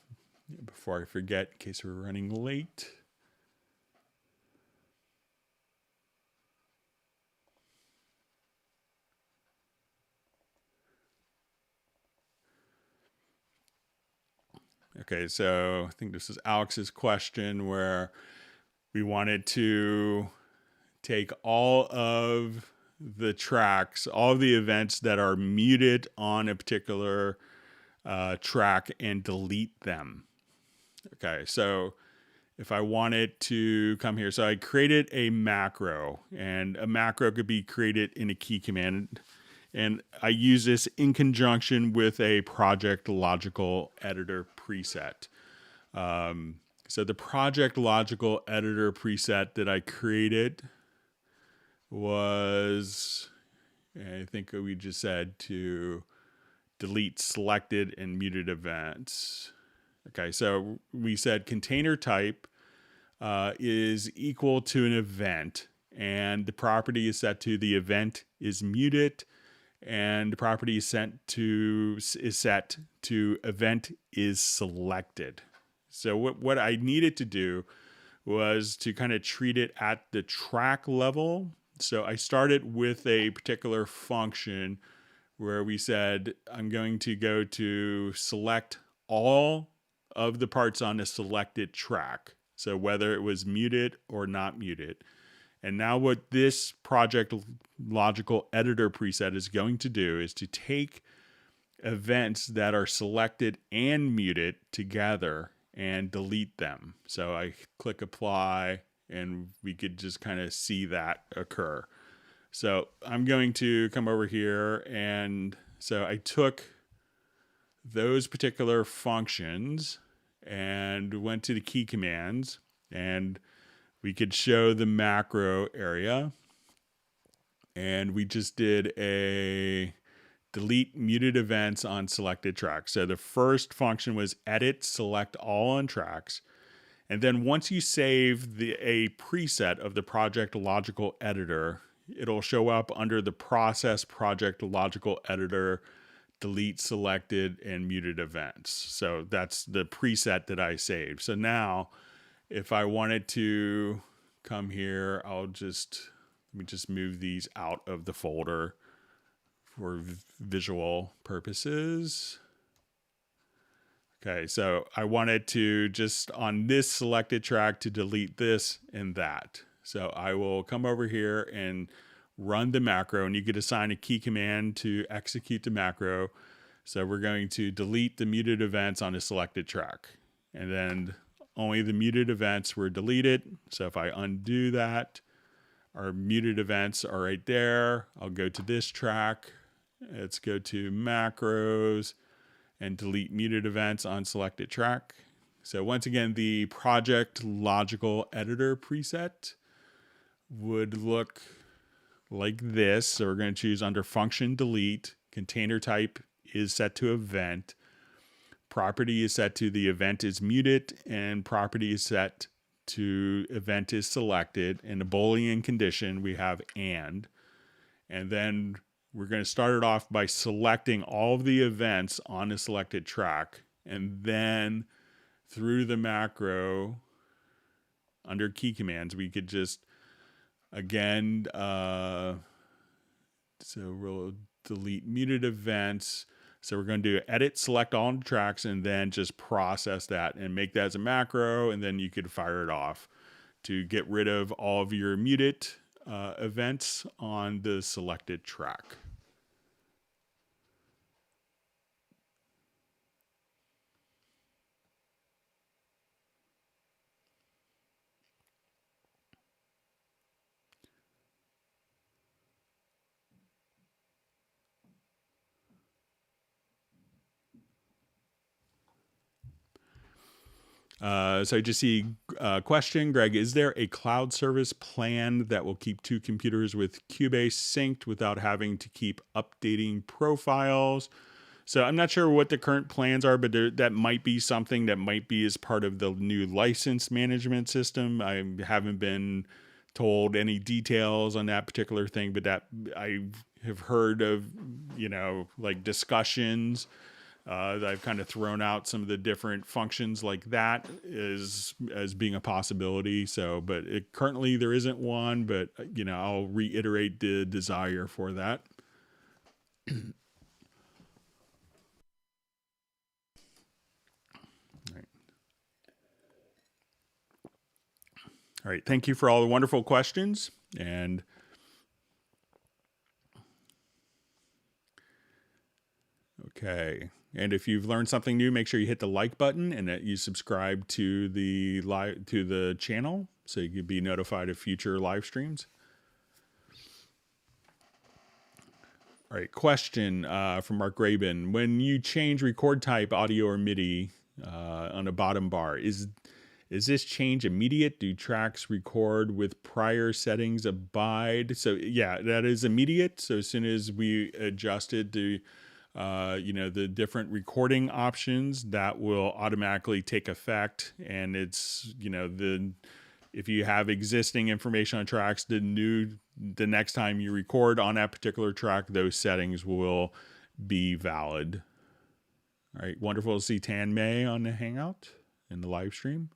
before I forget in case we're running late. Okay, so I think this is Alex's question where we wanted to take all of the tracks, all of the events that are muted on a particular track and delete them. Okay, so if I wanted to come here, so I created a macro, and a macro could be created in a key command. And I use this in conjunction with a Project Logical Editor preset. So the Project Logical Editor preset that I created was, I think we just said to delete selected and muted events. Okay, so we said container type is equal to an event, and the property is set to the event is muted, and the property is set to event is selected. So what I needed to do was to kind of treat it at the track level. So I started with a particular function where we said I'm going to go to select all of the parts on a selected track. So whether it was muted or not muted. And now what this Project Logical Editor preset is going to do is to take events that are selected and muted together and delete them. So I click apply, and we could just kind of see that occur. So I'm going to come over here, and so I took those particular functions and went to the key commands, and we could show the macro area, and we just did a delete muted events on selected tracks. So the first function was edit select all on tracks. And then once you save a preset of the Project Logical Editor, it'll show up under the process Project Logical Editor delete selected and muted events. So that's the preset that I saved. So now if I wanted to come here, let me just move these out of the folder for visual purposes. Okay, so I wanted to just on this selected track to delete this and that. So I will come over here and run the macro, and you could assign a key command to execute the macro. So we're going to delete the muted events on a selected track, and then only the muted events were deleted. So if I undo that, our muted events are right there. I'll go to this track. Let's go to macros and delete muted events on selected track. So once again, the Project Logical Editor preset would look like this. So we're going to choose under function delete, container type is set to event, property is set to the event is muted, and property is set to event is selected. In the Boolean condition, we have and then we're going to start it off by selecting all of the events on a selected track, and then through the macro under key commands, we could just again, so we'll delete muted events. So we're going to do edit, select all tracks, and then just process that and make that as a macro, and then you could fire it off to get rid of all of your muted events on the selected track. So I just see a question, Greg, is there a cloud service plan that will keep two computers with Cubase synced without having to keep updating profiles? So I'm not sure what the current plans are, but that might be something that might be as part of the new license management system. I haven't been told any details on that particular thing, but that I have heard of, like discussions. I've kind of thrown out some of the different functions like that as being a possibility. So, but currently there isn't one, but I'll reiterate the desire for that. All right. Thank you for all the wonderful questions. And okay. And if you've learned something new, make sure you hit the like button and that you subscribe to the channel so you can be notified of future live streams. All right, question from Mark Graben. When you change record type, audio or MIDI on a bottom bar, is this change immediate? Do tracks record with prior settings abide? So yeah, that is immediate. So as soon as we adjusted to the different recording options, that will automatically take effect. And it's, if you have existing information on tracks, the next time you record on that particular track, those settings will be valid. All right. Wonderful to see Tan May on the Hangout in the live stream.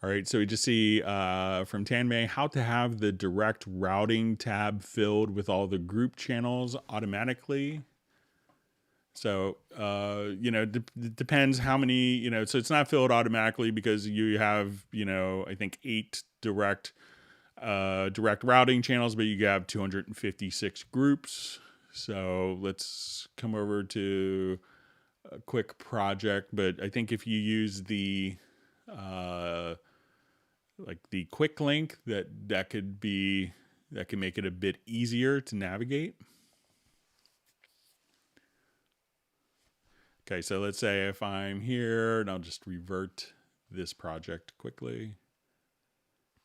All right, so we just see from Tanmay how to have the direct routing tab filled with all the group channels automatically. So, it depends how many, so it's not filled automatically because you have, I think 8 direct routing channels, but you have 256 groups. So let's come over to a quick project. But I think if you use the quick link, that can make it a bit easier to navigate. Okay, so let's say if I'm here, and I'll just revert this project quickly.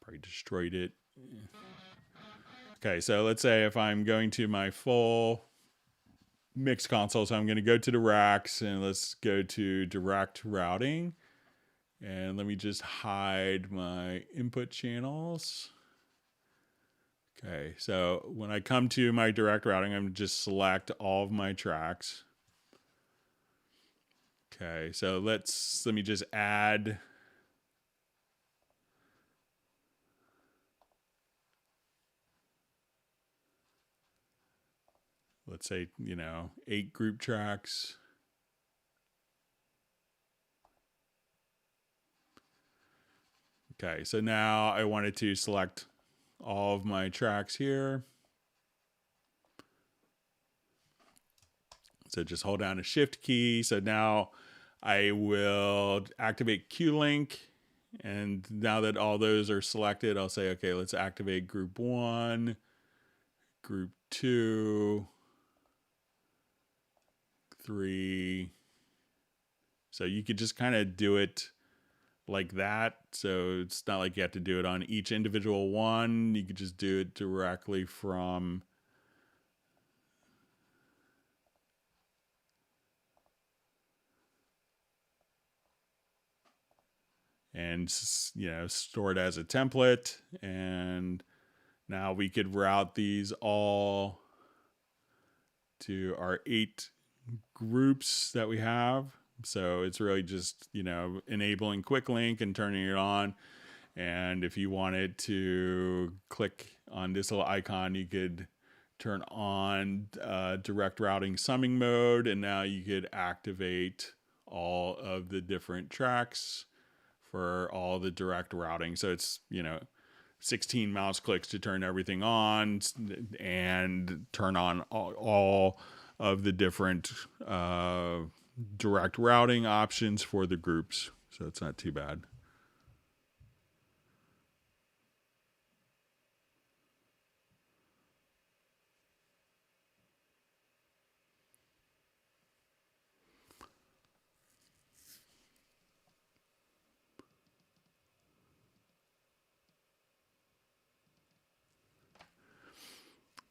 Probably destroyed it. Okay, so let's say if I'm going to my full mix console, so I'm going to go to the racks and let's go to direct routing. And let me just hide my input channels. Okay, so when I come to my direct routing, I'm going to just select all of my tracks. Okay, so let me just add. Let's say, 8 group tracks. Okay, so now I wanted to select all of my tracks here. So just hold down a shift key. So now I will activate Q-Link. And now that all those are selected, I'll say, okay, let's activate group 1, group 2, 3. So you could just kind of do it like that. So it's not like you have to do it on each individual one. You could just do it directly from and store it as a template. And now we could route these all to our 8 groups that we have. So it's really just, enabling quick link and turning it on. And if you wanted to click on this little icon, you could turn on direct routing summing mode, and now you could activate all of the different tracks for all the direct routing. So it's, 16 mouse clicks to turn everything on and turn on all of the different direct routing options for the groups. So it's not too bad.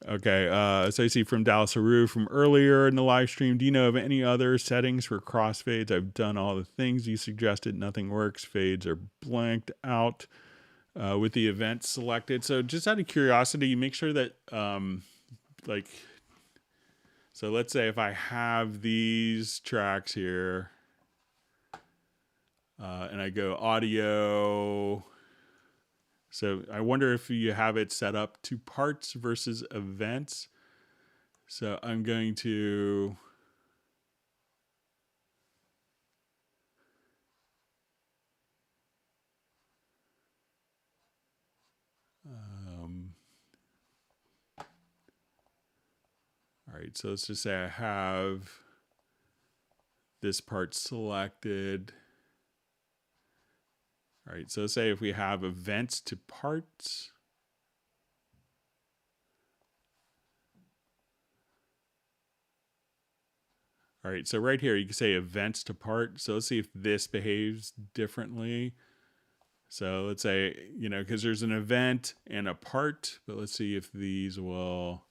Okay, so I see from Dallas Haru from earlier in the live stream. Do you know of any other settings for crossfades? I've done all the things you suggested. Nothing works. Fades are blanked out with the event selected. So just out of curiosity, make sure that so let's say if I have these tracks here and I go audio. So I wonder if you have it set up to parts versus events. So I'm going to all right, so let's just say I have this part selected. All right, so say if we have events to parts. All right, so right here you can say events to part. So let's see if this behaves differently. So let's say, because there's an event and a part, but let's see if these will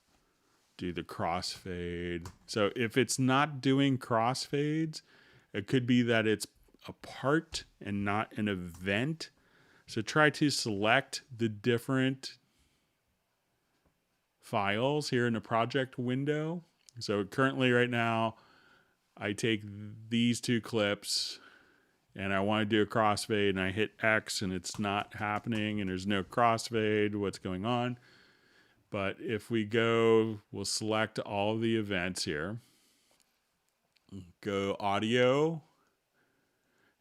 do the crossfade. So if it's not doing crossfades, it could be that it's a part and not an event. So try to select the different files here in the project window. So currently right now, I take these two clips and I want to do a crossfade and I hit X and it's not happening and there's no crossfade. What's going on? But if we go, we'll select all of the events here. Go audio.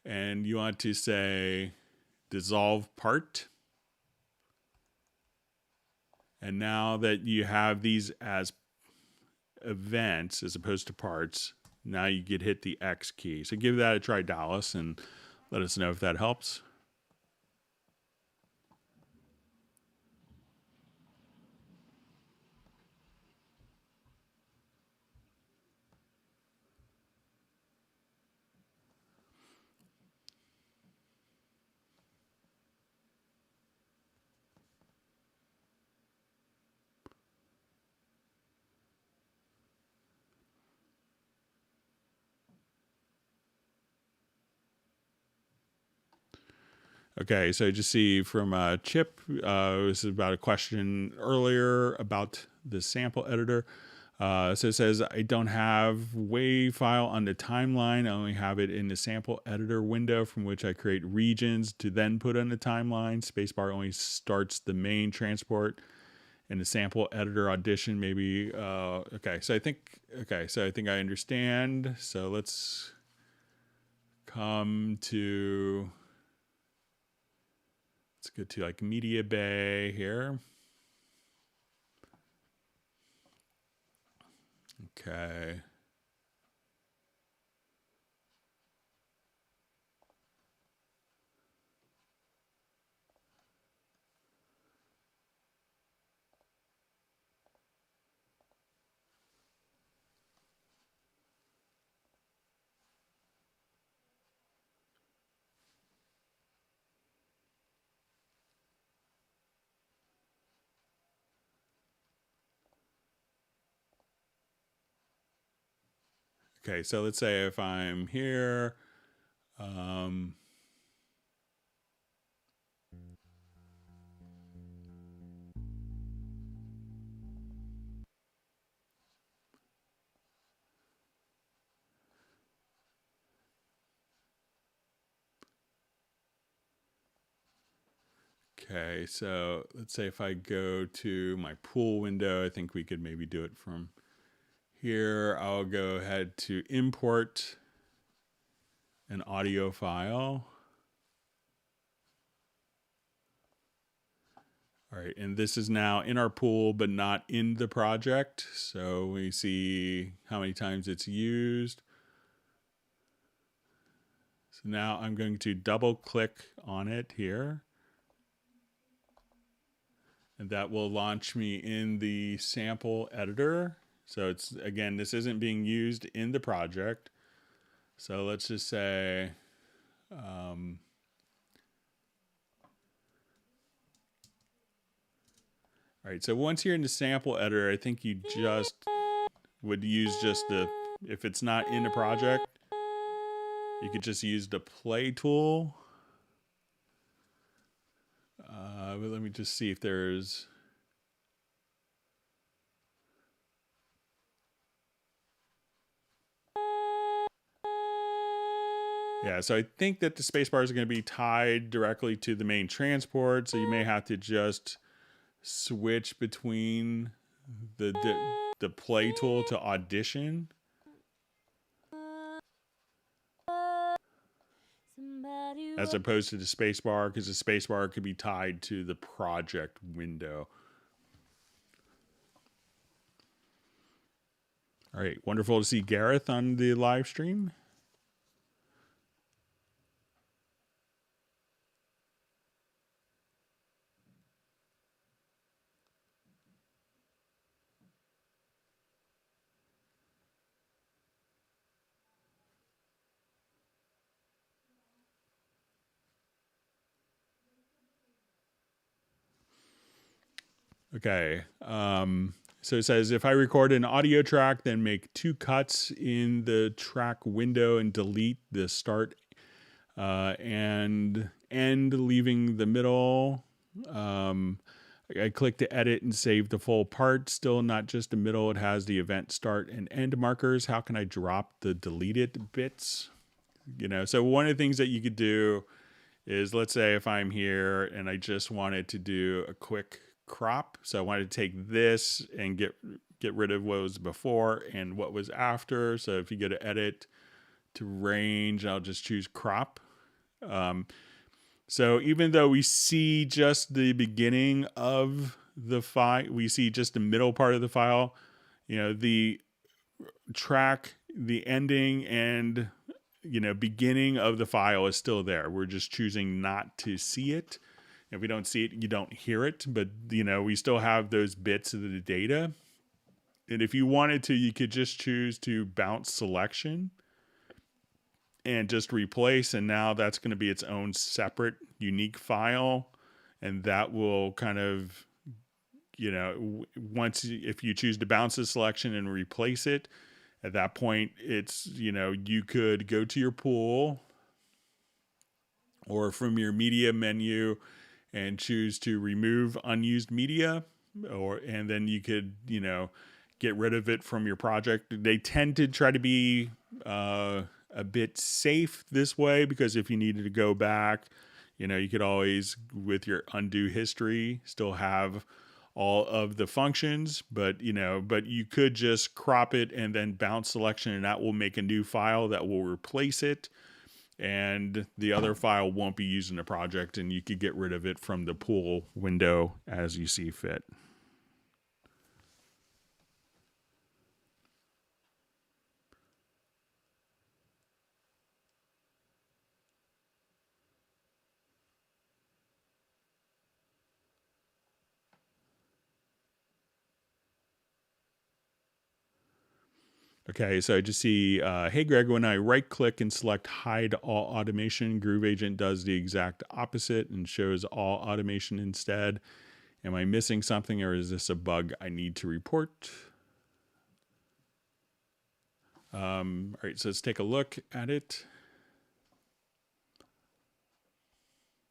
And you want to say dissolve part. And now that you have these as events as opposed to parts, now you could hit the X key. So give that a try, Dallas, and let us know if that helps. Okay, so I just see from Chip, this is about a question earlier about the sample editor. So it says, I don't have WAV file on the timeline. I only have it in the sample editor window from which I create regions to then put on the timeline. Spacebar only starts the main transport and the sample editor audition maybe. Okay, so I think I understand. So let's come to... Let's go to like Media Bay here. Okay. Okay, so let's say if I'm here, Okay, so let's say if I go to my pool window, I think we could maybe do it from here. I'll go ahead to import an audio file. All right, and this is now in our pool, but not in the project. So we see how many times it's used. So now I'm going to double click on it here. And that will launch me in the sample editor. So it's, again, this isn't being used in the project. So let's just say, all right, so once you're in the sample editor, I think you just would use just the, if it's not in the project, you could just use the play tool. But let me just see if there's, yeah, so I think that the spacebar is going to be tied directly to the main transport. So you may have to just switch between the play tool to Audition. As opposed to the spacebar, because the spacebar could be tied to the project window. All right, wonderful to see Gareth on the live stream. Okay. So it says, if I record an audio track, then make 2 cuts in the track window and delete the start and end, leaving the middle. I click to edit and save the full part. Still not just the middle. It has the event start and end markers. How can I drop the deleted bits? You know, so one of the things that you could do is, let's say if I'm here and I just wanted to do a quick crop. So I wanted to take this and get rid of what was before and what was after. So if you go to edit to range, I'll just choose crop. So even though we see just the beginning of the file, we see just the middle part of the file, you know, the track, the ending and, you know, beginning of the file is still there. We're just choosing not to see it. If we don't see it, you don't hear it, but, you know, we still have those bits of the data. And if you wanted to, you could just choose to bounce selection and just replace. And now that's going to be its own separate, unique file. And that will kind of, you know, if you choose to bounce the selection and replace it, at that point, it's, you know, you could go to your pool or from your media menu and choose to remove unused media, and then you could, you know, get rid of it from your project. They tend to try to be a bit safe this way, because if you needed to go back, you know, you could always, with your undo history, still have all of the functions, but, you know, but you could just crop it and then bounce selection, and that will make a new file that will replace it. And the other file won't be used in the project, and you could get rid of it from the pool window as you see fit. Okay, so I just see, hey Greg, when I right click and select hide all automation, Groove Agent does the exact opposite and shows all automation instead. Am I missing something, or is this a bug I need to report? All right, so let's take a look at it.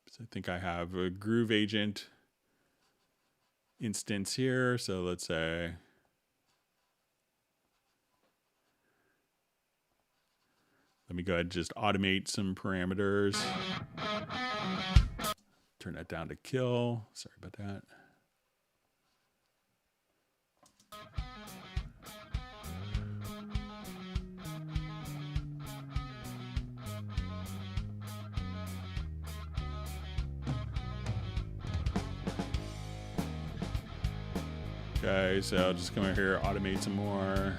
So I think I have a Groove Agent instance here. So let's say, let me go ahead and just automate some parameters. turn that down to kill. Sorry about that. Okay, so I'll just come over here, automate some more.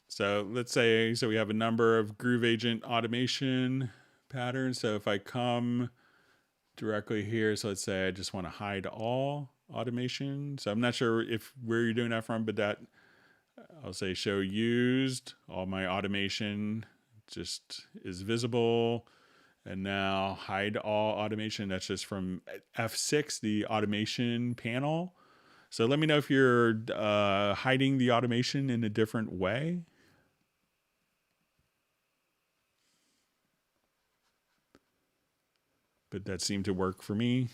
So let's say, we have a number of Groove Agent automation patterns. So if I come directly here, so let's say I just want to hide all automation. So I'm not sure where you're doing that from, but that I'll say show used, all my automation just is visible. And now hide all automation. That's just from F6, the automation panel. So let me know if you're hiding the automation in a different way. But that seemed to work for me.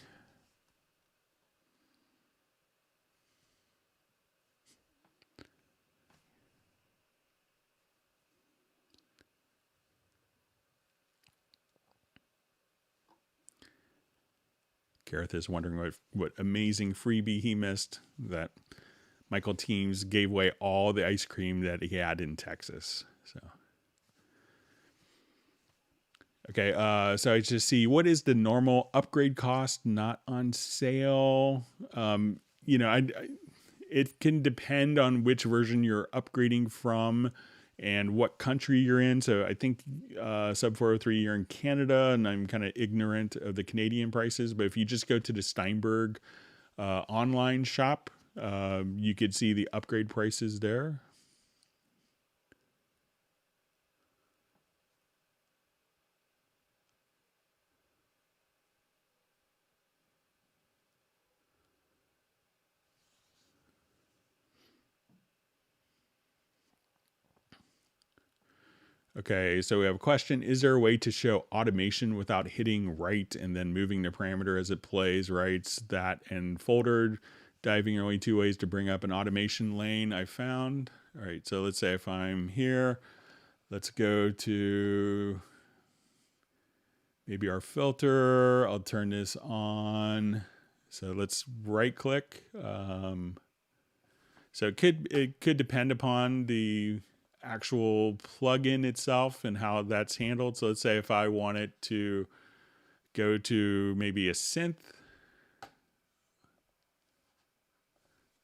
Gareth is wondering what amazing freebie he missed, that Michael Teams gave away all the ice cream that he had in Texas. So, okay, so I just see, what is the normal upgrade cost not on sale? It can depend on which version you're upgrading from and what country you're in. So I think Sub 403, you're in Canada, and I'm kind of ignorant of the Canadian prices. But if you just go to the Steinberg online shop, you could see the upgrade prices there. Okay, so we have a question. Is there a way to show automation without hitting right and then moving the parameter as it plays, writes that, and folder diving are only two ways to bring up an automation lane I found. All right, so let's say if I'm here, let's go to maybe our filter. I'll turn this on. So let's right click. So it could depend upon the actual plugin itself and how that's handled. So let's say if I wanted to go to maybe a synth,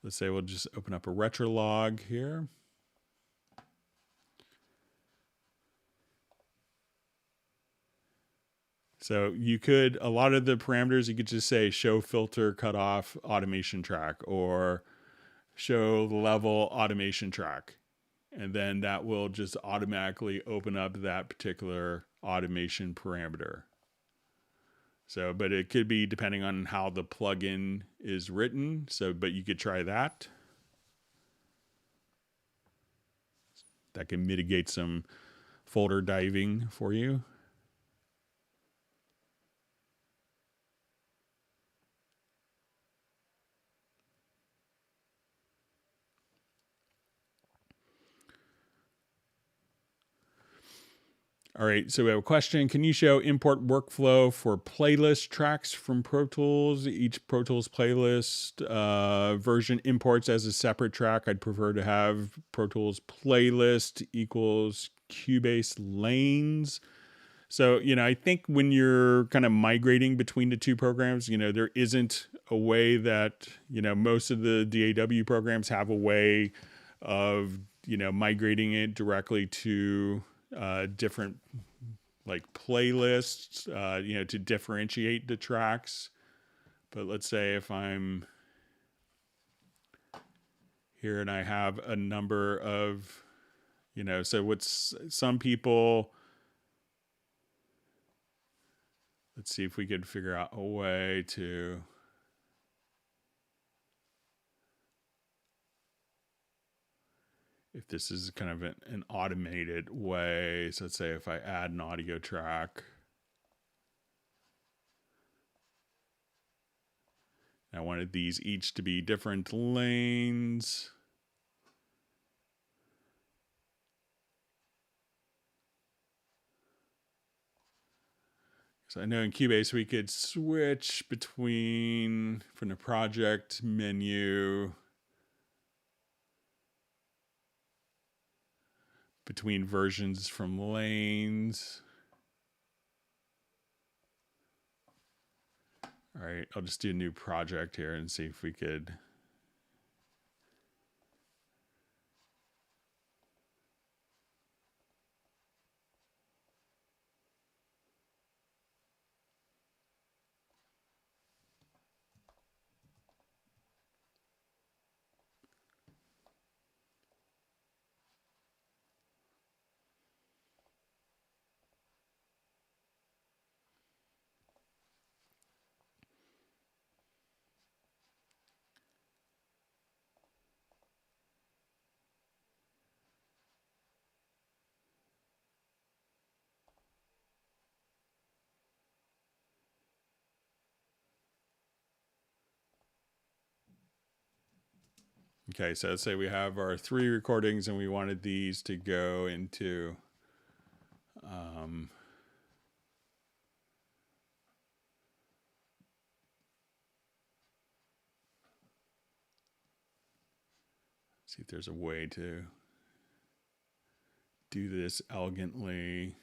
let's say we'll just open up a retrolog here. So you could, a lot of the parameters, you could just say show filter cutoff automation track or show level automation track. And then that will just automatically open up that particular automation parameter. So, but it could be depending on how the plugin is written. So, but you could try that. That can mitigate some folder diving for you. All right, so we have a question. Can you show import workflow for playlist tracks from Pro Tools? Each Pro Tools playlist version imports as a separate track. I'd prefer to have Pro Tools playlist equals Cubase lanes. So, I think when you're kind of migrating between the two programs, there isn't a way that, most of the DAW programs have a way of, migrating it directly to different like playlists, to differentiate the tracks. But let's say if I'm here and I have a number of, so what's some people, let's see if we could figure out a way to, if this is kind of an automated way. So let's say if I add an audio track, I wanted these each to be different lanes. So I know in Cubase we could switch between from the project menu between versions from lanes. All right, I'll just do a new project here and see if we could. Okay, so let's say we have our 3 recordings and we wanted these to go into see if there's a way to do this elegantly.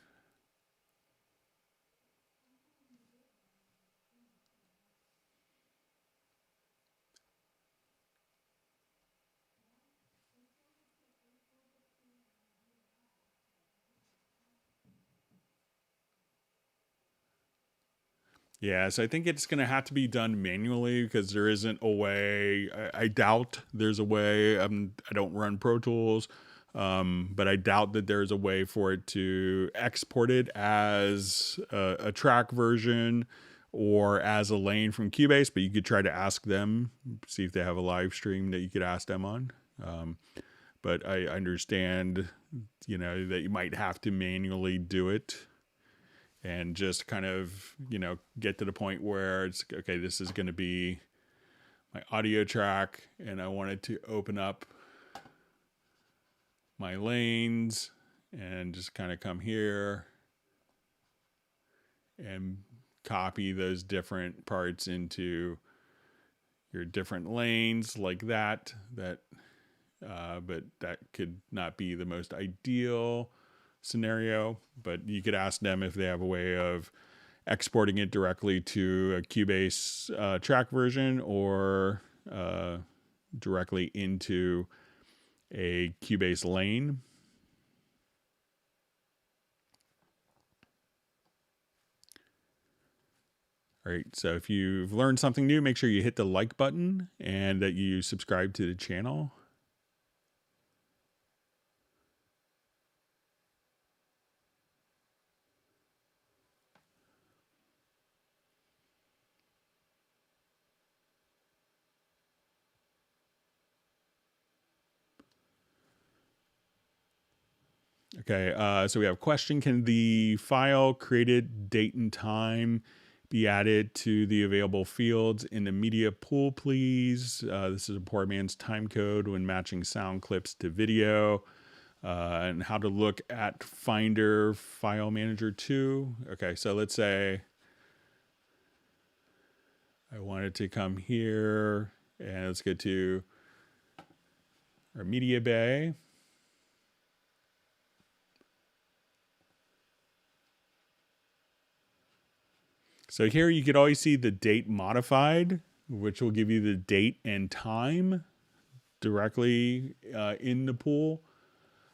Yeah, so I think it's going to have to be done manually because there isn't a way. I doubt there's a way. I don't run Pro Tools, but I doubt that there's a way for it to export it as a track version or as a lane from Cubase. But you could try to ask them, see if they have a live stream that you could ask them on. But I understand, that you might have to manually do it. And just kind of, get to the point where it's, okay, this is going to be my audio track. And I wanted to open up my lanes and just kind of come here and copy those different parts into your different lanes like that. But that could not be the most ideal scenario, but you could ask them if they have a way of exporting it directly to a Cubase track version or directly into a Cubase lane. All right, so if you've learned something new, make sure you hit the like button and that you subscribe to the channel. Okay, so we have a question. Can the file created date and time be added to the available fields in the media pool, please? This is a poor man's time code when matching sound clips to video. And how to look at Finder File Manager 2. Okay, so let's say I wanted to come here and let's go to our media bay. So here you could always see the date modified, which will give you the date and time directly in the pool.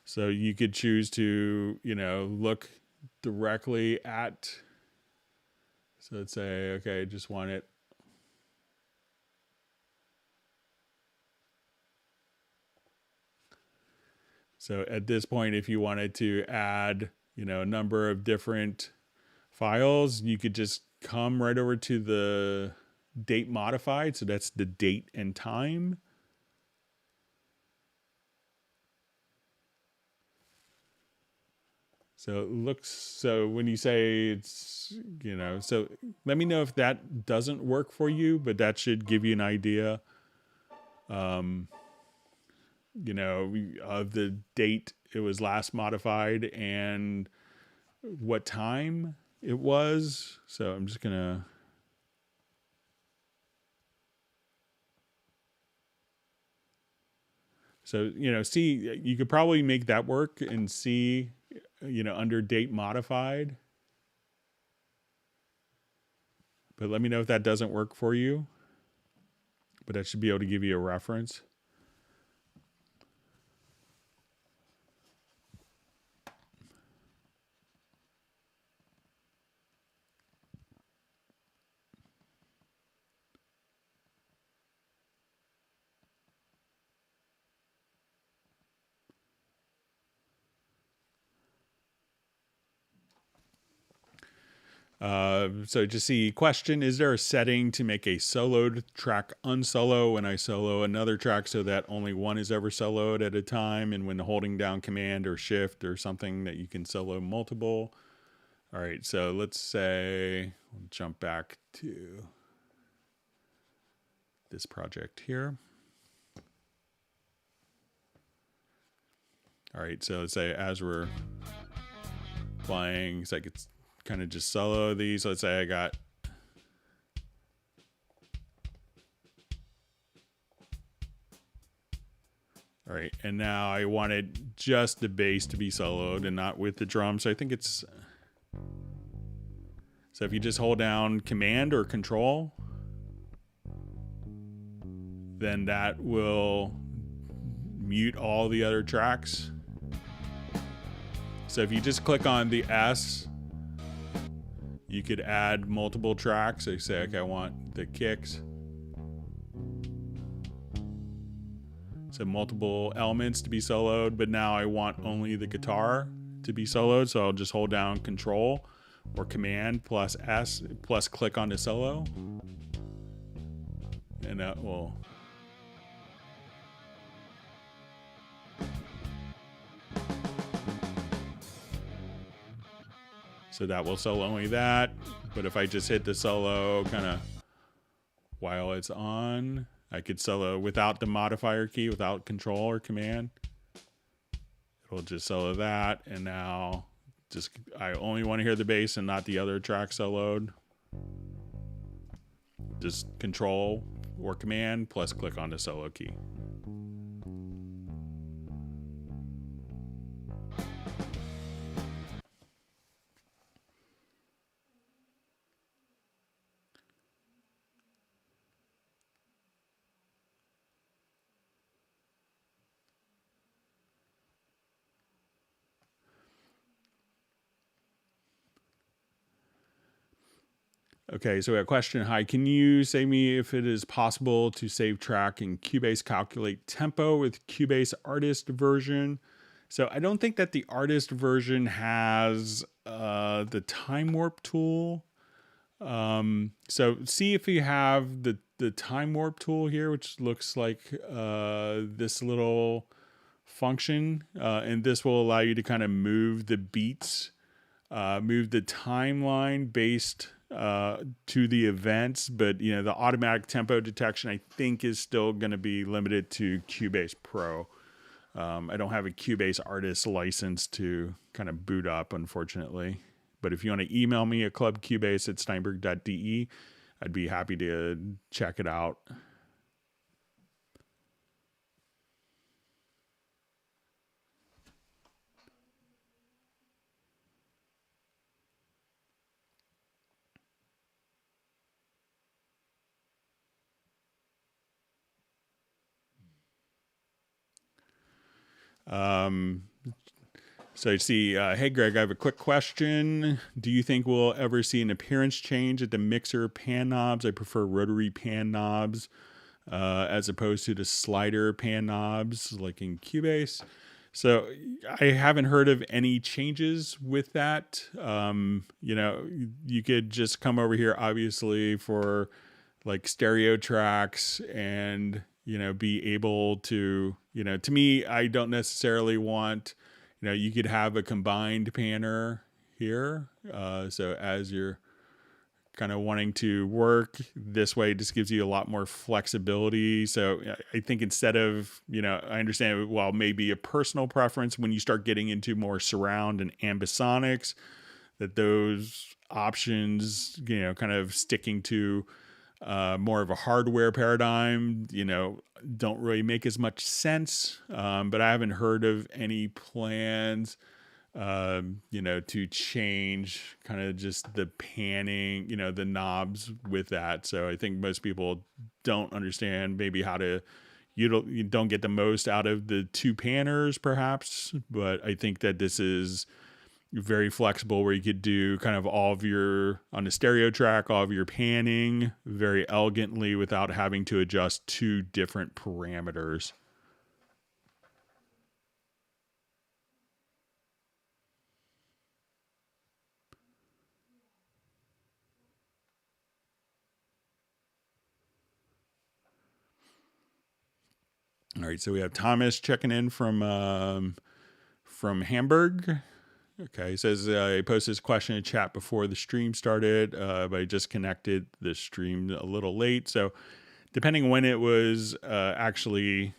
So you could choose to, look directly at, so let's say, okay, I just want it. So at this point, if you wanted to add, a number of different files, you could just come right over to the date modified. So that's the date and time. So it looks, so when you say it's, so let me know if that doesn't work for you, but that should give you an idea, of the date it was last modified and what time it was. So I'm just going to. So, see, you could probably make that work and see, under date modified. But let me know if that doesn't work for you. But that should be able to give you a reference. So just see question, is there a setting to make a soloed track unsolo when I solo another track so that only one is ever soloed at a time, and when holding down command or shift or something that you can solo multiple? All right, so let's say, we'll jump back to this project here. All right, so let's say as we're playing, so I could kind of just solo these. Let's say I got all right, and now I wanted just the bass to be soloed and not with the drum. So I think it's so if you just hold down command or control, then that will mute all the other tracks. So if you just click on the S, you could add multiple tracks. So you say, okay, I want the kicks. So multiple elements to be soloed, but now I want only the guitar to be soloed. So I'll just hold down control or command plus S plus click on the solo. And that will. So that will solo only that. But if I just hit the solo kind of while it's on, I could solo without the modifier key, without control or command. It'll just solo that. And now just I only want to hear the bass and not the other track soloed. Just control or command plus click on the solo key. Okay, so we have a question. Hi, can you say me if it is possible to save track in Cubase calculate tempo with Cubase artist version? So I don't think that the artist version has the time warp tool. So see if you have the time warp tool here, which looks like this little function, and this will allow you to kind of move the beats, move the timeline based to the events, but the automatic tempo detection I think is still going to be limited to Cubase Pro. I don't have a Cubase artist license to kind of boot up, unfortunately. But if you want to email me at clubcubase@steinberg.de, I'd be happy to check it out. So you see, hey Greg, I have a quick question. Do you think we'll ever see an appearance change at the mixer pan knobs? I prefer rotary pan knobs as opposed to the slider pan knobs like in Cubase. So I haven't heard of any changes with that. You could just come over here, obviously, for like stereo tracks and, be able to, to me, I don't necessarily want, you could have a combined panner here. So as you're kind of wanting to work this way, it just gives you a lot more flexibility. So I think instead of, I understand, well, maybe a personal preference when you start getting into more surround and ambisonics, that those options, kind of sticking to more of a hardware paradigm, don't really make as much sense. But I haven't heard of any plans, to change kind of just the panning, the knobs with that. So I think most people don't understand maybe how to, you don't get the most out of the two panners perhaps, but I think that this is very flexible where you could do kind of all of your, on a stereo track, all of your panning very elegantly without having to adjust two different parameters. All right, so we have Thomas checking in from Hamburg. Okay, he says he posted his question in chat before the stream started, but I just connected the stream a little late. So depending on when it was actually,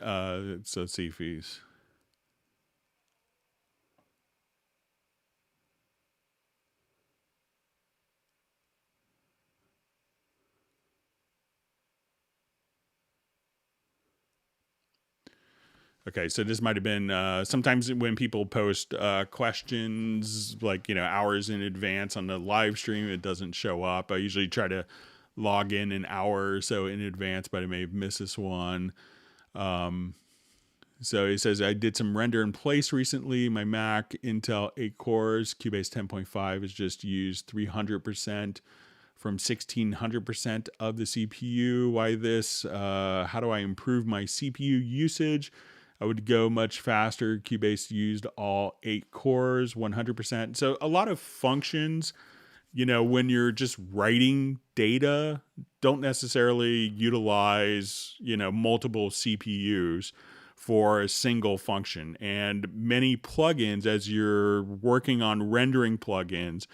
so let's see if he's... Okay, so this might have been sometimes when people post questions like, hours in advance on the live stream, it doesn't show up. I usually try to log in an hour or so in advance, but I may have missed this one. So he says, I did some render in place recently. My Mac Intel 8 cores, Cubase 10.5 has just used 300% from 1600% of the CPU. Why this? How do I improve my CPU usage? I would go much faster. Cubase used all 8 cores, 100%. So a lot of functions, when you're just writing data, don't necessarily utilize, multiple CPUs for a single function. And many plugins, as you're working on rendering plugins,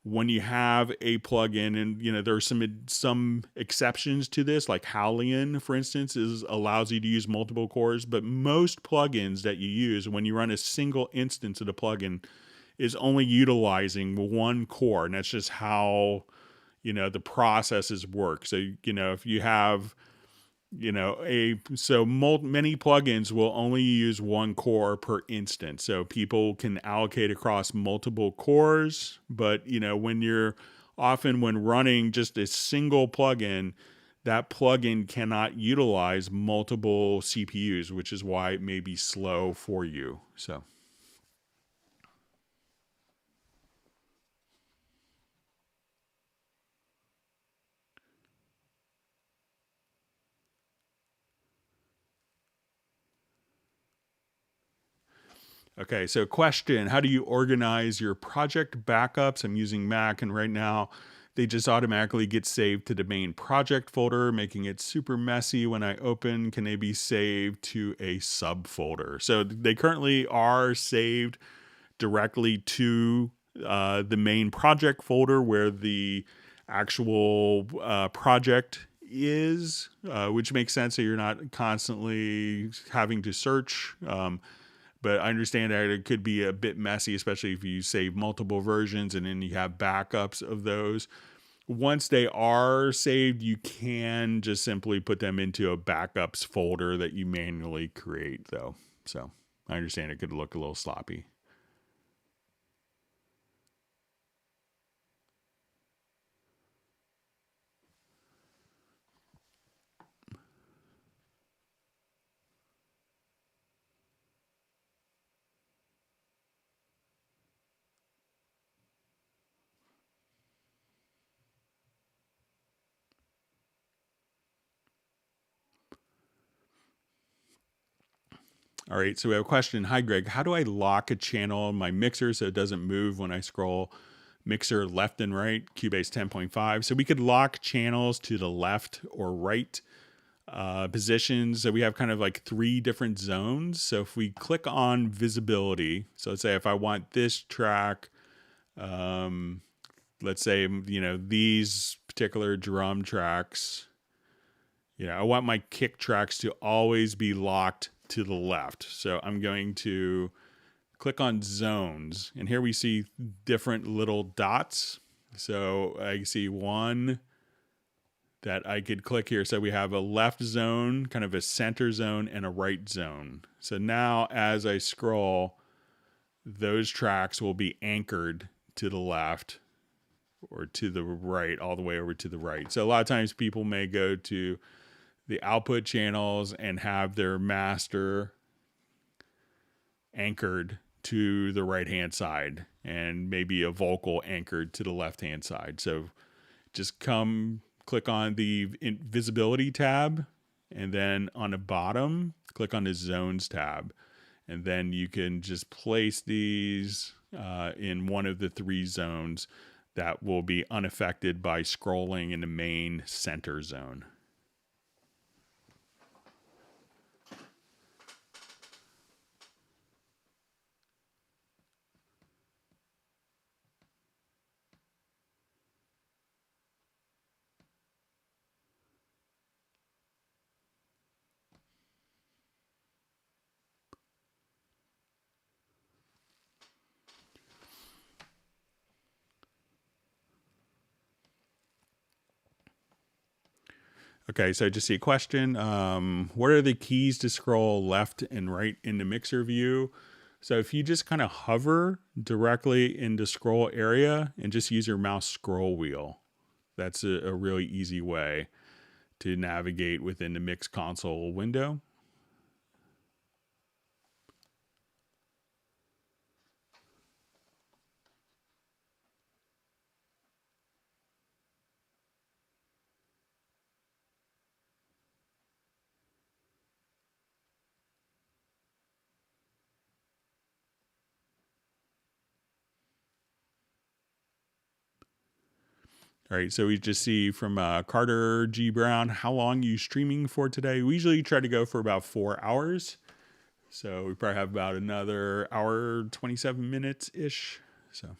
when you have a plugin, and there are some exceptions to this, like Halion, for instance, allows you to use multiple cores, but most plugins that you use when you run a single instance of the plugin is only utilizing one core, and that's just how the processes work. So if you have many plugins will only use one core per instance. So people can allocate across multiple cores, but when running just a single plugin, that plugin cannot utilize multiple CPUs, which is why it may be slow for you. So okay, so question, how do you organize your project backups? I'm using Mac, and right now they just automatically get saved to the main project folder, making it super messy. When I open, can they be saved to a subfolder? So they currently are saved directly to the main project folder where the actual project is, which makes sense so you're not constantly having to search. But I understand that it could be a bit messy, especially if you save multiple versions and then you have backups of those. Once they are saved, you can just simply put them into a backups folder that you manually create, though. So I understand it could look a little sloppy. All right, so we have a question. Hi, Greg. How do I lock a channel on my mixer so it doesn't move when I scroll mixer left and right? Cubase 10.5. So we could lock channels to the left or right positions. So we have kind of like 3 different zones. So if we click on visibility, so let's say if I want this track, let's say, these particular drum tracks, I want my kick tracks to always be locked to the left. So I'm going to click on zones, and here we see different little dots. So I see one that I could click here. So we have a left zone, kind of a center zone, and a right zone. So now as I scroll, those tracks will be anchored to the left or to the right, all the way over to the right. So a lot of times people may go to the output channels and have their master anchored to the right hand side and maybe a vocal anchored to the left hand side. So just click on the visibility tab, and then on the bottom click on the zones tab, and then you can just place these in one of the three zones that will be unaffected by scrolling in the main center zone. Okay, so just see a question. What are the keys to scroll left and right in the mixer view? So if you just kind of hover directly in the scroll area and just use your mouse scroll wheel, that's a really easy way to navigate within the mix console window. All right, so we just see from Carter G. Brown, how long you streaming for today? We usually try to go for about 4 hours. So we probably have about another hour, 27 minutes-ish. So,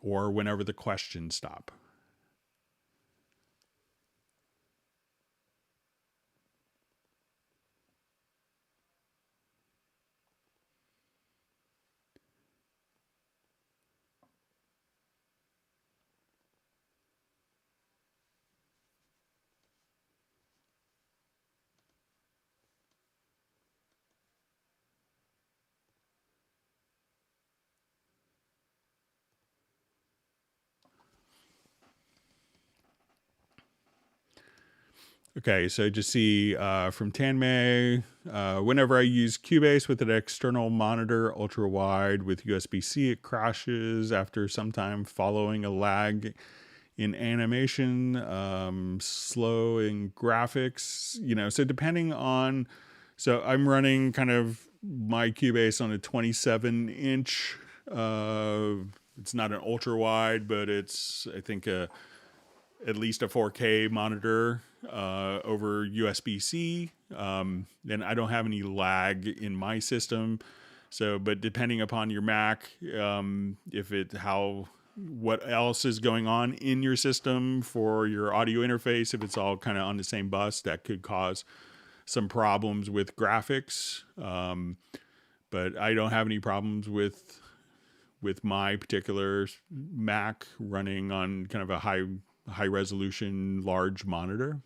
or whenever the questions stop. Okay, so just see from Tanmay, whenever I use Cubase with an external monitor, ultra wide with USB-C, it crashes after some time following a lag in animation, slow in graphics, so depending on, so I'm running kind of my Cubase on a 27 inch, it's not an ultra wide, but it's, I think, at least a 4K monitor over USB-C. And I don't have any lag in my system. So, but depending upon your Mac, what else is going on in your system for your audio interface, if it's all kind of on the same bus, that could cause some problems with graphics. But I don't have any problems with my particular Mac running on kind of a high resolution, large monitor.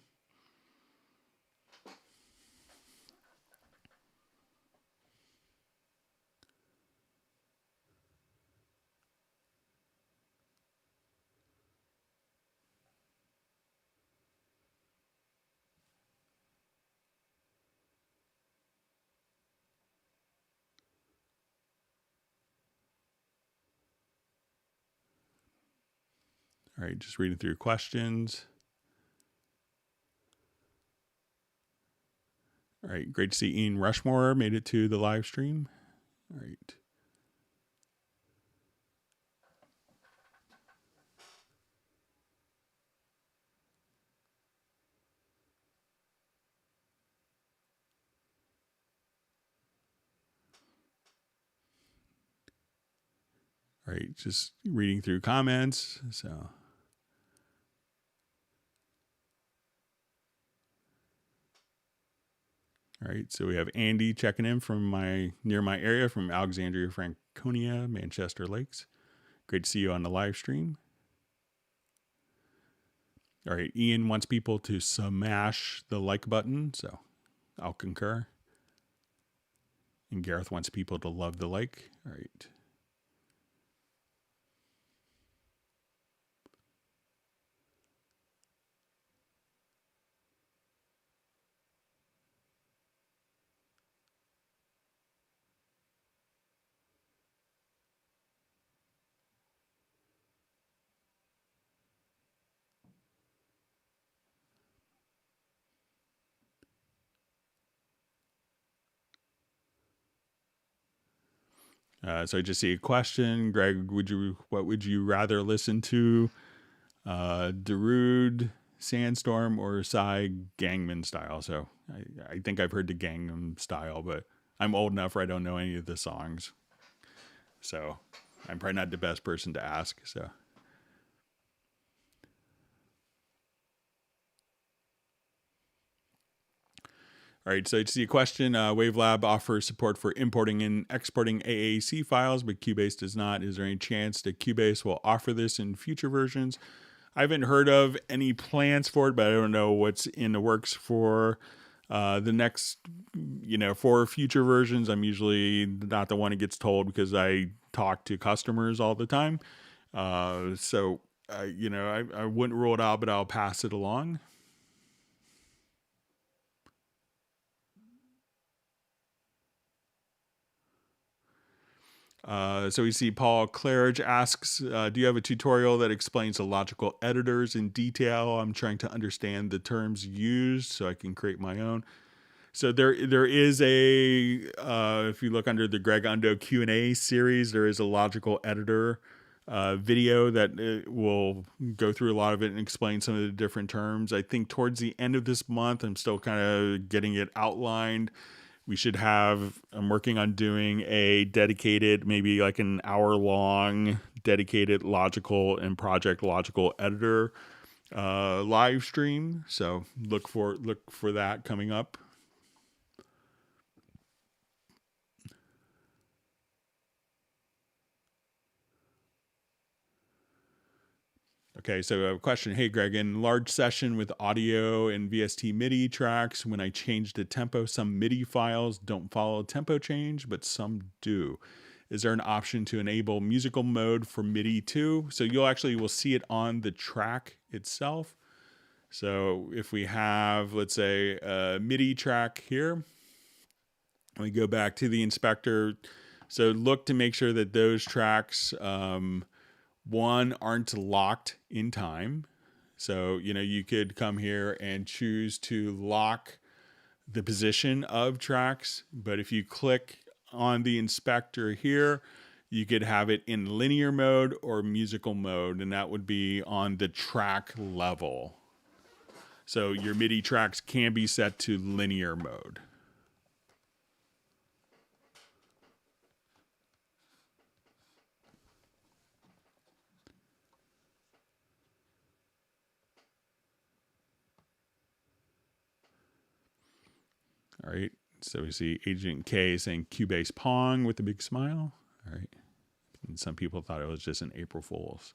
All right, just reading through questions. All right, great to see Ian Rushmore made it to the live stream. All right. All right, just reading through comments. So, all right, so we have Andy checking in from near my area from Alexandria, Franconia, Manchester Lakes. Great to see you on the live stream. All right, Ian wants people to smash the like button, so I'll concur. And Gareth wants people to love the like. All right. So I just see a question, Greg. What would you rather listen to, Darude, Sandstorm, or Psy Gangnam Style? So I think I've heard the Gangnam Style, but I'm old enough where I don't know any of the songs. So I'm probably not the best person to ask. So. All right, so to see a question, Wavelab offers support for importing and exporting AAC files, but Cubase does not. Is there any chance that Cubase will offer this in future versions? I haven't heard of any plans for it, but I don't know what's in the works for the next, for future versions. I'm usually not the one who gets told because I talk to customers all the time. I wouldn't rule it out, but I'll pass it along. So we see Paul Claridge asks, do you have a tutorial that explains the logical editors in detail? I'm trying to understand the terms used so I can create my own. So there is if you look under the Greg Undo Q&A series, there is a logical editor video that will go through a lot of it and explain some of the different terms. I think towards the end of this month, I'm still kind of getting it outlined. I'm working on doing a dedicated, maybe like an hour-long dedicated logical and project logical editor live stream. So look for that coming up. Okay, so a question. Hey, Greg, in large session with audio and VST MIDI tracks, when I change the tempo, some MIDI files don't follow tempo change, but some do. Is there an option to enable musical mode for MIDI too? So we'll see it on the track itself. So if we have, let's say, a MIDI track here, and we go back to the inspector. So look to make sure that those tracks, one, aren't locked in time. So, you could come here and choose to lock the position of tracks. But if you click on the inspector here, you could have it in linear mode or musical mode, and that would be on the track level. So your MIDI tracks can be set to linear mode. All right, so we see Agent K saying Cubase Pong with a big smile. All right, and some people thought it was just an April Fool's.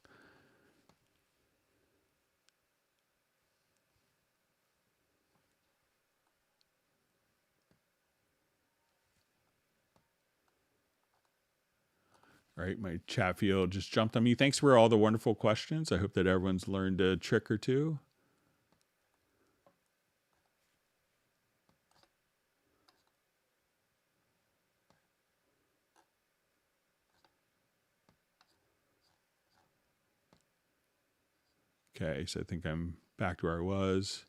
All right, my chat field just jumped on me. Thanks for all the wonderful questions. I hope that everyone's learned a trick or two. Okay, so I think I'm back to where I was.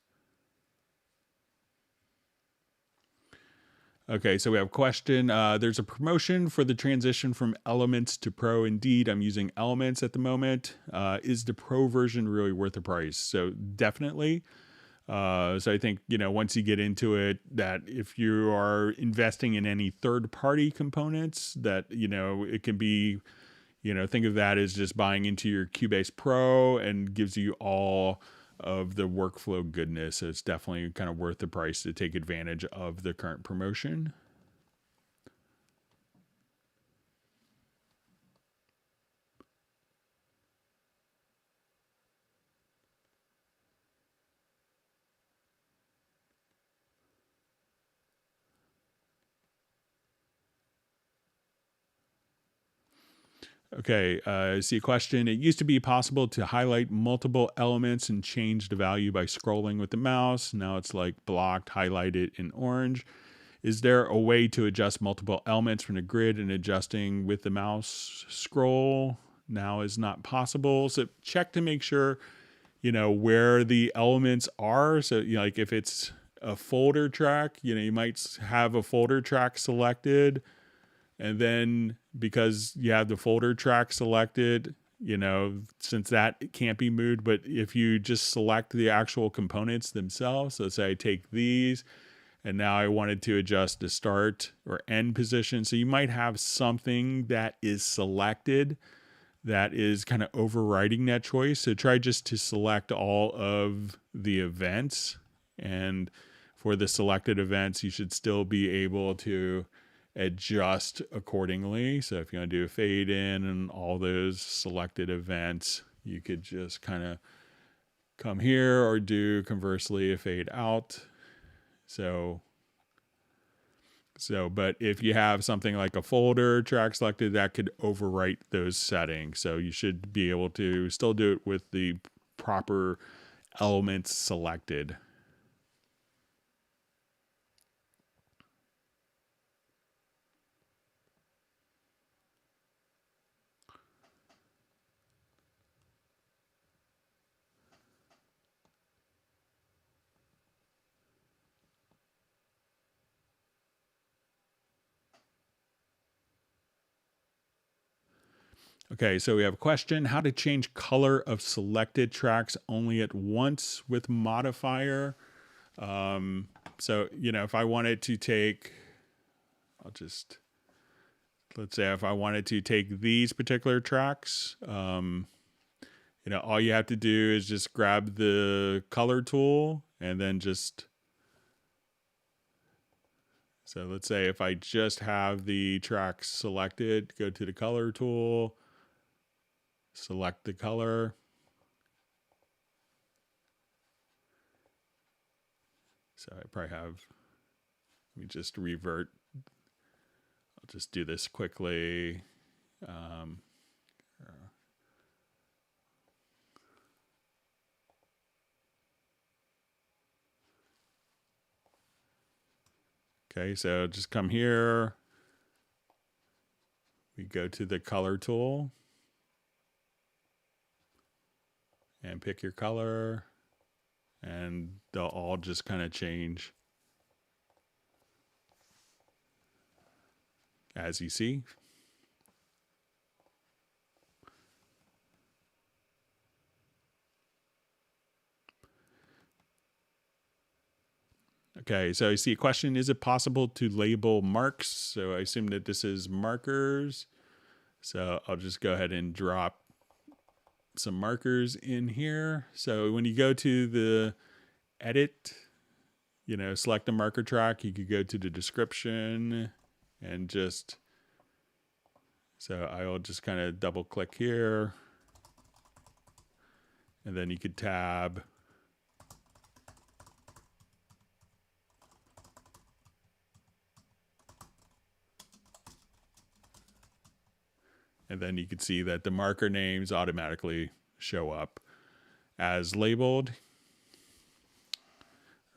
Okay, so we have a question. There's a promotion for the transition from Elements to Pro. Indeed, I'm using Elements at the moment. Is the Pro version really worth the price? So definitely. So I think, once you get into it, that if you are investing in any third-party components, that, it can be, think of that as just buying into your Cubase Pro and gives you all of the workflow goodness. So it's definitely kind of worth the price to take advantage of the current promotion. Okay, I see a question. It used to be possible to highlight multiple elements and change the value by scrolling with the mouse. Now it's like blocked, highlighted in orange. Is there a way to adjust multiple elements from the grid and adjusting with the mouse scroll? Now is not possible. So check to make sure, where the elements are. So, like if it's a folder track, you might have a folder track selected. And then because you have the folder track selected, since that can't be moved, but if you just select the actual components themselves, so say I take these and now I wanted to adjust the start or end position. So you might have something that is selected that is kind of overriding that choice. So try just to select all of the events. And for the selected events, you should still be able to adjust accordingly. So if you want to do a fade in and all those selected events, you could just kind of come here or do conversely a fade out. But if you have something like a folder track selected, that could overwrite those settings. So you should be able to still do it with the proper elements selected. Okay, so we have a question: how to change color of selected tracks only at once with modifier. So, if I wanted to take, let's say if I wanted to take these particular tracks, all you have to do is just grab the color tool and then so let's say if I just have the tracks selected, go to the color tool, select the color. So I probably have, let me just revert. I'll just do this quickly. Okay, so just come here. We go to the color tool and pick your color, and they'll all just kind of change as you see. Okay, so I see a question: is it possible to label marks? So I assume that this is markers. So I'll just go ahead and drop some markers in here. So when you go to the edit, select the marker track, you could go to the description and so I'll just kind of double click here, and then you could tab. And then you can see that the marker names automatically show up as labeled.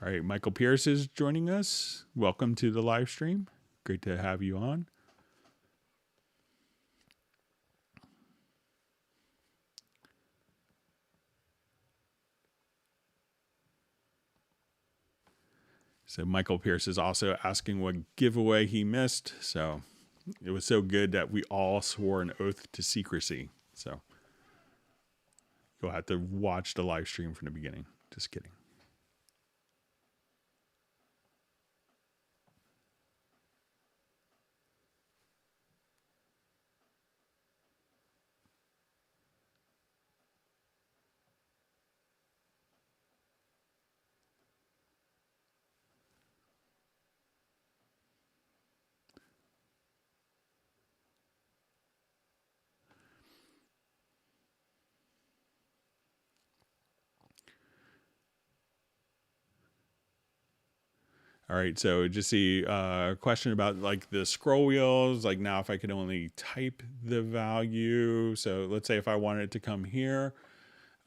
All right, Michael Pierce is joining us. Welcome to the live stream. Great to have you on. So Michael Pierce is also asking what giveaway he missed. So it was so good that we all swore an oath to secrecy. So you'll have to watch the live stream from the beginning. Just kidding. All right, so just see a question about like the scroll wheels. Like now, if I could only type the value, so let's say if I wanted it to come here,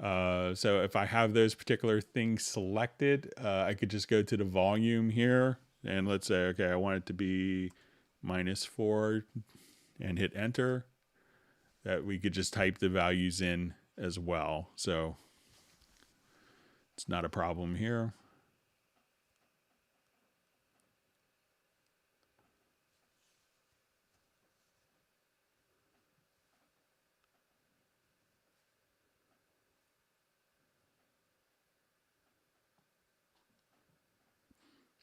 so if I have those particular things selected, I could just go to the volume here, and let's say, okay, I want it to be -4, and hit enter. That we could just type the values in as well, so it's not a problem here.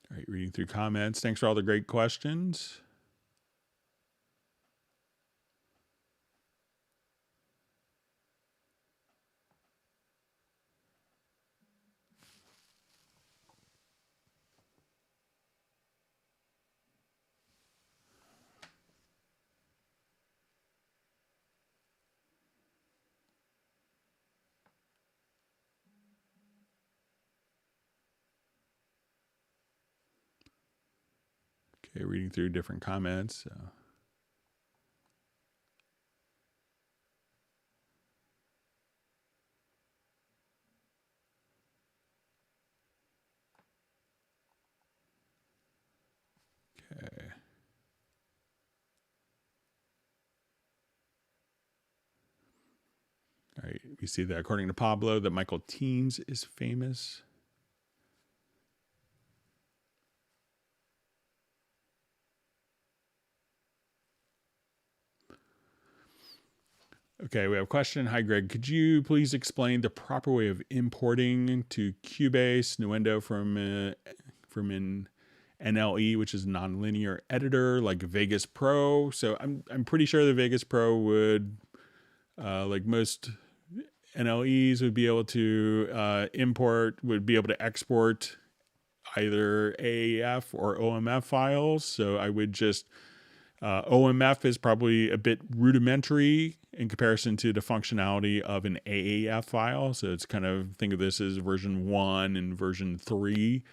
All right, reading through comments. Thanks for all the great questions. Okay, reading through different comments. Okay. All right, we see that according to Pablo, that Michael Teams is famous. Okay, we have a question. Hi, Greg. Could you please explain the proper way of importing to Cubase Nuendo from an NLE, which is nonlinear editor like Vegas Pro? So I'm pretty sure the Vegas Pro would, like most NLEs, would be able to would be able to export either AAF or OMF files. So I would just OMF is probably a bit rudimentary in comparison to the functionality of an AAF file. So it's kind of, think of this as version 1 and version 3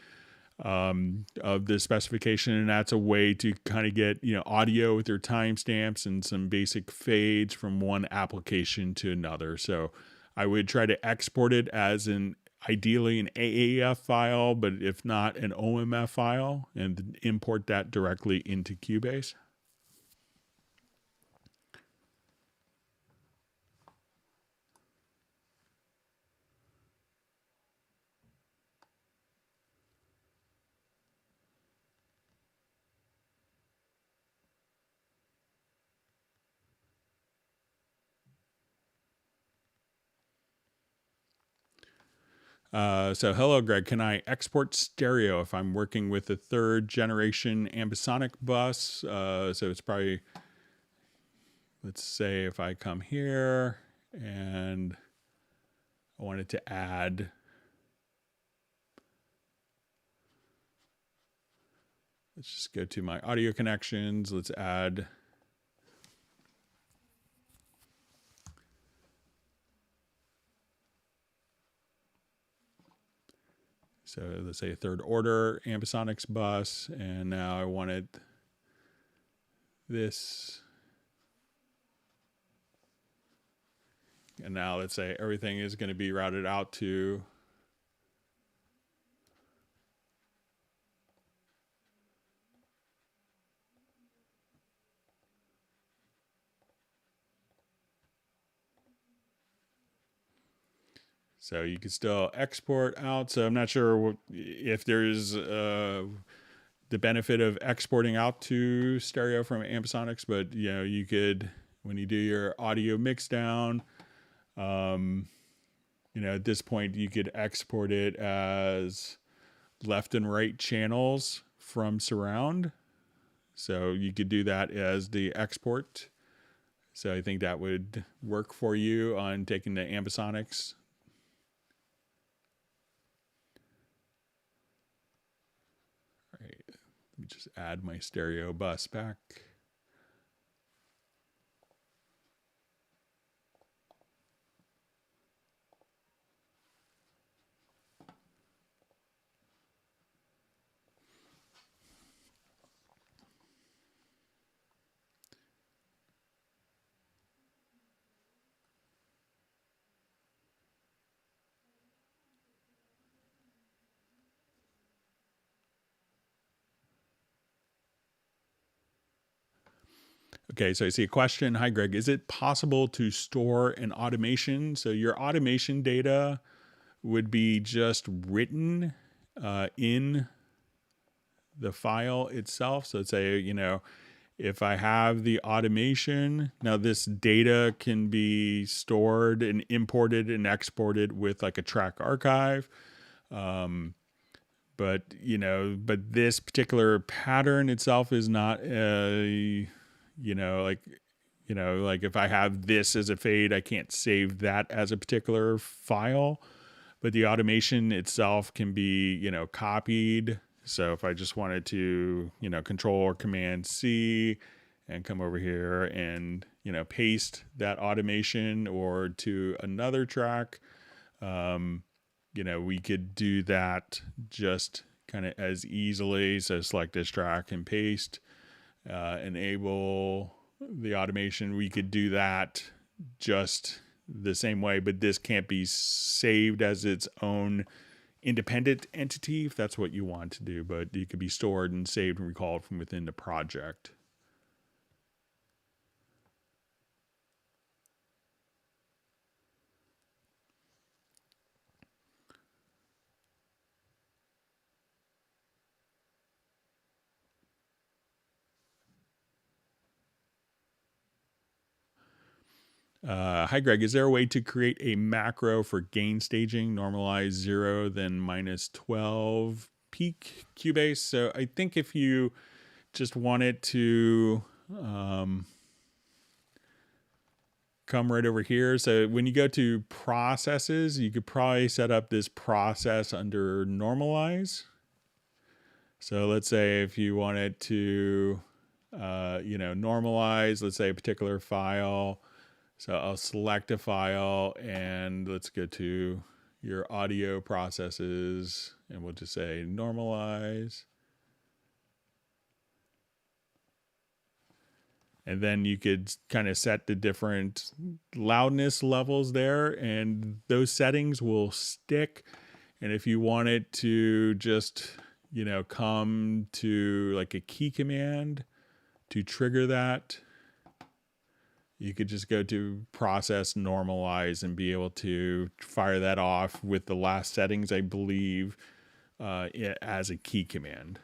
of the specification. And that's a way to kind of get, audio with your timestamps and some basic fades from one application to another. So I would try to export it as ideally an AAF file, but if not, an OMF file, and import that directly into Cubase. So hello, Greg. Can I export stereo if I'm working with a 3rd generation ambisonic bus? So it's probably, let's say if I come here and I wanted to add, let's just go to my audio connections. Let's add, so let's say a 3rd order ambisonics bus, and now I wanted this. And now let's say everything is going to be routed out to so you can still export out. So I'm not sure if there's the benefit of exporting out to stereo from ambisonics, but you could, when you do your audio mix down, at this point you could export it as left and right channels from surround. So you could do that as the export. So I think that would work for you on taking the ambisonics. All right, let me just add my stereo bus back. Okay, so I see a question. Hi, Greg. Is it possible to store an automation? So your automation data would be just written in the file itself. So let's say, if I have the automation, now this data can be stored and imported and exported with like a track archive. But this particular pattern itself is not like if I have this as a fade, I can't save that as a particular file, but the automation itself can be, copied. So if I just wanted to, control or command C and come over here and, paste that automation or to another track, we could do that just kind of as easily. So select this track and paste, enable the automation. We could do that just the same way, but this can't be saved as its own independent entity if that's what you want to do, but it could be stored and saved and recalled from within the project. Hi, Greg. Is there a way to create a macro for gain staging, normalize 0, then minus 12 peak Cubase? So I think if you just want it to come right over here. So when you go to processes, you could probably set up this process under normalize. So let's say if you wanted to, normalize, let's say a particular file. So I'll select a file and let's go to your audio processes and we'll just say normalize. And then you could kind of set the different loudness levels there and those settings will stick. And if you want it to just, come to like a key command to trigger that, you could just go to process, normalize, and be able to fire that off with the last settings, I believe, as a key command.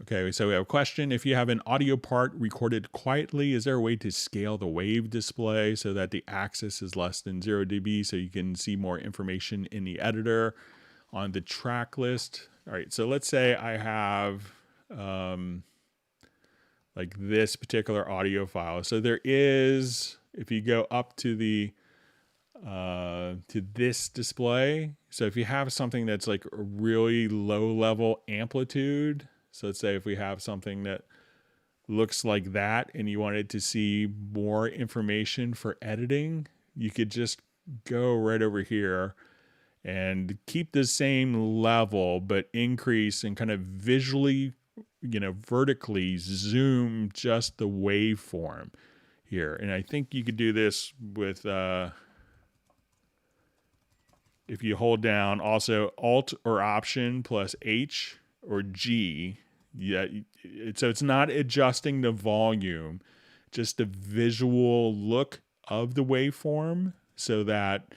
Okay, so we have a question. If you have an audio part recorded quietly, is there a way to scale the wave display so that the axis is less than 0 dB so you can see more information in the editor on the track list? All right, so let's say I have like this particular audio file. So there is, if you go up to the to this display, so if you have something that's like a really low level amplitude, so let's say if we have something that looks like that and you wanted to see more information for editing, you could just go right over here and keep the same level, but increase and kind of visually, vertically zoom just the waveform here. And I think you could do this with, if you hold down also Alt or Option plus H or G. Yeah, so it's not adjusting the volume, just the visual look of the waveform so that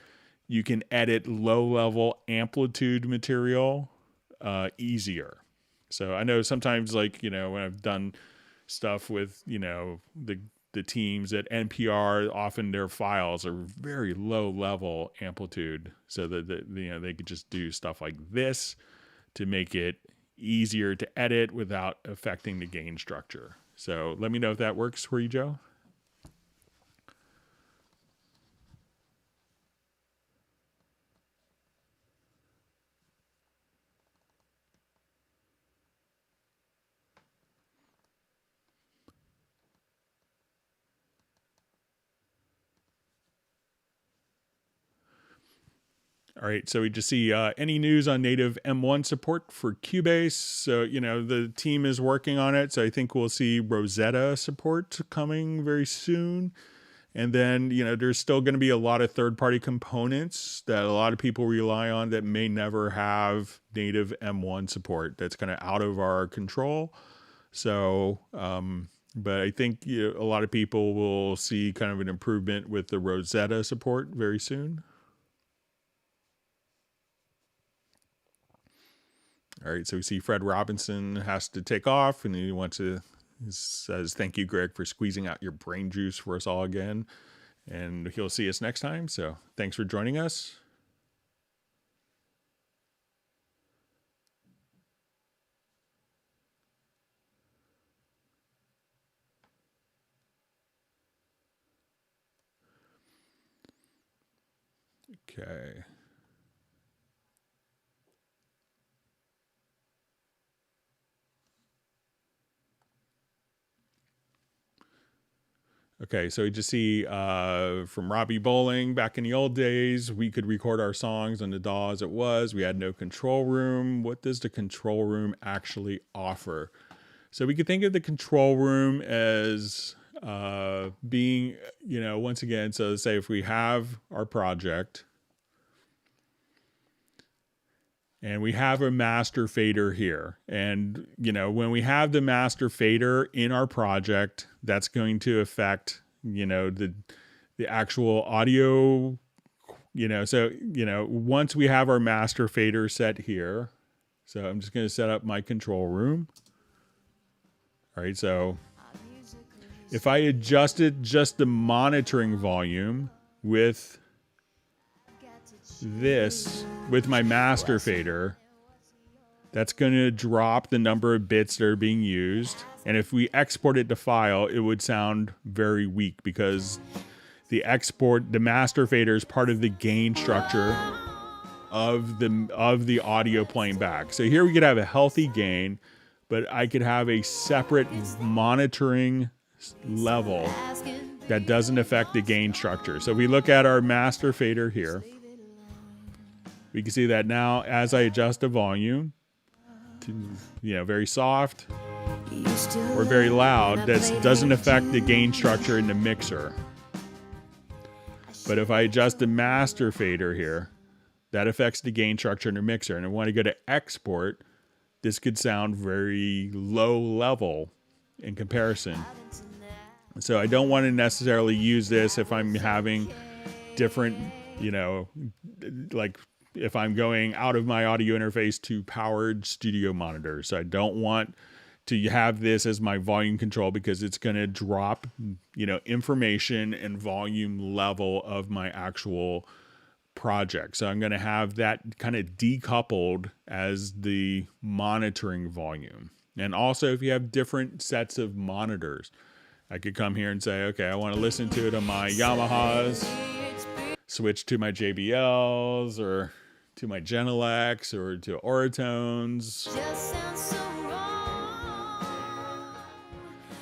you can edit low-level amplitude material easier. So I know sometimes, like, when I've done stuff with, the teams at NPR, often their files are very low-level amplitude so that they could just do stuff like this to make it easier to edit without affecting the gain structure. So let me know if that works for you, Joe. All right, so we just see any news on native M1 support for Cubase. So, the team is working on it. So I think we'll see Rosetta support coming very soon. And then, there's still going to be a lot of third-party components that a lot of people rely on that may never have native M1 support. That's kind of out of our control. So, but I think a lot of people will see kind of an improvement with the Rosetta support very soon. All right, so we see Fred Robinson has to take off, and he says, "Thank you, Greg, for squeezing out your brain juice for us all again." And he'll see us next time. So thanks for joining us. Okay. Okay, so we just see from Robbie Bowling, back in the old days, we could record our songs on the DAW as it was. We had no control room. What does the control room actually offer? So we could think of the control room as being, once again, so say if we have our project and we have a master fader here, and, when we have the master fader in our project, that's going to affect, the actual audio, so, once we have our master fader set here, so I'm just going to set up my control room. All right, so if I adjusted just the monitoring volume with this, with my master fader, that's going to drop the number of bits that are being used. And if we export it to file, it would sound very weak because the master fader is part of the gain structure of the audio playing back. So here we could have a healthy gain, but I could have a separate monitoring level that doesn't affect the gain structure. So if we look at our master fader here, we can see that now as I adjust the volume to, very soft or very loud, that doesn't affect the gain structure in the mixer. But if I adjust the master fader here, that affects the gain structure in the mixer. And I want to go to export, this could sound very low level in comparison. So I don't want to necessarily use this if I'm having different, like if I'm going out of my audio interface to powered studio monitors. So I don't want to have this as my volume control because it's going to drop, information and volume level of my actual project. So I'm going to have that kind of decoupled as the monitoring volume. And also if you have different sets of monitors, I could come here and say, okay, I want to listen to it on my Yamahas, switch to my JBLs or to my Genelecs or to Oratones.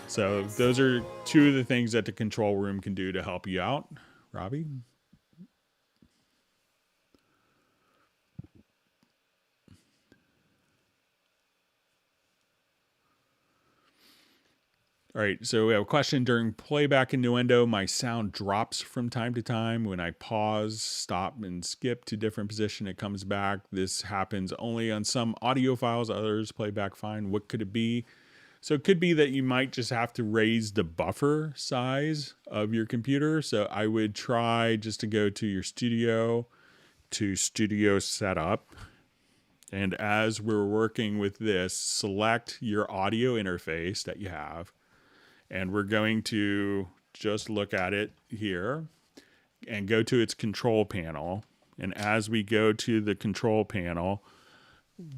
So those are two of the things that the control room can do to help you out. Robbie? All right, so we have a question. During playback in Nuendo, my sound drops from time to time. When I pause, stop, and skip to different position, it comes back. This happens only on some audio files. Others play back fine. What could it be? So it could be that you might just have to raise the buffer size of your computer. So I would try just to go to your studio, to studio setup. And as we're working with this, select your audio interface that you have. And we're going to just look at it here and go to its control panel. And as we go to the control panel,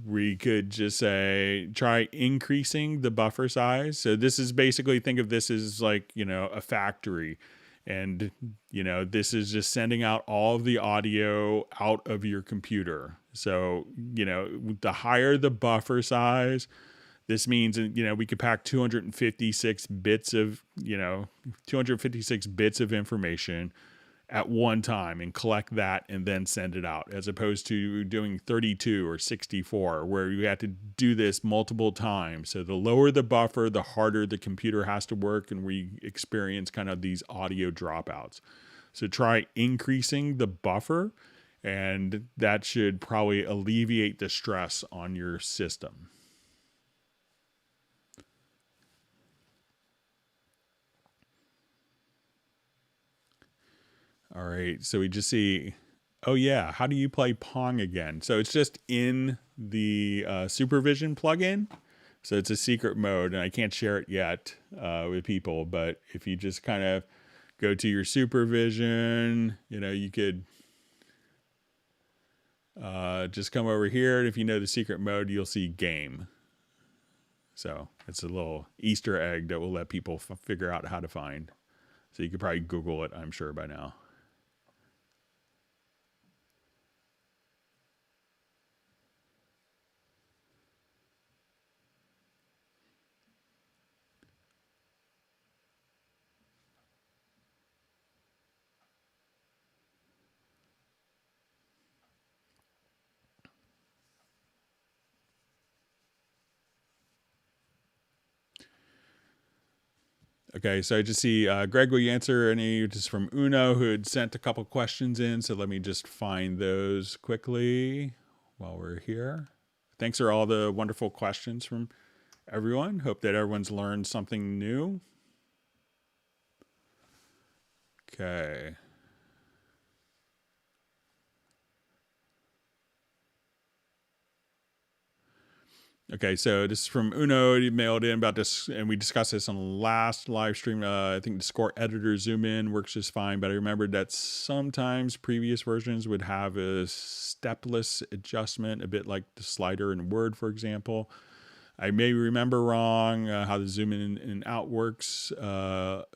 we could just say, try increasing the buffer size. So this is basically, think of this as like, a factory. And, this is just sending out all of the audio out of your computer. So, the higher the buffer size, this means, we could pack 256 bits of, 256 bits of information. at one time and collect that and then send it out, as opposed to doing 32 or 64, where you have to do this multiple times. So the lower the buffer, the harder the computer has to work, and we experience kind of these audio dropouts. So try increasing the buffer, and that should probably alleviate the stress on your system. All right, so we just see, oh yeah, how do you play Pong again? So it's just in the Supervision plugin. So it's a secret mode, and I can't share it yet with people, but if you just kind of go to your Supervision, you could just come over here, and if you know the secret mode, you'll see game. So it's a little Easter egg that will let people figure out how to find. So you could probably Google it, I'm sure, by now. Okay, so I just see Greg, will you answer any just from Uno, who had sent a couple questions in. So let me just find those quickly while we're here. Thanks for all the wonderful questions from everyone. Hope that everyone's learned something new. Okay. Okay, so this is from Uno. He mailed in about this, and we discussed this on the last live stream. I think the score editor zoom in works just fine, but I remembered that sometimes previous versions would have a stepless adjustment, a bit like the slider in Word, for example. I may remember wrong how the zoom in and out works a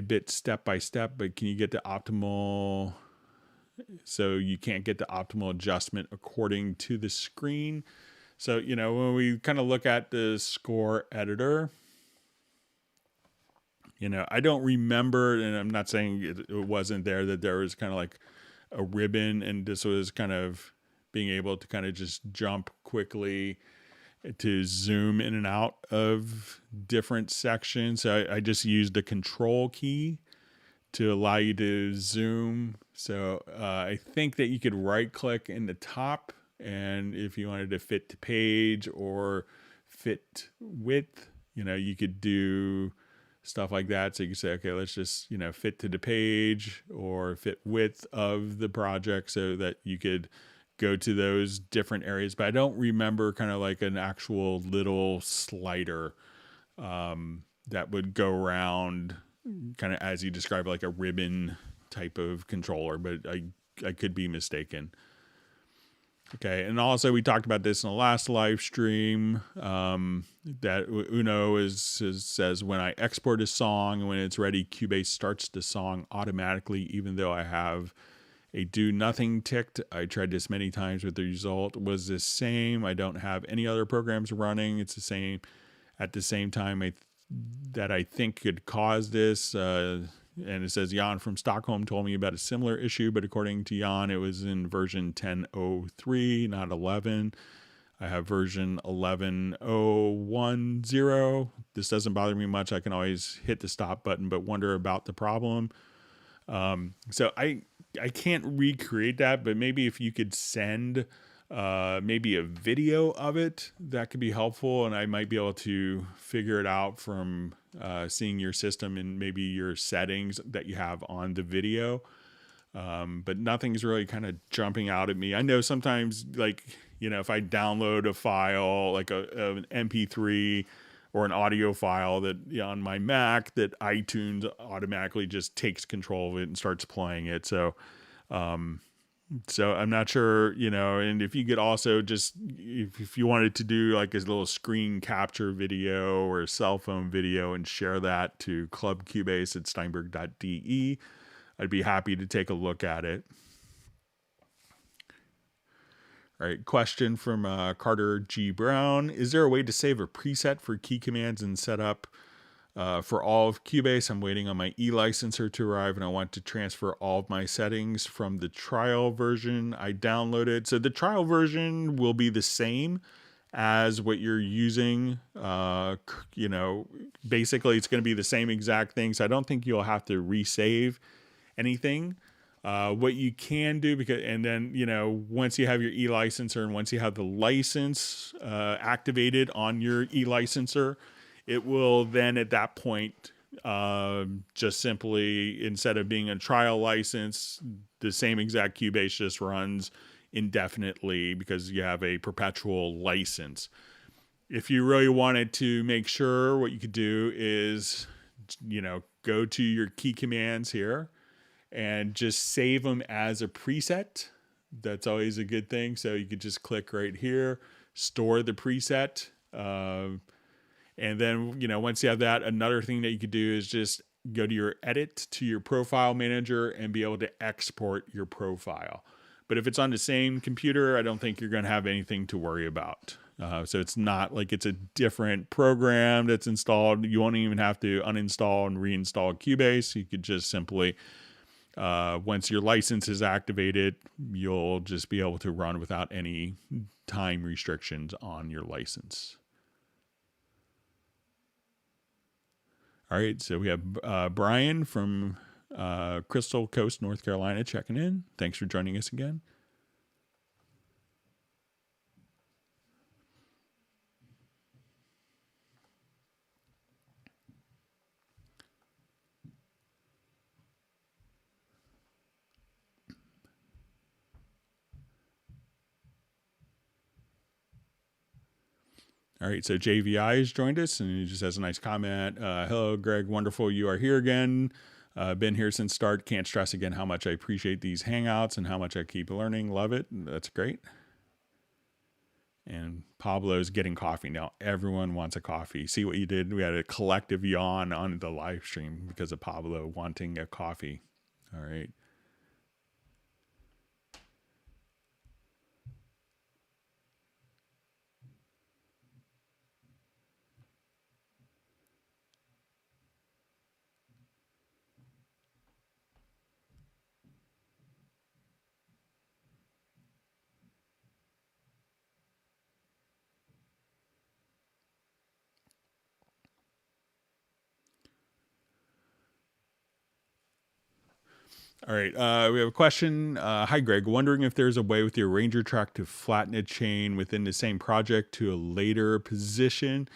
bit step by step, but can you get the optimal? So you can't get the optimal adjustment according to the screen. So, when we kind of look at the score editor, I don't remember, and I'm not saying it wasn't there, that there was kind of like a ribbon, and this was kind of being able to kind of just jump quickly to zoom in and out of different sections. So I just used the control key to allow you to zoom. So I think that you could right click in the top, and if you wanted to fit to page or fit width, you could do stuff like that. So you could say, okay, let's just, fit to the page or fit width of the project, so that you could go to those different areas. But I don't remember kind of like an actual little slider that would go around kind of as you describe, like a ribbon type of controller, but I could be mistaken. Okay, and also we talked about this in the last live stream, that Uno says when I export a song and when it's ready, Cubase starts the song automatically, even though I have a do nothing ticked. I tried this many times, but the result was the same. I don't have any other programs running. It's the same at the same time that I think could cause this. And it says Jan from Stockholm told me about a similar issue, but according to Jan, it was in version 10.03, not 11. I have version 11.010. This doesn't bother me much. I can always hit the stop button, but wonder about the problem. So I can't recreate that, but maybe if you could send maybe a video of it, that could be helpful, and I might be able to figure it out from seeing your system and maybe your settings that you have on the video. But nothing's really kind of jumping out at me. I know sometimes, like, if I download a file, like an MP3 or an audio file that on my Mac, that iTunes automatically just takes control of it and starts playing it. So I'm not sure, and if you could also just, if you wanted to do like a little screen capture video or a cell phone video and share that to clubcubase@steinberg.de, I'd be happy to take a look at it. All right, question from Carter G. Brown. Is there a way to save a preset for key commands and set up For all of Cubase, I'm waiting on my e-licenser to arrive, and I want to transfer all of my settings from the trial version I downloaded. So the trial version will be the same as what you're using. Basically it's going to be the same exact thing. So I don't think you'll have to resave anything. What you can do, and then, once you have your e-licenser and once you have the license activated on your e-licenser, it will then at that point just simply, instead of being a trial license, the same exact Cubase just runs indefinitely because you have a perpetual license. If you really wanted to make sure, what you could do is, go to your key commands here and just save them as a preset. That's always a good thing. So you could just click right here, store the preset. And then, once you have that, another thing that you could do is just go to your edit to your profile manager and be able to export your profile. But if it's on the same computer, I don't think you're going to have anything to worry about. So it's not like it's a different program that's installed. You won't even have to uninstall and reinstall Cubase. You could just simply, once your license is activated, you'll just be able to run without any time restrictions on your license. All right, so we have Brian from Crystal Coast, North Carolina, checking in. Thanks for joining us again. All right, so JVI has joined us, and he just has a nice comment. Hello, Greg. Wonderful you are here again. Been here since start. Can't stress again how much I appreciate these hangouts and how much I keep learning. Love it. That's great. And Pablo's getting coffee now. Everyone wants a coffee. See what you did? We had a collective yawn on the live stream because of Pablo wanting a coffee. All right. All right, we have a question. Hi, Greg. Wondering if there's a way with the arranger track to flatten a chain within the same project to a later position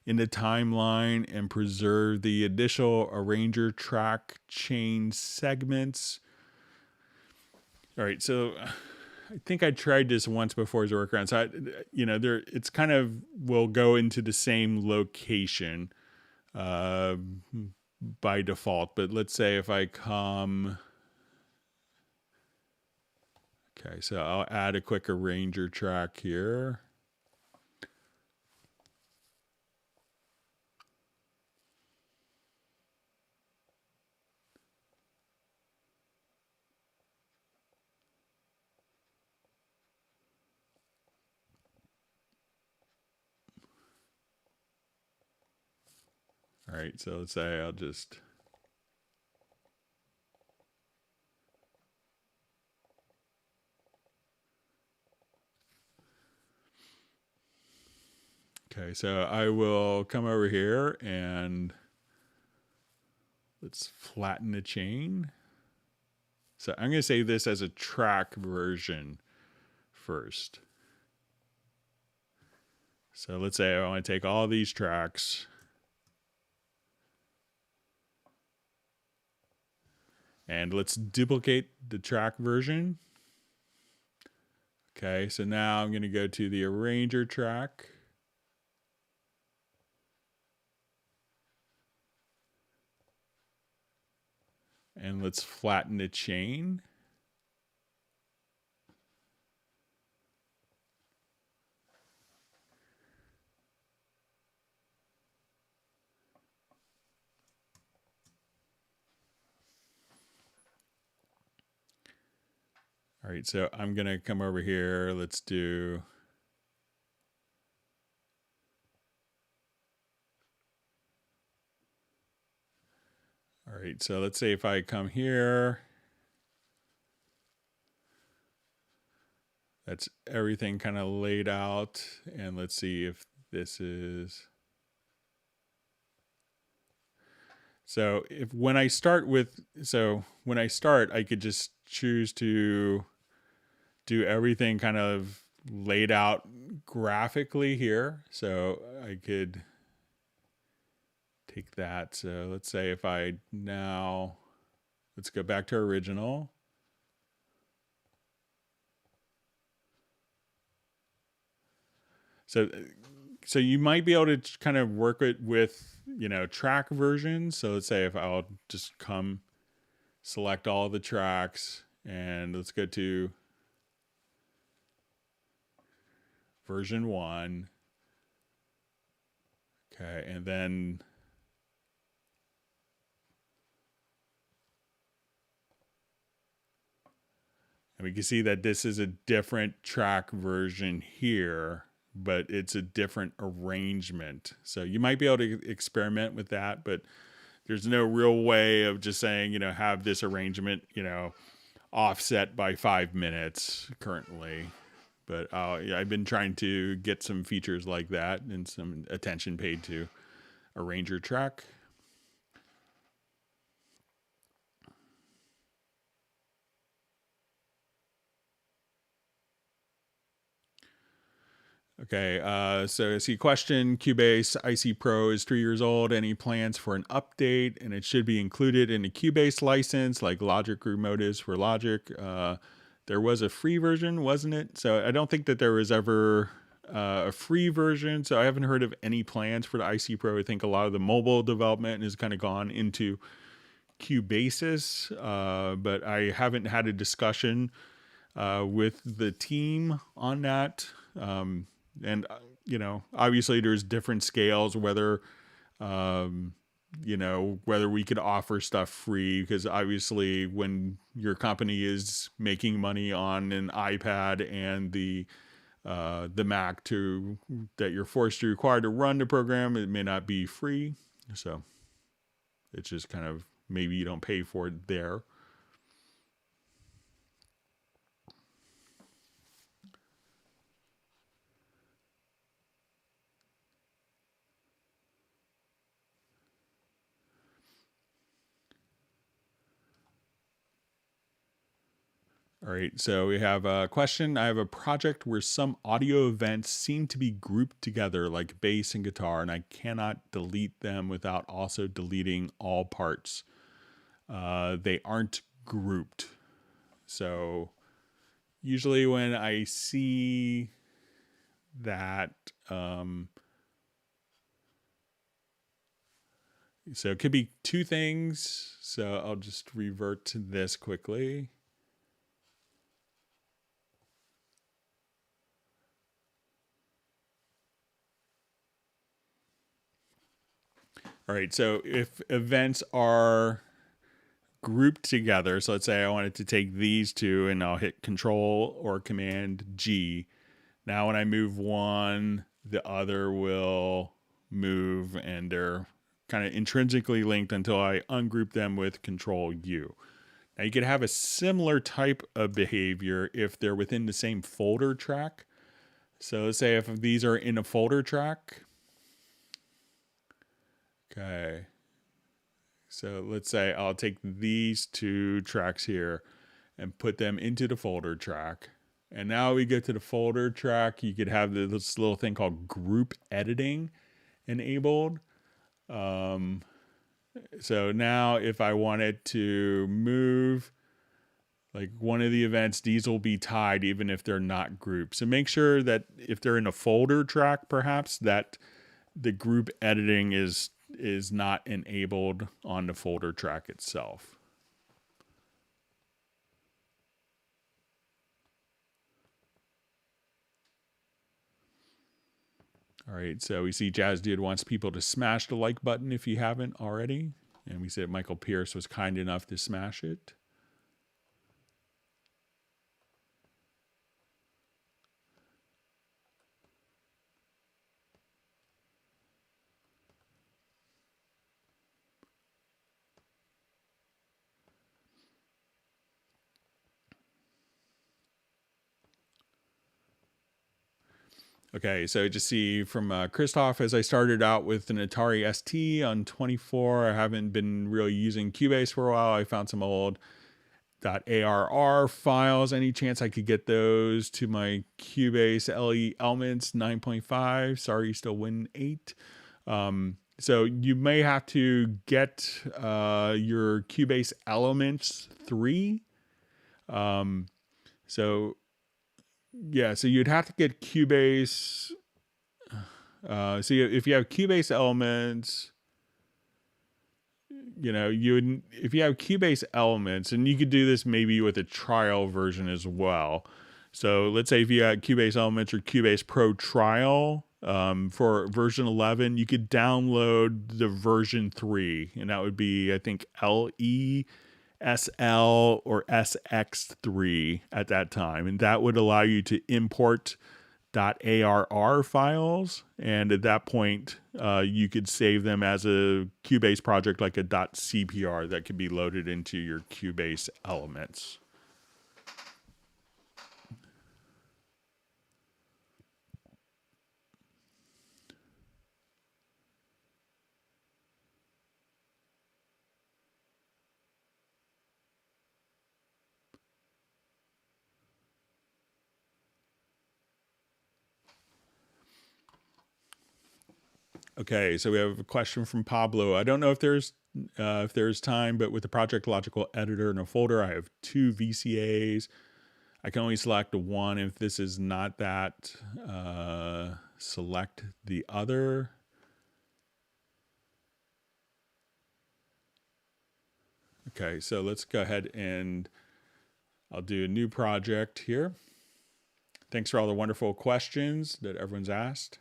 in the timeline and preserve the additional arranger track chain segments. All right, so I think I tried this once before as a workaround. So, it's kind of will go into the same location by default. But let's say if I come... Okay, so I'll add a quick arranger track here. All right, so let's say I'll just... Okay, so I will come over here and let's flatten the chain. So I'm going to save this as a track version first. So let's say I want to take all these tracks and let's duplicate the track version. Okay, so now I'm going to go to the arranger track. And let's flatten the chain. All right, so I'm going to come over here. Let's do... right, so let's say if I come here, that's everything kind of laid out. And let's see if this is. So when I start, I could just choose to do everything kind of laid out graphically here. So I could take that. So let's say if I now, let's go back to original. So you might be able to kind of work it with, track versions. So let's say if I'll just select all the tracks, and let's go to version 1. Okay, and then we can see that this is a different track version here, but it's a different arrangement. So you might be able to experiment with that, but there's no real way of just saying, have this arrangement, offset by 5 minutes currently. But I've been trying to get some features like that and some attention paid to arrange your track. Okay, so I see question, Cubase IC Pro is 3 years old. Any plans for an update? And it should be included in the Cubase license, like Logic Remote is for Logic. There was a free version, wasn't it? So I don't think that there was ever a free version. So I haven't heard of any plans for the IC Pro. I think a lot of the mobile development has kind of gone into Cubasis, but I haven't had a discussion with the team on that. And obviously there's different scales, whether whether we could offer stuff free, because obviously when your company is making money on an iPad and the Mac that you're forced to require to run the program, it may not be free. So it's just kind of, maybe you don't pay for it there. All right, so we have a question. I have a project where some audio events seem to be grouped together, like bass and guitar, and I cannot delete them without also deleting all parts. They aren't grouped. So usually when I see that, so it could be two things. So I'll just revert to this quickly. All right, so if events are grouped together, so let's say I wanted to take these two and I'll hit Control or Command G. Now when I move one, the other will move, and they're kind of intrinsically linked until I ungroup them with Control U. Now you could have a similar type of behavior if they're within the same folder track. So let's say if these are in a folder track. Okay. So let's say I'll take these two tracks here and put them into the folder track. And now we get to the folder track. You could have this little thing called group editing enabled. So now if I wanted to move like one of the events, these will be tied even if they're not grouped. So make sure that if they're in a folder track, perhaps, that the group editing is not enabled on the folder track itself. All right, so we see Jazz Dude wants people to smash the like button if you haven't already. And we said Michael Pierce was kind enough to smash it. Okay, so just see from Christoph, as I started out with an Atari ST on 24, I haven't been really using Cubase for a while. I found some old .arr files. Any chance I could get those to my Cubase LE Elements 9.5? Sorry, still Win8. So you may have to get your Cubase Elements 3. So yeah, so you'd have to get Cubase. If you have Cubase Elements, if you have Cubase Elements, and you could do this maybe with a trial version as well. So let's say if you had Cubase Elements or Cubase Pro Trial for version 11, you could download the version 3, and that would be, I think, LE, SL, or SX3 at that time. And that would allow you to import .arr files, and at that point you could save them as a Cubase project, like a .cpr that could be loaded into your Cubase Elements. Okay, so we have a question from Pablo. I don't know if there's time, but with the Project Logical editor in a folder, I have 2 VCAs. I can only select one. If this is not that, select the other. Okay, so let's go ahead and I'll do a new project here. Thanks for all the wonderful questions that everyone's asked.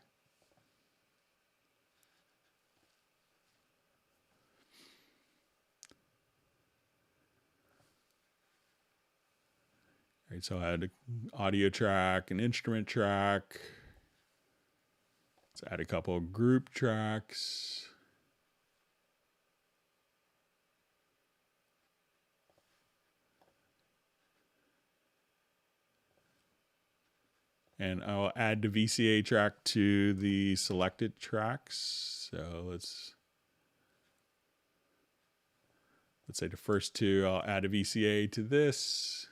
All right, so I had an audio track, an instrument track. Let's add a couple of group tracks. And I'll add the VCA track to the selected tracks. So let's say the first 2, I'll add a VCA to this.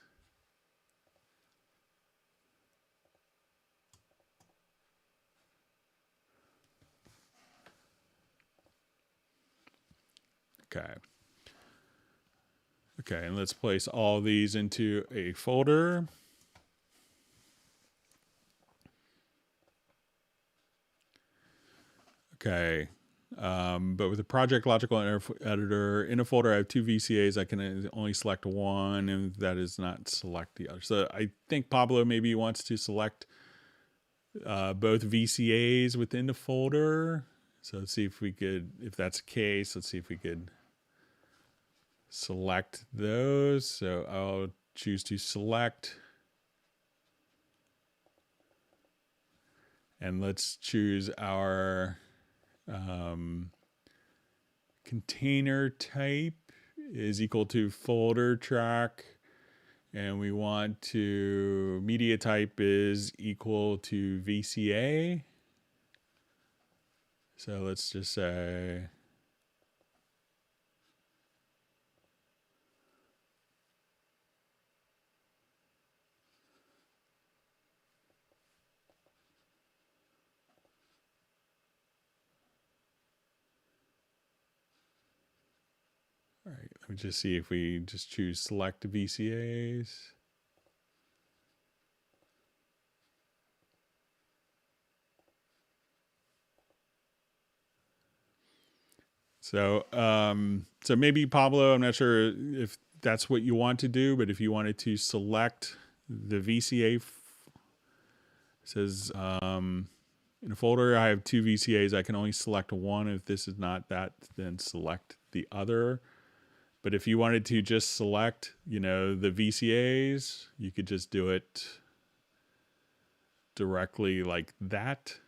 Okay, and let's place all these into a folder. Okay, but with the Project Logical Editor in a folder, I have 2 VCAs. I can only select one, and that is not select the other. So I think Pablo maybe wants to select both VCAs within the folder. So let's see if that's the case, let's see if we could select those. So I'll choose to select. And let's choose our container type is equal to folder track. And we want to, media type is equal to VCA. So let's just say, all right, let me just see if we just choose select VCAs. So, so maybe Pablo, I'm not sure if that's what you want to do, but if you wanted to select the VCA, says in a folder, I have 2 VCAs. I can only select one. If this is not that, then select the other. But if you wanted to just select, the VCAs, you could just do it directly like that.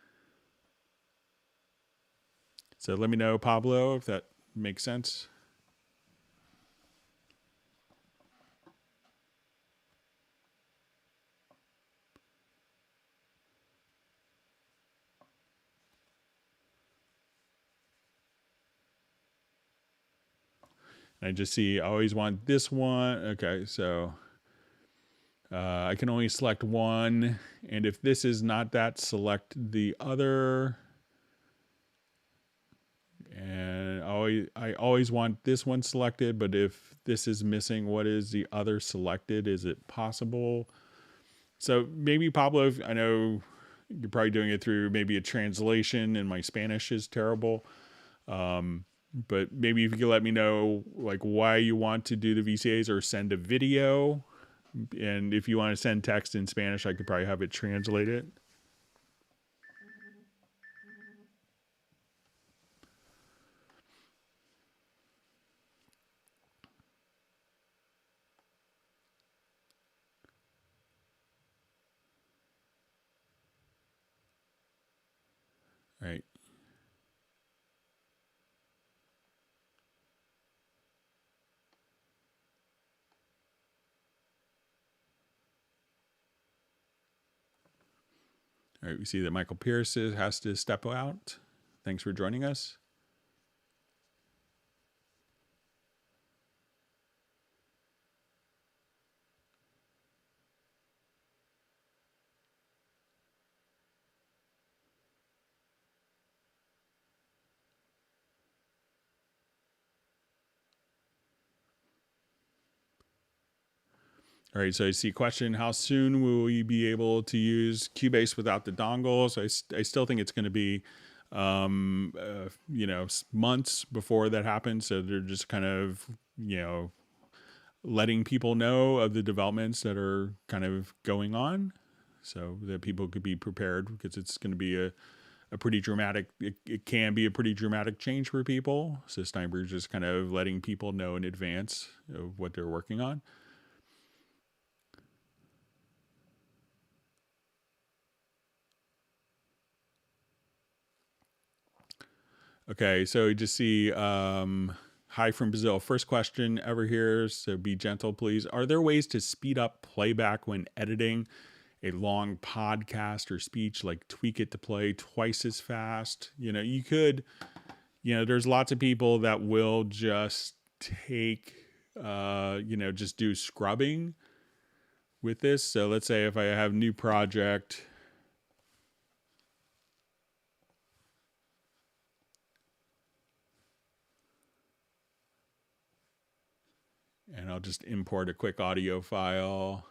So let me know, Pablo, if that makes sense. And I just see I always want this one. Okay, so I can only select one. And if this is not that, select the other. And I always want this one selected, but if this is missing, what is the other selected? Is it possible? So maybe Pablo, I know you're probably doing it through maybe a translation, and my Spanish is terrible. But maybe if you could let me know like why you want to do the VCAs or send a video. And if you want to send text in Spanish, I could probably have it translated. All right. All right, we see that Michael Pierce has to step out. Thanks for joining us. All right, so I see question, how soon will we be able to use Cubase without the dongles? I still think it's going to be, months before that happens. So they're just kind of, letting people know of the developments that are kind of going on so that people could be prepared, because it's going to be a pretty dramatic, it can be a pretty dramatic change for people. So Steinberg's just kind of letting people know in advance of what they're working on. Okay, so you just see hi from Brazil. First question ever here, so be gentle, please. Are there ways to speed up playback when editing a long podcast or speech, like tweak it to play twice as fast? You could, there's lots of people that will just take, just do scrubbing with this. So let's say if I have new project, and I'll just import a quick audio file.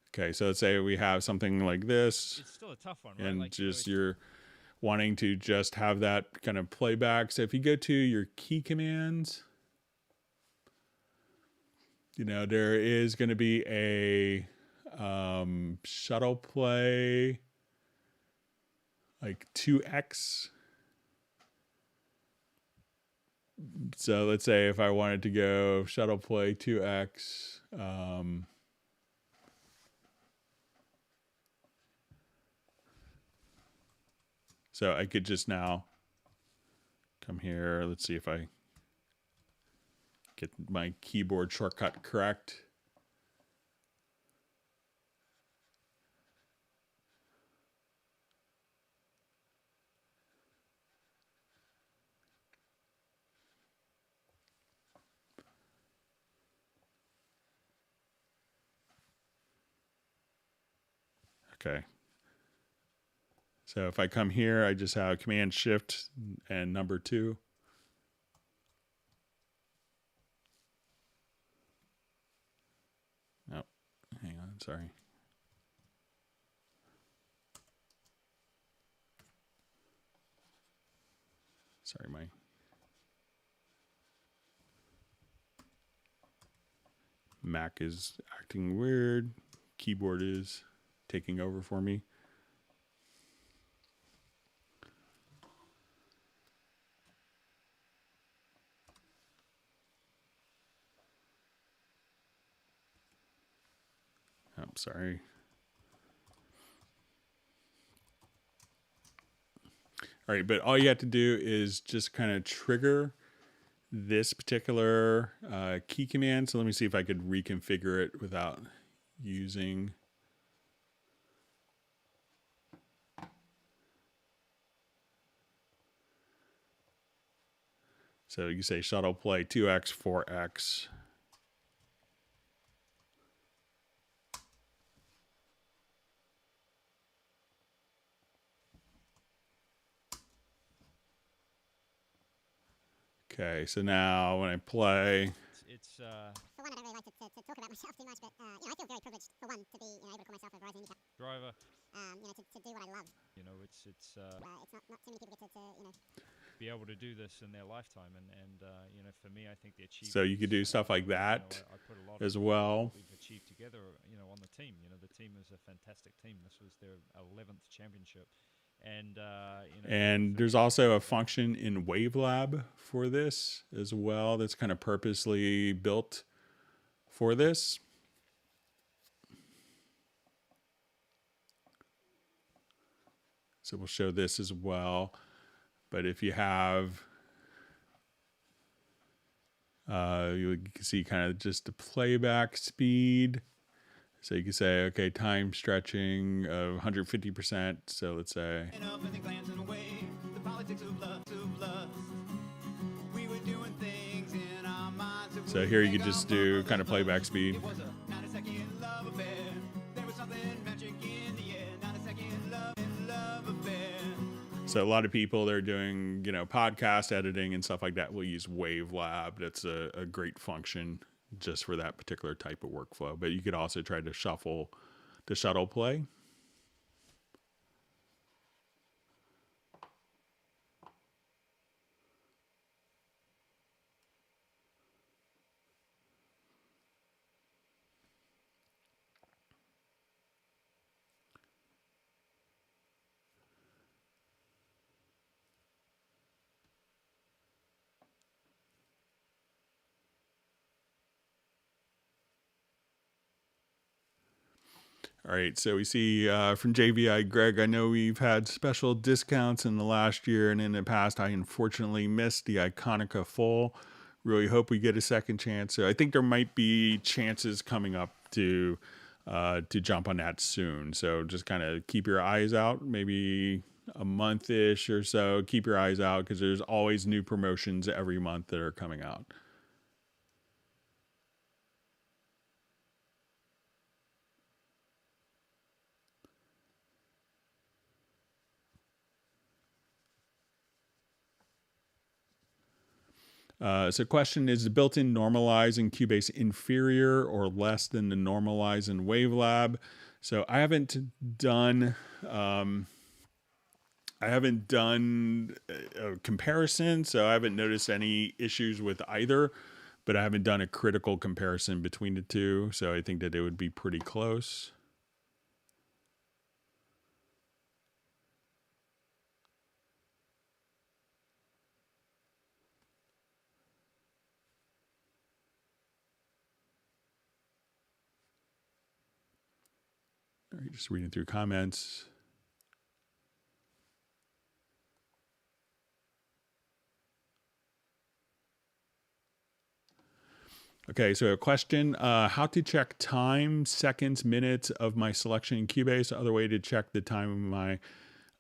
Okay, so let's say we have something like this. It's still a tough one, right? And like, just you're wanting to just have that kind of playback. So if you go to your key commands, there is going to be a shuttle play, like 2x. So let's say if I wanted to go shuttle play 2x, so I could just now come here. Let's see if I get my keyboard shortcut correct. Okay. So if I come here, I just have Command Shift and number 2. Oh, hang on, sorry. Sorry, my Mac is acting weird. Keyboard is taking over for me. I'm sorry. All right, but all you have to do is just kind of trigger this particular key command. So let me see if I could reconfigure it without using. So you say shuttle play 2x, 4x. Okay, so now when I play, It's For one, I don't really like to talk about myself too much, but I feel very privileged for one to be able to call myself a Verizon IndyCar. driver. To do what I love. It's It's not too many people get to be able to do this in their lifetime, and for me, I think the achievement. so you could do stuff like that I put a lot as of well. what we've achieved together, on the team. The team is a fantastic team. This was their 11th championship, and And there's also a function in WaveLab for this as well that's kind of purposely built for this. So we'll show this as well. But if you have, you can see kind of just the playback speed. So you can say, okay, time stretching of 150%. So let's say. So here you could just do kind of playback speed. So a lot of people, they're doing, podcast editing and stuff like that, will use WaveLab. That's a great function just for that particular type of workflow. But you could also try to shuffle the shuttle play. All right, so we see from JVI Greg, I know we've had special discounts in the last year and in the past. I unfortunately missed the Iconica Full. Really hope we get a second chance. So I think there might be chances coming up to jump on that soon. So just kind of keep your eyes out, maybe a month-ish or so. Keep your eyes out because there's always new promotions every month that are coming out. So question is the built-in normalize in Cubase inferior or less than the normalize in WaveLab? So I haven't done a comparison, so I haven't noticed any issues with either, but I haven't done a critical comparison between the two, so I think that it would be pretty close. All right, just reading through comments. Okay, so a question, how to check time, seconds, minutes of my selection in Cubase, other way to check the time of my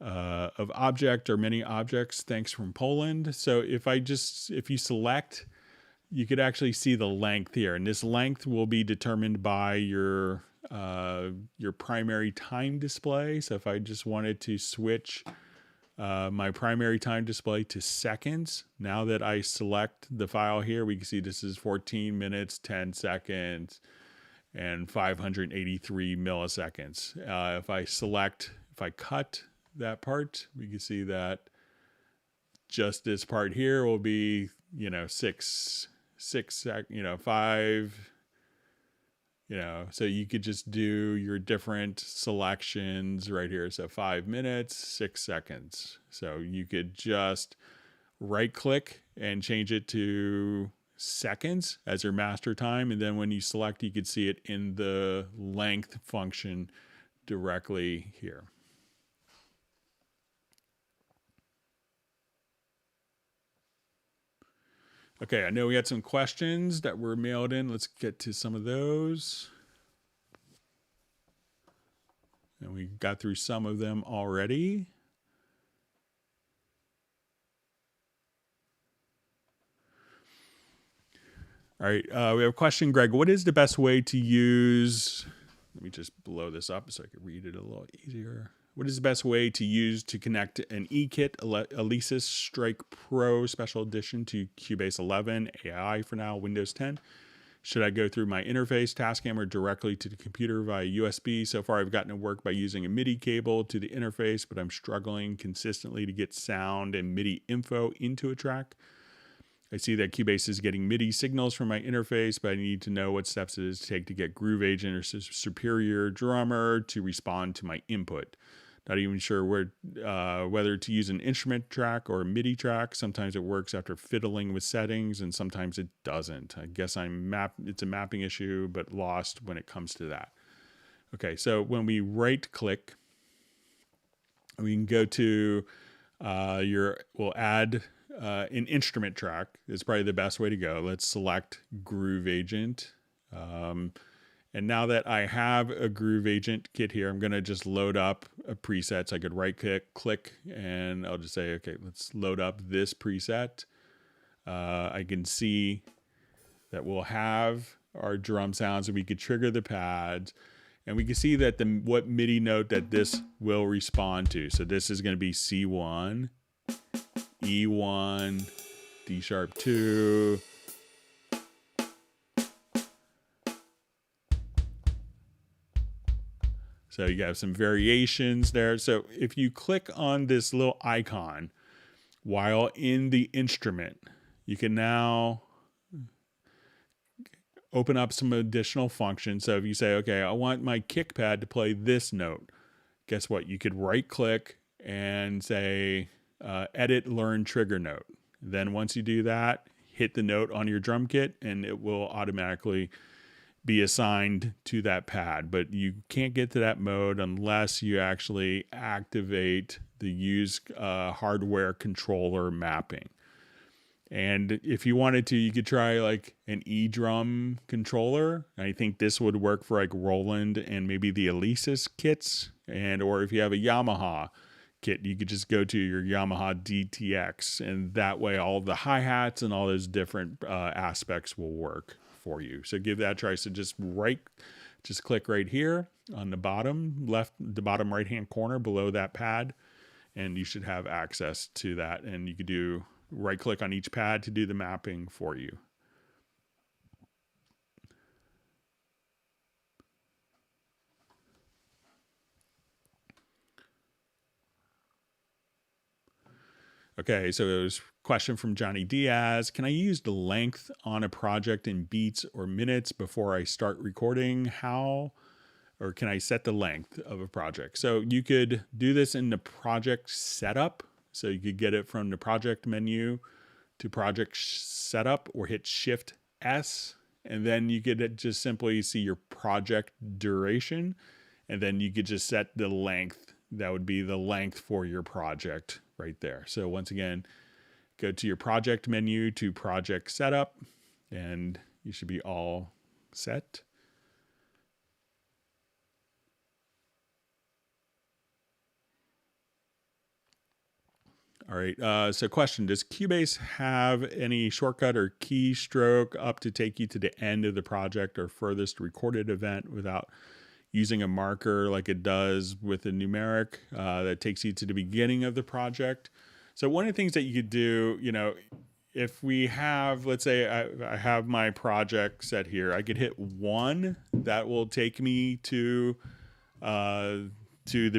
of object or many objects, thanks from Poland. So if you select, you could actually see the length here, and this length will be determined by your primary time display. So if I just wanted to switch my primary time display to seconds, now that I select the file here, we can see this is 14 minutes, 10 seconds, and 583 milliseconds. If I cut that part, we can see that just this part here will be, 5, so you could just do your different selections right here. So 5 minutes, 6 seconds. So you could just right click and change it to seconds as your master time. And then when you select, you could see it in the length function directly here. Okay, I know we had some questions that were mailed in. Let's get to some of those. And we got through some of them already. All right, we have a question, Greg. What is the best way to use... Let me just blow this up so I can read it a little easier. What is the best way to use to connect an eKit Alesis Strike Pro Special Edition to Cubase 11, AI for now, Windows 10? Should I go through my interface, Tascam, or directly to the computer via USB? So far, I've gotten it work by using a MIDI cable to the interface, but I'm struggling consistently to get sound and MIDI info into a track. I see that Cubase is getting MIDI signals from my interface, but I need to know what steps it is to take to get Groove Agent or Superior Drummer to respond to my input. Not even sure whether to use an instrument track or a MIDI track. Sometimes it works after fiddling with settings, and sometimes it doesn't. I guess it's a mapping issue, but lost when it comes to that. Okay, so when we right-click, we can go to we'll add an instrument track. It's probably the best way to go. Let's select Groove Agent. And now that I have a Groove Agent kit here, I'm going to just load up a preset. So I could right click, and I'll just say, okay, let's load up this preset. I can see that we'll have our drum sounds, and we could trigger the pads, and we can see that what MIDI note that this will respond to. So this is going to be C1, E1, D sharp 2, so you have some variations there. So if you click on this little icon while in the instrument, you can now open up some additional functions. So if you say, okay, I want my kick pad to play this note, guess what? You could right click and say, edit learn trigger note. Then once you do that, hit the note on your drum kit and it will automatically be assigned to that pad. But you can't get to that mode unless you actually activate the use hardware controller mapping. And if you wanted to, you could try like an eDrum controller. I think this would work for like Roland and maybe the Alesis kits. Or if you have a Yamaha kit, you could just go to your Yamaha DTX, and that way all the hi-hats and all those different aspects will work for you. So give that a try. So just click right here on the bottom right hand corner below that pad, and you should have access to that. And you could do right click on each pad to do the mapping for you. Okay, so it was a question from Johnny Diaz. Can I use the length on a project in beats or minutes before I start recording? Or can I set the length of a project? So you could do this in the project setup. So you could get it from the project menu to project setup, or hit Shift S. And then you could just simply see your project duration. And then you could just set the length. That would be the length for your project right there. So once again, go to your project menu to project setup, and you should be all set. All right, so question, does Cubase have any shortcut or keystroke up to take you to the end of the project or furthest recorded event without using a marker like it does with a numeric that takes you to the beginning of the project? So one of the things that you could do, if we have, let's say I have my project set here, I could hit 1, that will take me to the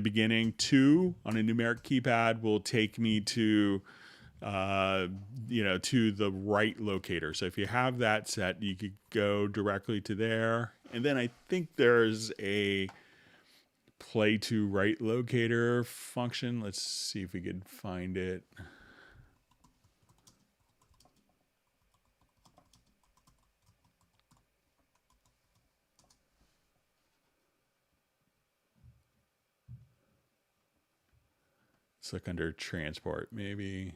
beginning. 2 on a numeric keypad will take me to to the right locator. So if you have that set, you could go directly to there. And then I think there's a play to right locator function. Let's see if we can find it. Let's look under transport, maybe.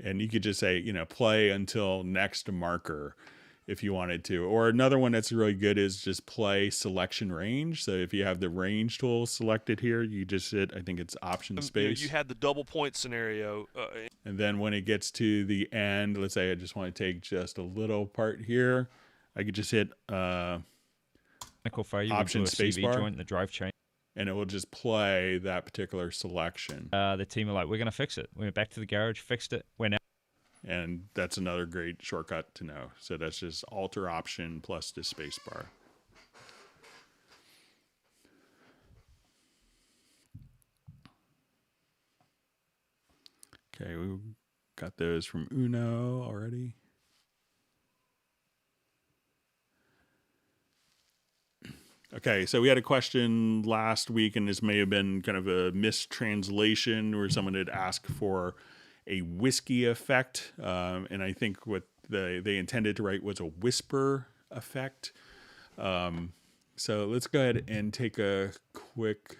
And you could just say, play until next marker if you wanted to. Or another one that's really good is just play selection range. So if you have the range tool selected here, you just hit, I think it's option space. You had the double point scenario. And then when it gets to the end, let's say I just want to take just a little part here, I could just hit Technical failure. Option We'll do a CV spacebar. joint in the drive chain. and it will just play that particular selection. The team are like, we're going to fix it. We went back to the garage, fixed it. We're now. And that's another great shortcut to know. So that's just Alt or Option plus the space bar. Okay, we got those from Uno already. Okay, so we had a question last week, and this may have been kind of a mistranslation where someone had asked for a whiskey effect, and I think what they intended to write was a whisper effect. So let's go ahead and take a quick,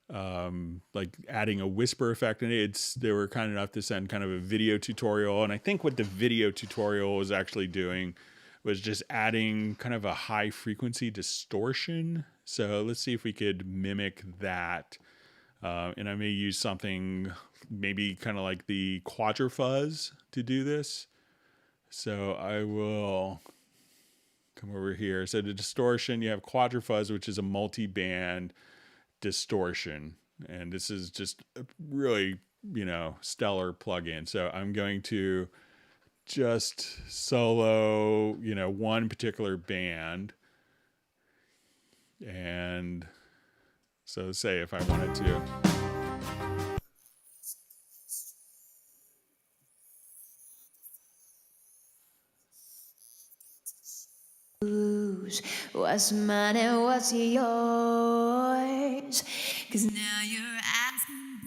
like adding a whisper effect, and they were kind enough to send kind of a video tutorial, and I think what the video tutorial was actually doing was just adding kind of a high frequency distortion. So let's see if we could mimic that. And I may use something maybe kind of like the Quadrifuzz to do this. So I will come over here. So the distortion, you have Quadrifuzz, which is a multi-band distortion. And this is just a really, stellar plugin. So I'm going to just solo, one particular band. And so say if I wanted to. What's mine and what's yours? 'Cause now you're asking.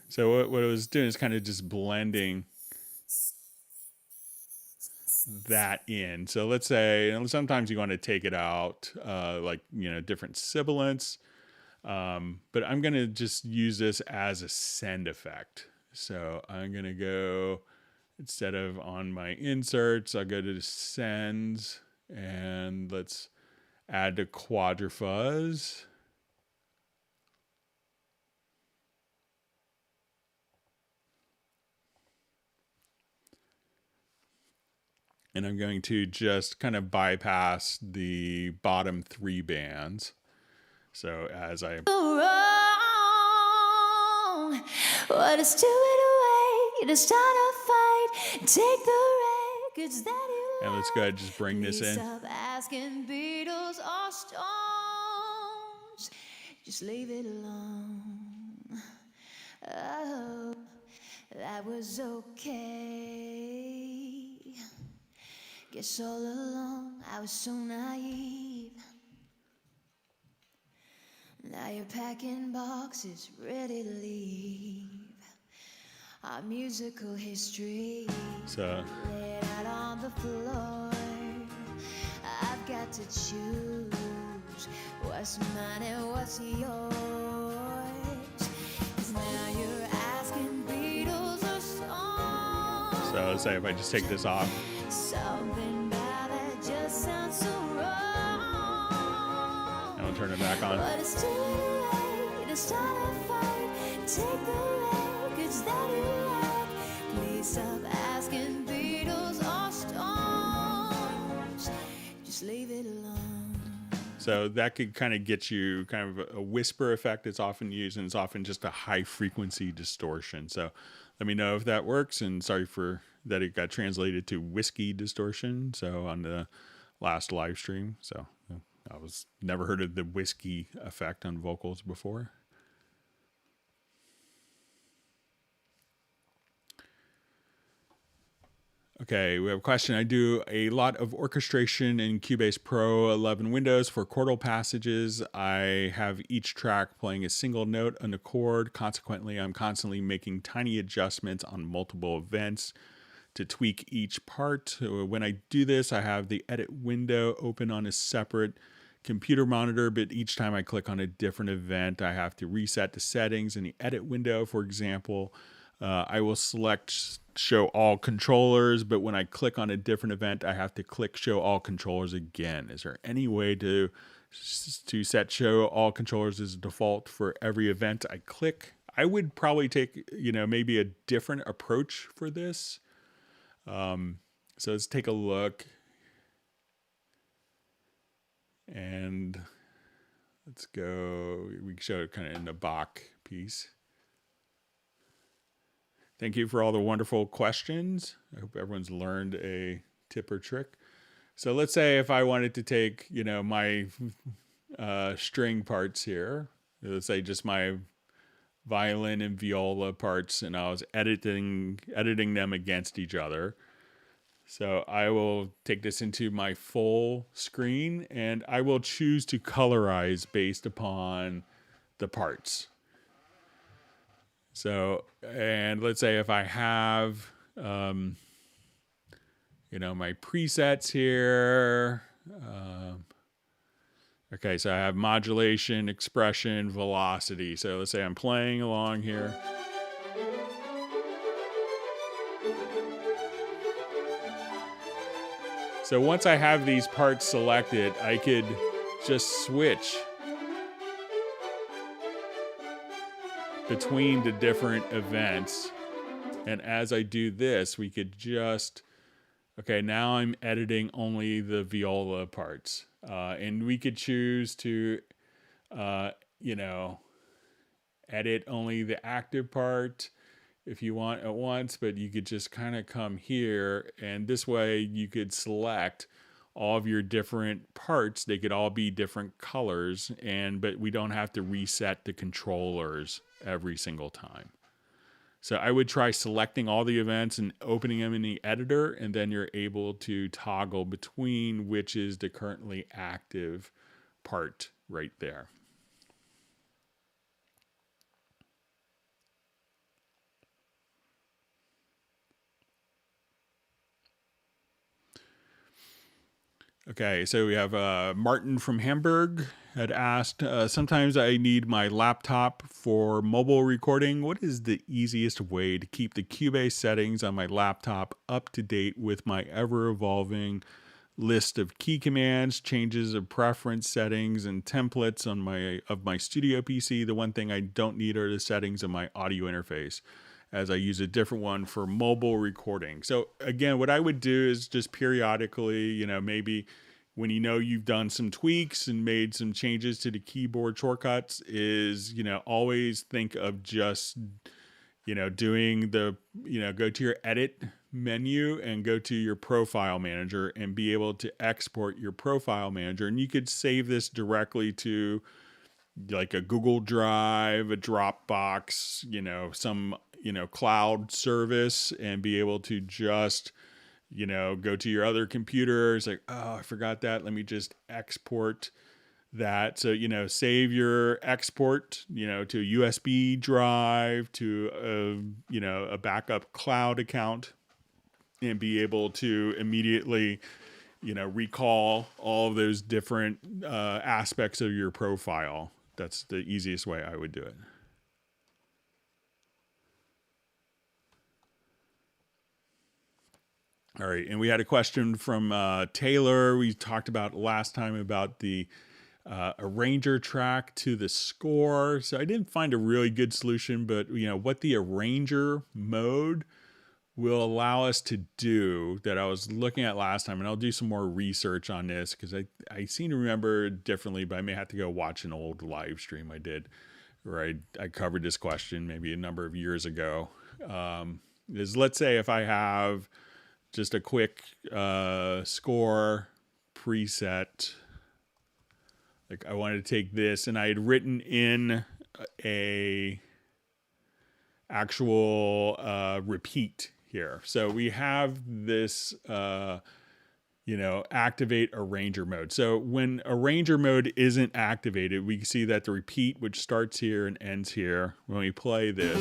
So what it was doing is kind of just blending that in. So let's say, and sometimes you want to take it out, like, different sibilants. But I'm going to just use this as a send effect. So I'm going to go, instead of on my inserts, I'll go to the sends, and let's add the Quadrifuzz. And I'm going to just kind of bypass the bottom 3 bands. So as I... Wrong. What is to it away to start a fight? Take the records that you And let's go ahead and just bring this in. Stop asking Beatles or Stones. Just leave it alone. Oh, that was okay. Guess all along I was so naive. Now you're packing boxes, ready to leave. Our musical history So laid out on the floor. I've got to choose what's mine and what's yours. 'Cause now you're asking Beatles or songs. So say if I just take this off. Something about that just sounds so wrong. And I'll turn it back on. But it's too late to start a fight. Take the records that you like. Please stop asking Beatles or Stones. Just leave it alone. So that could kind of get you kind of a whisper effect. It's often used, and it's often just a high frequency distortion. So let me know if that works, and sorry for that it got translated to whiskey distortion. So on the last live stream. So I was never heard of the whiskey effect on vocals before. Okay, we have a question. I do a lot of orchestration in Cubase Pro 11 Windows for chordal passages. I have each track playing a single note on the chord. Consequently, I'm constantly making tiny adjustments on multiple events to tweak each part. When I do this, I have the edit window open on a separate computer monitor, but each time I click on a different event, I have to reset the settings in the edit window, for example. I will select show all controllers, but when I click on a different event, I have to click show all controllers again. Is there any way to set show all controllers as default for every event I click? I would probably take, maybe a different approach for this. So let's take a look. And let's go, we can show it kind of in the Bach piece. Thank you for all the wonderful questions. I hope everyone's learned a tip or trick. So let's say if I wanted to take, my string parts here, let's say just my violin and viola parts, and I was editing them against each other. So I will take this into my full screen, and I will choose to colorize based upon the parts. So, and let's say if I have, my presets here. Okay, so I have modulation, expression, velocity. So let's say I'm playing along here. So once I have these parts selected, I could just switch between the different events. And as I do this, we could just, okay, now I'm editing only the viola parts. And we could choose to, edit only the active part if you want at once, but you could just kind of come here, and this way you could select all of your different parts. They could all be different colors, but we don't have to reset the controllers every single time. So I would try selecting all the events and opening them in the editor, and then you're able to toggle between which is the currently active part right there. Okay, so we have Martin from Hamburg had asked, sometimes I need my laptop for mobile recording. What is the easiest way to keep the Cubase settings on my laptop up to date with my ever-evolving list of key commands, changes of preference settings, and templates on my studio PC? The one thing I don't need are the settings of my audio interface, as I use a different one for mobile recording. So again, what I would do is just periodically, maybe when you've done some tweaks and made some changes to the keyboard shortcuts, is, always think of just, doing the, go to your edit menu and go to your profile manager and be able to export your profile manager. And you could save this directly to like a Google Drive, a Dropbox, some, cloud service, and be able to just, go to your other computer. It's like, oh, I forgot that. Let me just export that. So, save your export, to a USB drive, to a backup cloud account, and be able to immediately, recall all of those different aspects of your profile. That's the easiest way I would do it. All right, and we had a question from Taylor. We talked about last time about the arranger track to the score. So I didn't find a really good solution, but what the arranger mode will allow us to do that I was looking at last time, and I'll do some more research on this because I seem to remember differently, but I may have to go watch an old live stream I did where I covered this question maybe a number of years ago. Is let's say if I have just a quick score preset, like I wanted to take this, and I had written in a actual repeat here. So we have this, activate arranger mode. So when arranger mode isn't activated, we see that the repeat, which starts here and ends here, when we play this,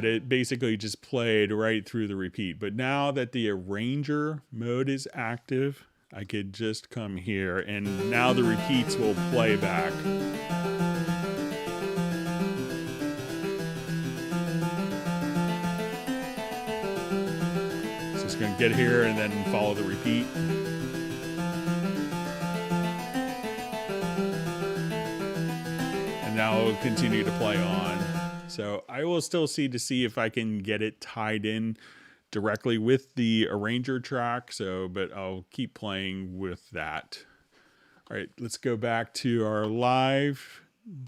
that it basically just played right through the repeat. But now that the arranger mode is active, I could just come here and now the repeats will play back. So it's going to get here and then follow the repeat. And now it'll continue to play on. So I will still see if I can get it tied in directly with the arranger track. But I'll keep playing with that. All right, let's go back to our live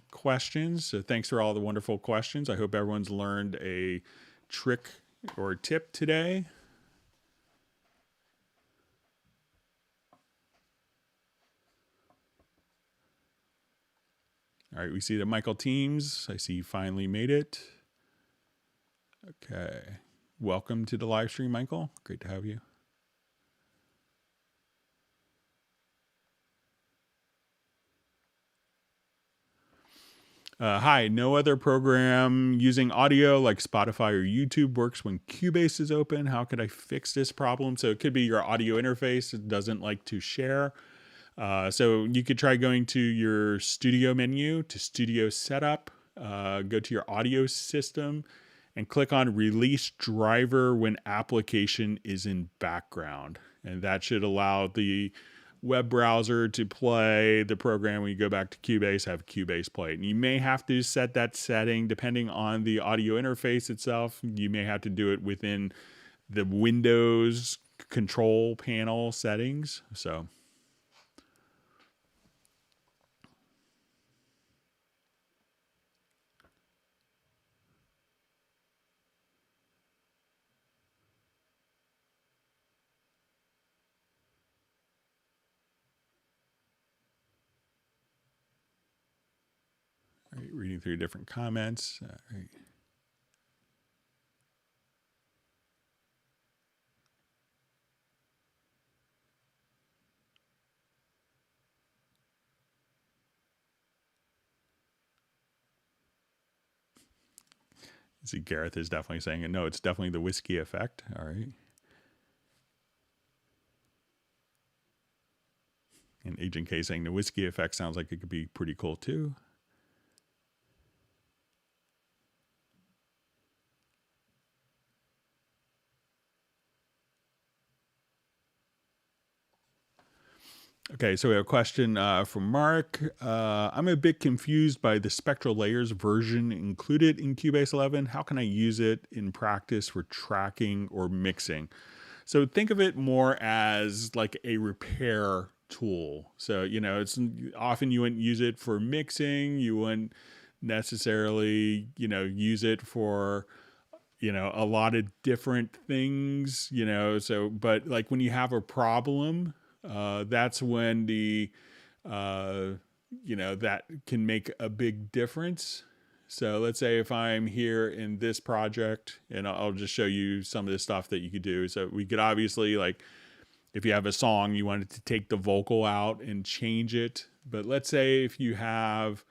questions. So thanks for all the wonderful questions. I hope everyone's learned a trick or tip today. All right, we see that Michael Teams. I see you finally made it. Okay. Welcome to the live stream, Michael. Great to have you. Hi, no other program using audio like Spotify or YouTube works when Cubase is open. How could I fix this problem? So it could be your audio interface. It doesn't like to share. So you could try going to your studio menu to studio setup, go to your audio system and click on release driver when application is in background. And that should allow the web browser to play the program. When you go back to Cubase, have Cubase play. And you may have to set that setting depending on the audio interface itself. You may have to do it within the Windows control panel settings. So all right, reading through different comments. All right. See, Gareth is definitely saying it. No, it's definitely the whiskey effect. All right. And Agent K saying the whiskey effect sounds like it could be pretty cool too. Okay, so we have a question from Mark. I'm a bit confused by the spectral layers version included in Cubase 11. How can I use it in practice for tracking or mixing? So think of it more as like a repair tool. So, it's often you wouldn't use it for mixing. You wouldn't necessarily, use it for, a lot of different things, but like when you have a problem, that's when that can make a big difference. So let's say if I'm here in this project, and I'll just show you some of the stuff that you could do. So we could obviously, like, if you have a song, you wanted to take the vocal out and change it. But let's say if you have,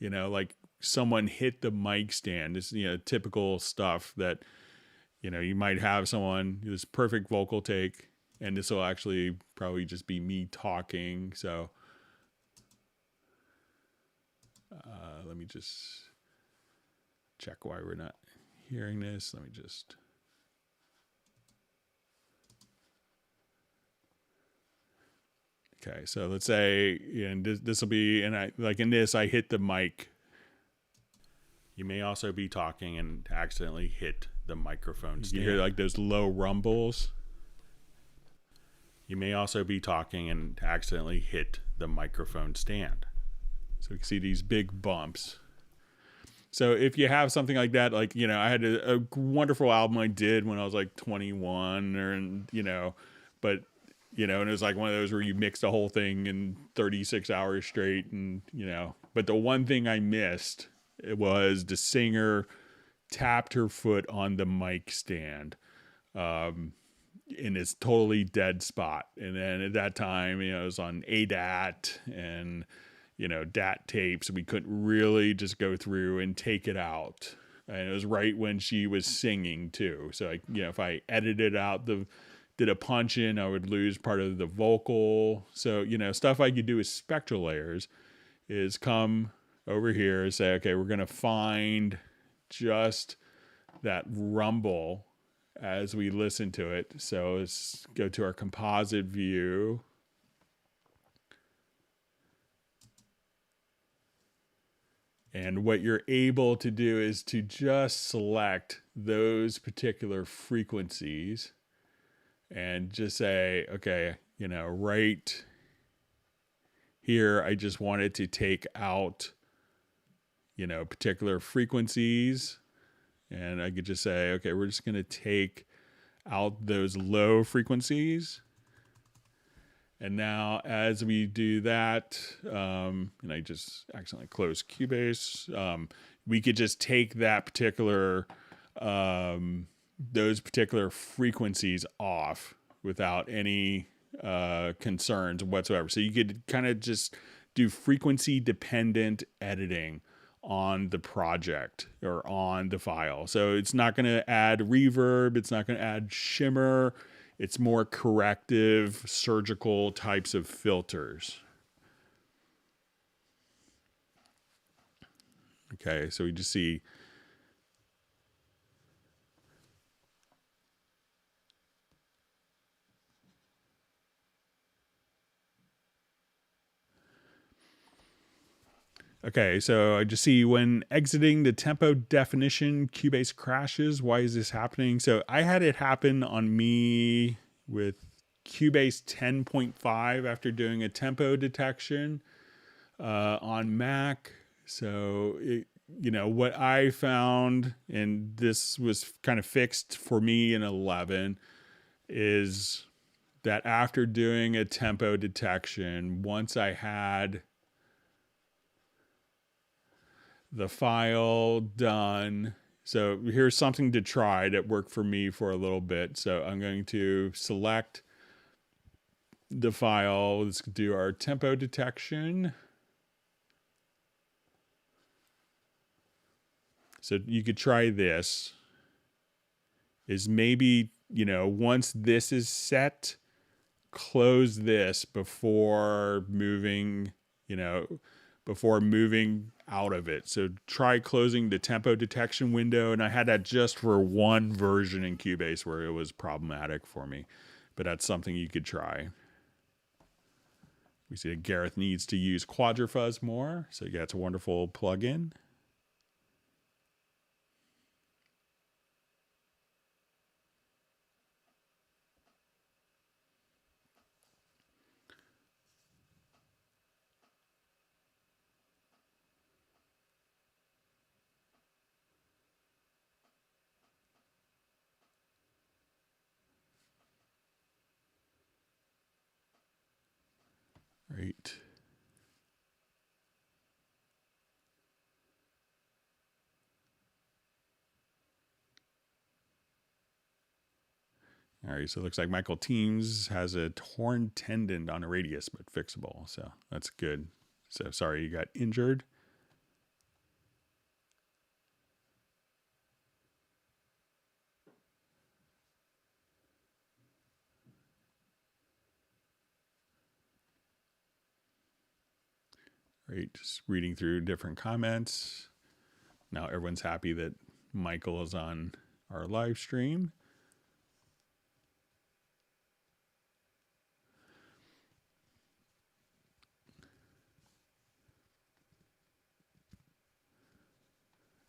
like someone hit the mic stand, this, typical stuff that, you might have someone, this perfect vocal take, and this will actually probably just be me talking. So let me just check why we're not hearing this. Let me just. Okay, so let's say, and this will be, and I like in this, I hit the mic. You may also be talking and accidentally hit the microphone stand. You hear like those low rumbles. You may also be talking and accidentally hit the microphone stand. So you can see these big bumps. So if you have something like that, like, I had a wonderful album I did when I was like 21 but, and it was like one of those where you mix the whole thing in 36 hours straight and, but the one thing I missed, it was the singer tapped her foot on the mic stand in this totally dead spot. And then at that time, it was on ADAT and, DAT tapes. We couldn't really just go through and take it out. And it was right when she was singing too. So if I edited out did a punch in, I would lose part of the vocal. So, stuff I could do with spectral layers is come over here and say, okay, we're going to find just that rumble as we listen to it. So let's go to our composite view. And what you're able to do is to just select those particular frequencies and just say, okay, right here, I just wanted to take out, particular frequencies. And I could just say, okay, we're just going to take out those low frequencies. And now as we do that, and I just accidentally closed Cubase, we could just take that particular, those particular frequencies off without any concerns whatsoever. So you could kind of just do frequency dependent editing on the project or on the file. So it's not going to add reverb. It's not going to add shimmer. It's more corrective, surgical types of filters. Okay, so we just see okay, so I just see when exiting the tempo definition, Cubase crashes. Why is this happening? So I had it happen on me with Cubase 10.5 after doing a tempo detection on Mac. So, what I found, and this was kind of fixed for me in 11, is that after doing a tempo detection, once I had the file done. So here's something to try that worked for me for a little bit. So I'm going to select the file. Let's do our tempo detection. So you could try this. Is maybe, once this is set, close this before moving, before moving out of it. So try closing the tempo detection window. And I had that just for one version in Cubase where it was problematic for me, but that's something you could try. We see that Gareth needs to use Quadrafuzz more. So yeah, it's a wonderful plugin. Right. All right, so it looks like Michael Teams has a torn tendon on a radius, but fixable. So that's good. So sorry you got injured. Right, just reading through different comments. Now everyone's happy that Michael is on our live stream.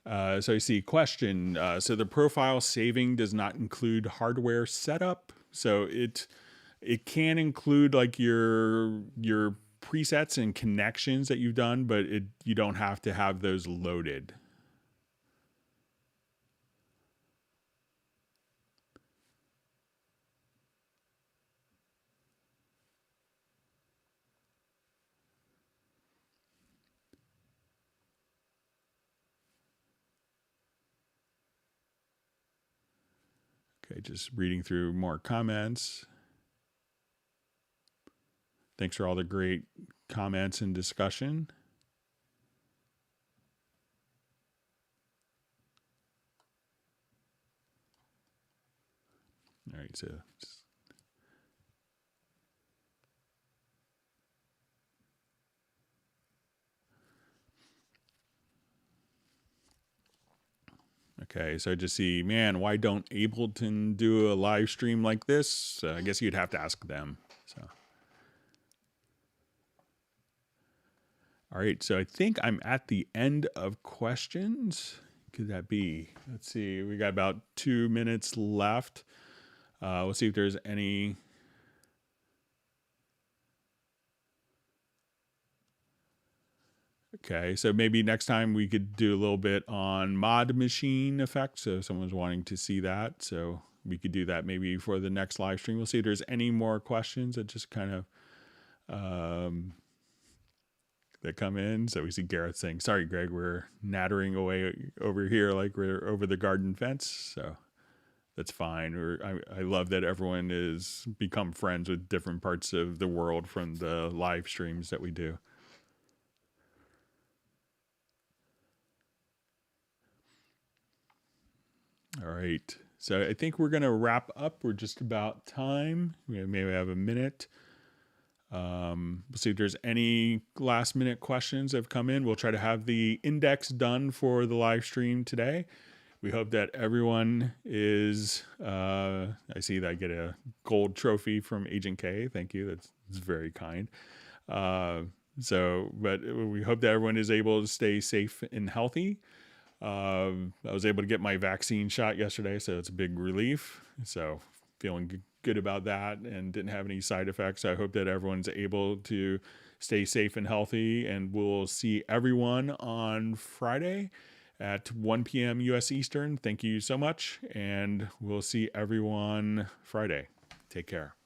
So I see question. So the profile saving does not include hardware setup. So it can include like your presets and connections that you've done, but you don't have to have those loaded. Okay, just reading through more comments. Thanks for all the great comments and discussion. All right, so okay, so I just see, man, why don't Ableton do a live stream like this? I guess you'd have to ask them. So, all right, so I think I'm at the end of questions. Could that be? Let's see, we got about 2 minutes left. We'll see if there's any. Okay, so maybe next time we could do a little bit on Mod Machine effects. So if someone's wanting to see that, so we could do that maybe for the next live stream. We'll see if there's any more questions that just kind of that come in. So we see Gareth saying, "Sorry, Greg, we're nattering away over here like we're over the garden fence." So that's fine. I love that everyone is become friends with different parts of the world from the live streams that we do. All right. So I think we're going to wrap up. We're just about time. We maybe have a minute. We'll see if there's any last minute questions that have come in. We'll try to have the index done for the live stream today. We hope that everyone is, I see that I get a gold trophy from Agent K. Thank you. That's very kind. But we hope that everyone is able to stay safe and healthy. I was able to get my vaccine shot yesterday, so it's a big relief. So feeling good about that and didn't have any side effects. So I hope that everyone's able to stay safe and healthy, and we'll see everyone on Friday at 1 p.m. U.S. Eastern. Thank you so much, and we'll see everyone Friday. Take care.